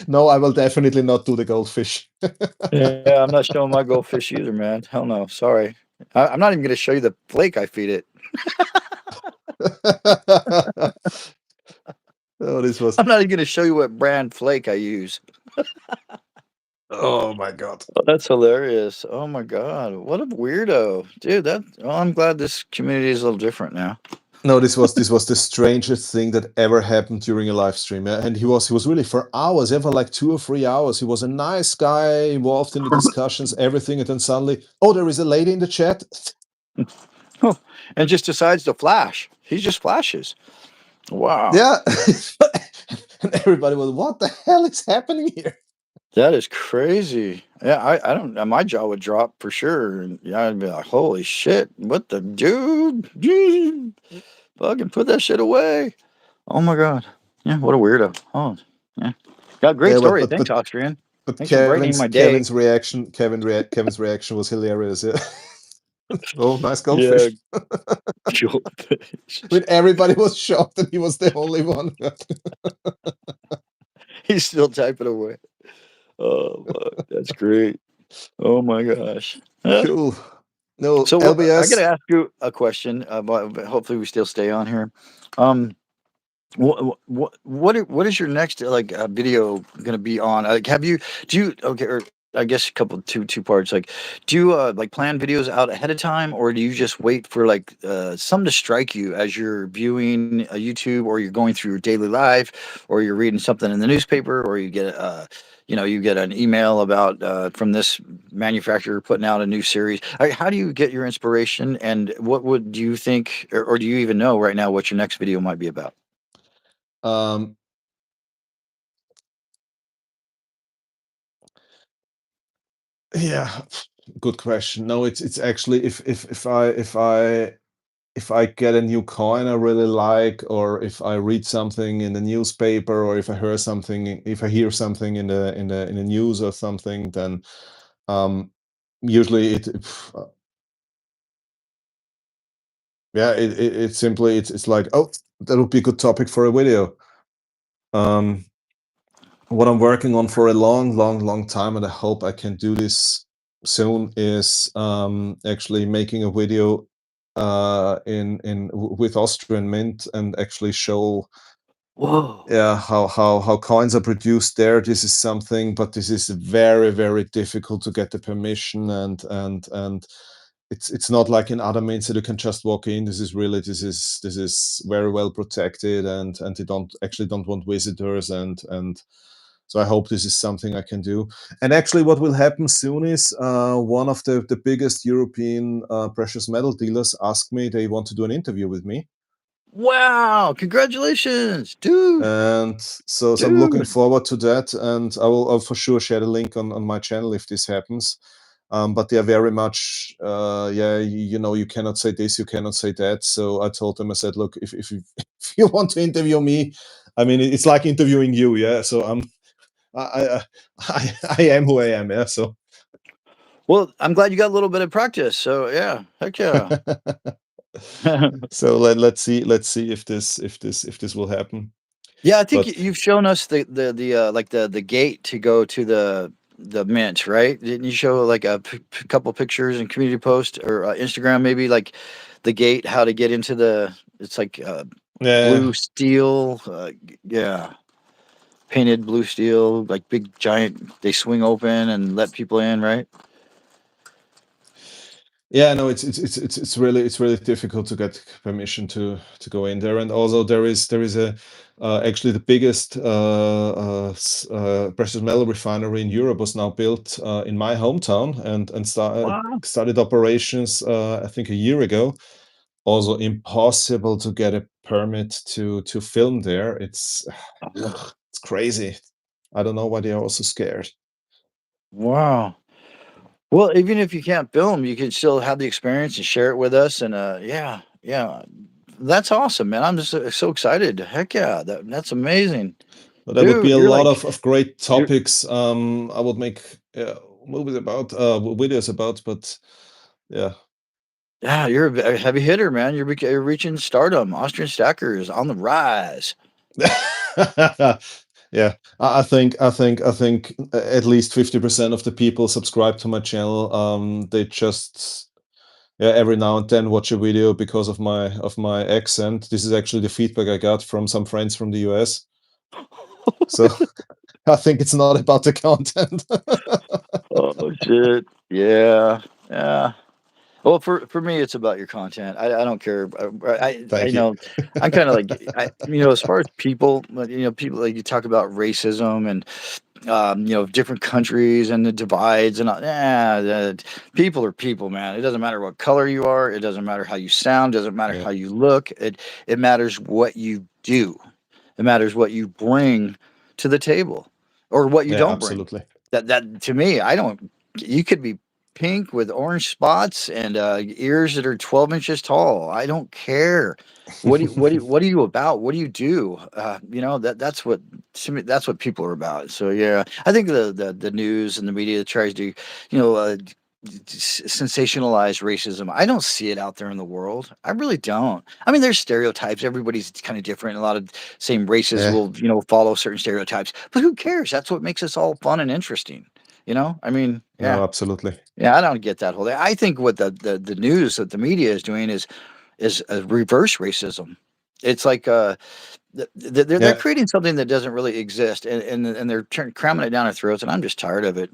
No, I will definitely not do the goldfish. Yeah, I'm not showing my goldfish either, man. Hell no. Sorry. I'm not even going to show you the flake I feed it. Oh, this was. I'm not even going to show you what brand flake I use. Oh my God. Oh, that's hilarious. Oh my God. What a weirdo. Dude, I'm glad this community is a little different now. No, this was the strangest thing that ever happened during a live stream. Yeah? And he was really for hours, for like 2 or 3 hours. He was a nice guy, involved in the discussions, everything, and then suddenly, oh, there is a lady in the chat. Oh, and just decides to flash. He just flashes. Wow. Yeah. And everybody was, what the hell is happening here? That is crazy. Yeah, I don't. My jaw would drop for sure. Yeah, I'd be like, "Holy shit! What the dude? Fucking put that shit away!" Oh my God. Yeah, what a weirdo. Oh, yeah. Got a great Yeah, story. Thanks, Austrian. but Thanks for brightening my day. Kevin's reaction was hilarious. Yeah. Oh, nice Yeah. goldfish. Goldfish. When everybody was shocked that he was the only one. He's still typing away. Oh, fuck, that's great. Oh my gosh. Cool. No, So I LBS. got to ask you a question. But hopefully we still stay on here. What is your next like video going to be on? Like, okay? Or I guess a couple two parts. Like, do you like plan videos out ahead of time, or do you just wait for like something to strike you as you're viewing a YouTube, or you're going through your daily life, or you're reading something in the newspaper, or you get you get an email about from this manufacturer putting out a new series. Like, how do you get your inspiration, and what would do you think, or do you even know right now what your next video might be about? Yeah, good question. No, it's actually if I get a new coin I really like, or if I read something in the newspaper, or if I hear something in the news or something, then usually it's simply it's like, oh, that would be a good topic for a video. What I'm working on for a long time, and I hope I can do this soon, is actually making a video with Austrian Mint, and actually show Whoa. how coins are produced there. This is something, but this is very difficult to get the permission, and it's not like in other mints that you can just walk in. This is very well protected, and they don't want visitors, and so I hope this is something I can do. And actually, what will happen soon is one of the biggest European precious metal dealers asked me they want to do an interview with me. Wow! Congratulations, dude. And so I'm looking forward to that, and I'll for sure share the link on my channel if this happens. But they are very much, you cannot say this, you cannot say that. So I told them, I said, look, if you want to interview me, I mean, it's like interviewing you, yeah. So I am who I am, yeah. So. Well, I'm glad you got a little bit of practice. So yeah, heck yeah. So let's see if this will happen. Yeah, I think you've shown us the like the gate to go to the the mint, right? Didn't you show like a couple pictures in community post or Instagram maybe, like the gate, how to get into the? It's like Yeah. blue steel, yeah, painted blue steel, like big giant. They swing open and let people in, right? Yeah, no, it's really difficult to get permission to go in there, and also there is a actually the biggest precious metal refinery in Europe was now built in my hometown and Wow. started operations I think a year ago. Also impossible to get a permit to film there. It's crazy. I don't know why they are also scared. Wow. Well, even if you can't film, you can still have the experience and share it with us. And yeah, yeah, that's awesome, man. I'm just so excited. Heck yeah, that's amazing, But there would be dude. a You're lot like, of great you're topics I would make movies about, videos about, but yeah. yeah, you're a heavy hitter, man. You're reaching stardom. Austrian Stacker is on the rise. Yeah, I think at least 50% of the people subscribe to my channel. They just, yeah, every now and then watch a video because of my accent. This is actually the feedback I got from some friends from the US. So I think it's not about the content. Oh shit. Yeah. Yeah. Well, for me, it's about your content. I don't care. I Thank you. know I'm kind of like as far as people, like, people like you talk about racism and different countries and the divides and all. Yeah, people are people, man. It doesn't matter what color you are. It doesn't matter how you sound. Doesn't matter Yeah, how you look. It matters what you do. It matters what you bring to the table, or what you yeah, don't bring. absolutely. That to me, I don't. You could be pink with orange spots and ears that are 12 inches tall. I don't care. What are you about? What do you do? That's what, to me, that's what people are about. So yeah, I think the news and the media tries to, sensationalize racism. I don't see it out there in the world. I really don't. I mean, there's stereotypes. Everybody's kind of different. A lot of same races Yeah, will, follow certain stereotypes. But who cares? That's what makes us all fun and interesting. I mean, yeah. no, absolutely. Yeah, I don't get that whole thing. I think what the news that the media is doing is a reverse racism. It's like they're Yeah, creating something that doesn't really exist, and they're cramming it down our throats, and I'm just tired of it.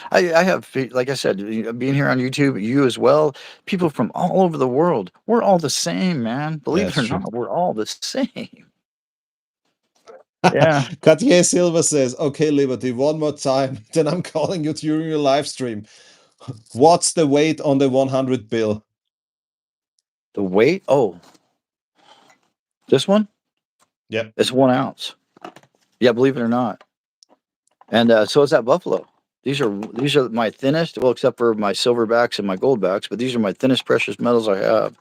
I have, like I said, being here on YouTube, you as well, people from all over the world. We're all the same, man. yeah, Believe it it's or true. not, we're all the same. Yeah. Cartier Silva says, "Okay, Liberty, one more time, then I'm calling you during your live stream. What's the weight on the 100 bill?" The weight? Oh, this one? Yeah. It's 1 ounce. Yeah, believe it or not. And so is that buffalo. These are my thinnest, well, except for my silverbacks and my goldbacks, but these are my thinnest precious metals I have.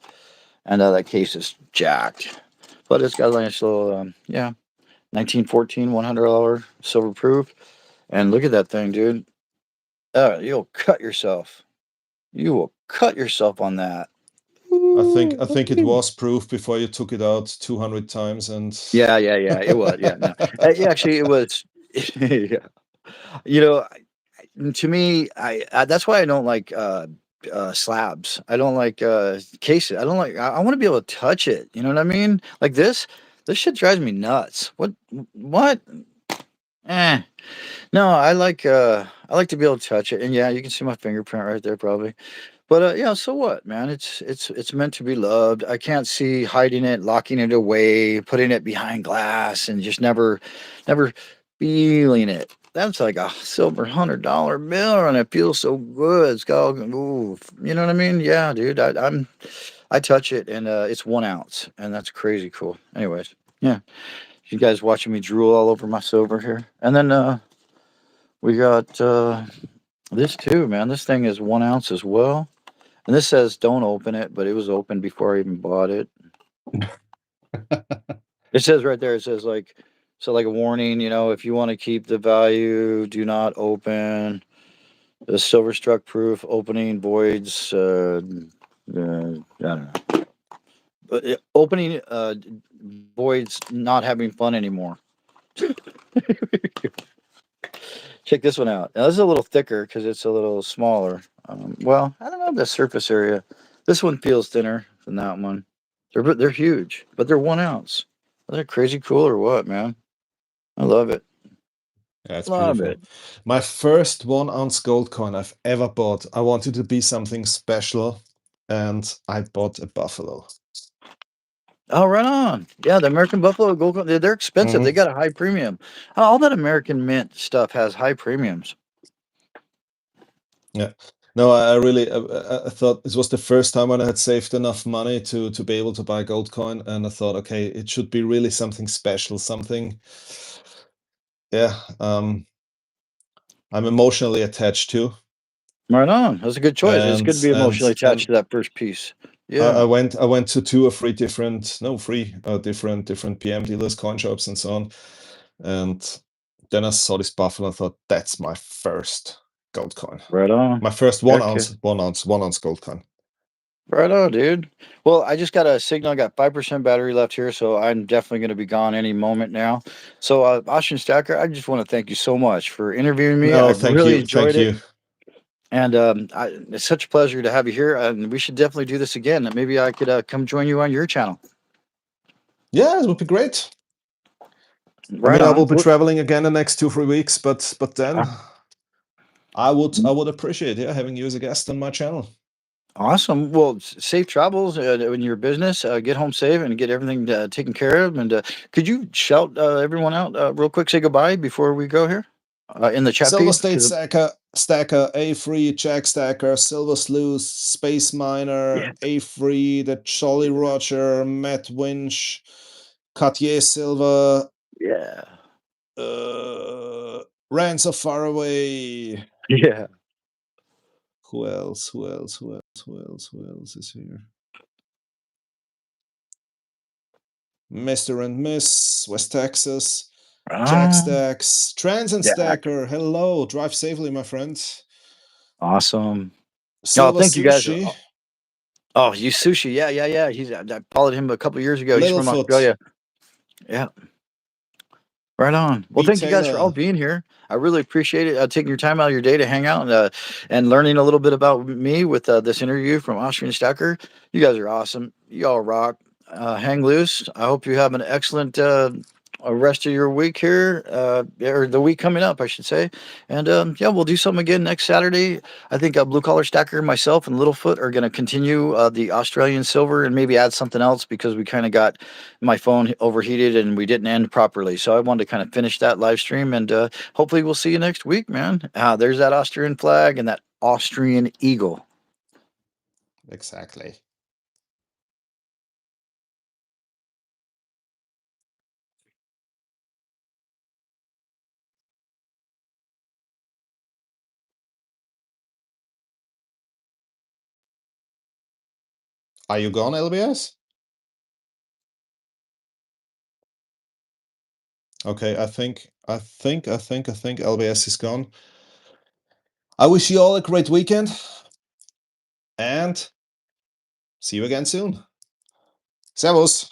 And that case is jacked, but it's got a nice little, 1914 $100 silver proof. And look at that thing, dude. You'll cut yourself. You will cut yourself on that. I think it Ooh-wee. was proof before you took it out 200 times and Yeah, yeah, yeah. It was. Yeah, no. Actually, it was. Yeah. You know, to me, that's why I don't like slabs. I don't like cases. I don't like. I want to be able to touch it. You know what I mean? Like this shit drives me nuts. What? Eh. No, I like to be able to touch it, and yeah, you can see my fingerprint right there, probably. But yeah, so what, man? It's meant to be loved. I can't see hiding it, locking it away, putting it behind glass, and just never feeling it. That's like a silver $100 bill, and it feels so good. It's got all, ooh, you know what I mean? Yeah, dude. I touch it, and it's 1 ounce, and that's crazy cool. Anyways, yeah, you guys watching me drool all over my silver here, and then we got this too, man. This thing is 1 ounce as well. And this says don't open it, but it was open before I even bought it. It says right there, it says like, so like a warning, if you want to keep the value, do not open. The silver struck proof opening voids. I don't know. But opening voids not having fun anymore. Check this one out. Now this is a little thicker because it's a little smaller. Well, I don't know the surface area. This one feels thinner than that one. They're huge, but they're 1 ounce. Is that crazy cool or what, man? I love it. Yeah, it's Love beautiful. it. My first 1 ounce gold coin I've ever bought. I wanted to be something special, and I bought a buffalo. Oh, right on. Yeah, the American Buffalo Gold Coin, they're expensive. They Mhm. got a high premium. All that American Mint stuff has high premiums. Yeah. No, I really I thought this was the first time when I had saved enough money to be able to buy gold coin, and I thought, okay, it should be really something special, something. Yeah, I'm emotionally attached to, Right on. That's a good choice. It's good to be emotionally attached and to that first piece. I Yeah. went to 2 or 3 different PM dealers, coin shops, and so on, and then I saw this buffalo. And I thought that's my first gold coin, Right on. my first Heck yeah. 1 ounce gold coin. Right on, dude. Well, I just got a signal. I got 5% battery left here, so I'm definitely going to be gone any moment now. So, Austrian Stacker, I just want to thank you so much for interviewing me. I No, thank really you, enjoyed thank it. you. And it's such a pleasure to have you here. And we should definitely do this again. Maybe I could come join you on your channel. Yeah, it would be great. I Right mean, I will on. be traveling again the next 2 3 weeks, but then Ah, I would appreciate, yeah, having you as a guest on my channel. awesome. Well, safe travels in your business. Get home safe and get everything taken care of. And could you shout everyone out real quick? Say goodbye before we go here in the chat Silver feed. State Stacker, A3, Jack Stacker, Silver Sleuth, Space Miner, Yeah, A3, the Jolly Roger, Matt Winch, Cartier Silver, yeah, Rans of Faraway. yeah. Who else? Who else? Who else? Who else? Who else is here? Mr. and Miss, West Texas, Jack Ah, Stacks, Trans and yeah. Stacker. Hello, drive safely, my friend. Awesome. Oh, Silver thank you guys. Sushi, Oh, you sushi. Yeah, yeah, yeah. I followed him a couple of years ago. He's from Littlefoot, Australia. Yeah. Right on. Well, B thank you guys for all Taylor. being here. I really appreciate it. Taking your time out of your day to hang out and learning a little bit about me with this interview from Austrian Stacker. You guys are awesome. You all rock. Hang loose. I hope you have an excellent rest of your week here, or the week coming up, I should say. And yeah, we'll do something again next Saturday. I think Blue Collar Stacker, myself, and Littlefoot are going to continue the Australian Silver and maybe add something else because we kind of got my phone overheated and we didn't end properly. So I wanted to kind of finish that live stream and hopefully we'll see you next week, man. There's that Austrian flag and that Austrian eagle. Exactly. Are you gone, LBS? Okay, I think LBS is gone. I wish you all a great weekend and see you again soon. Servus.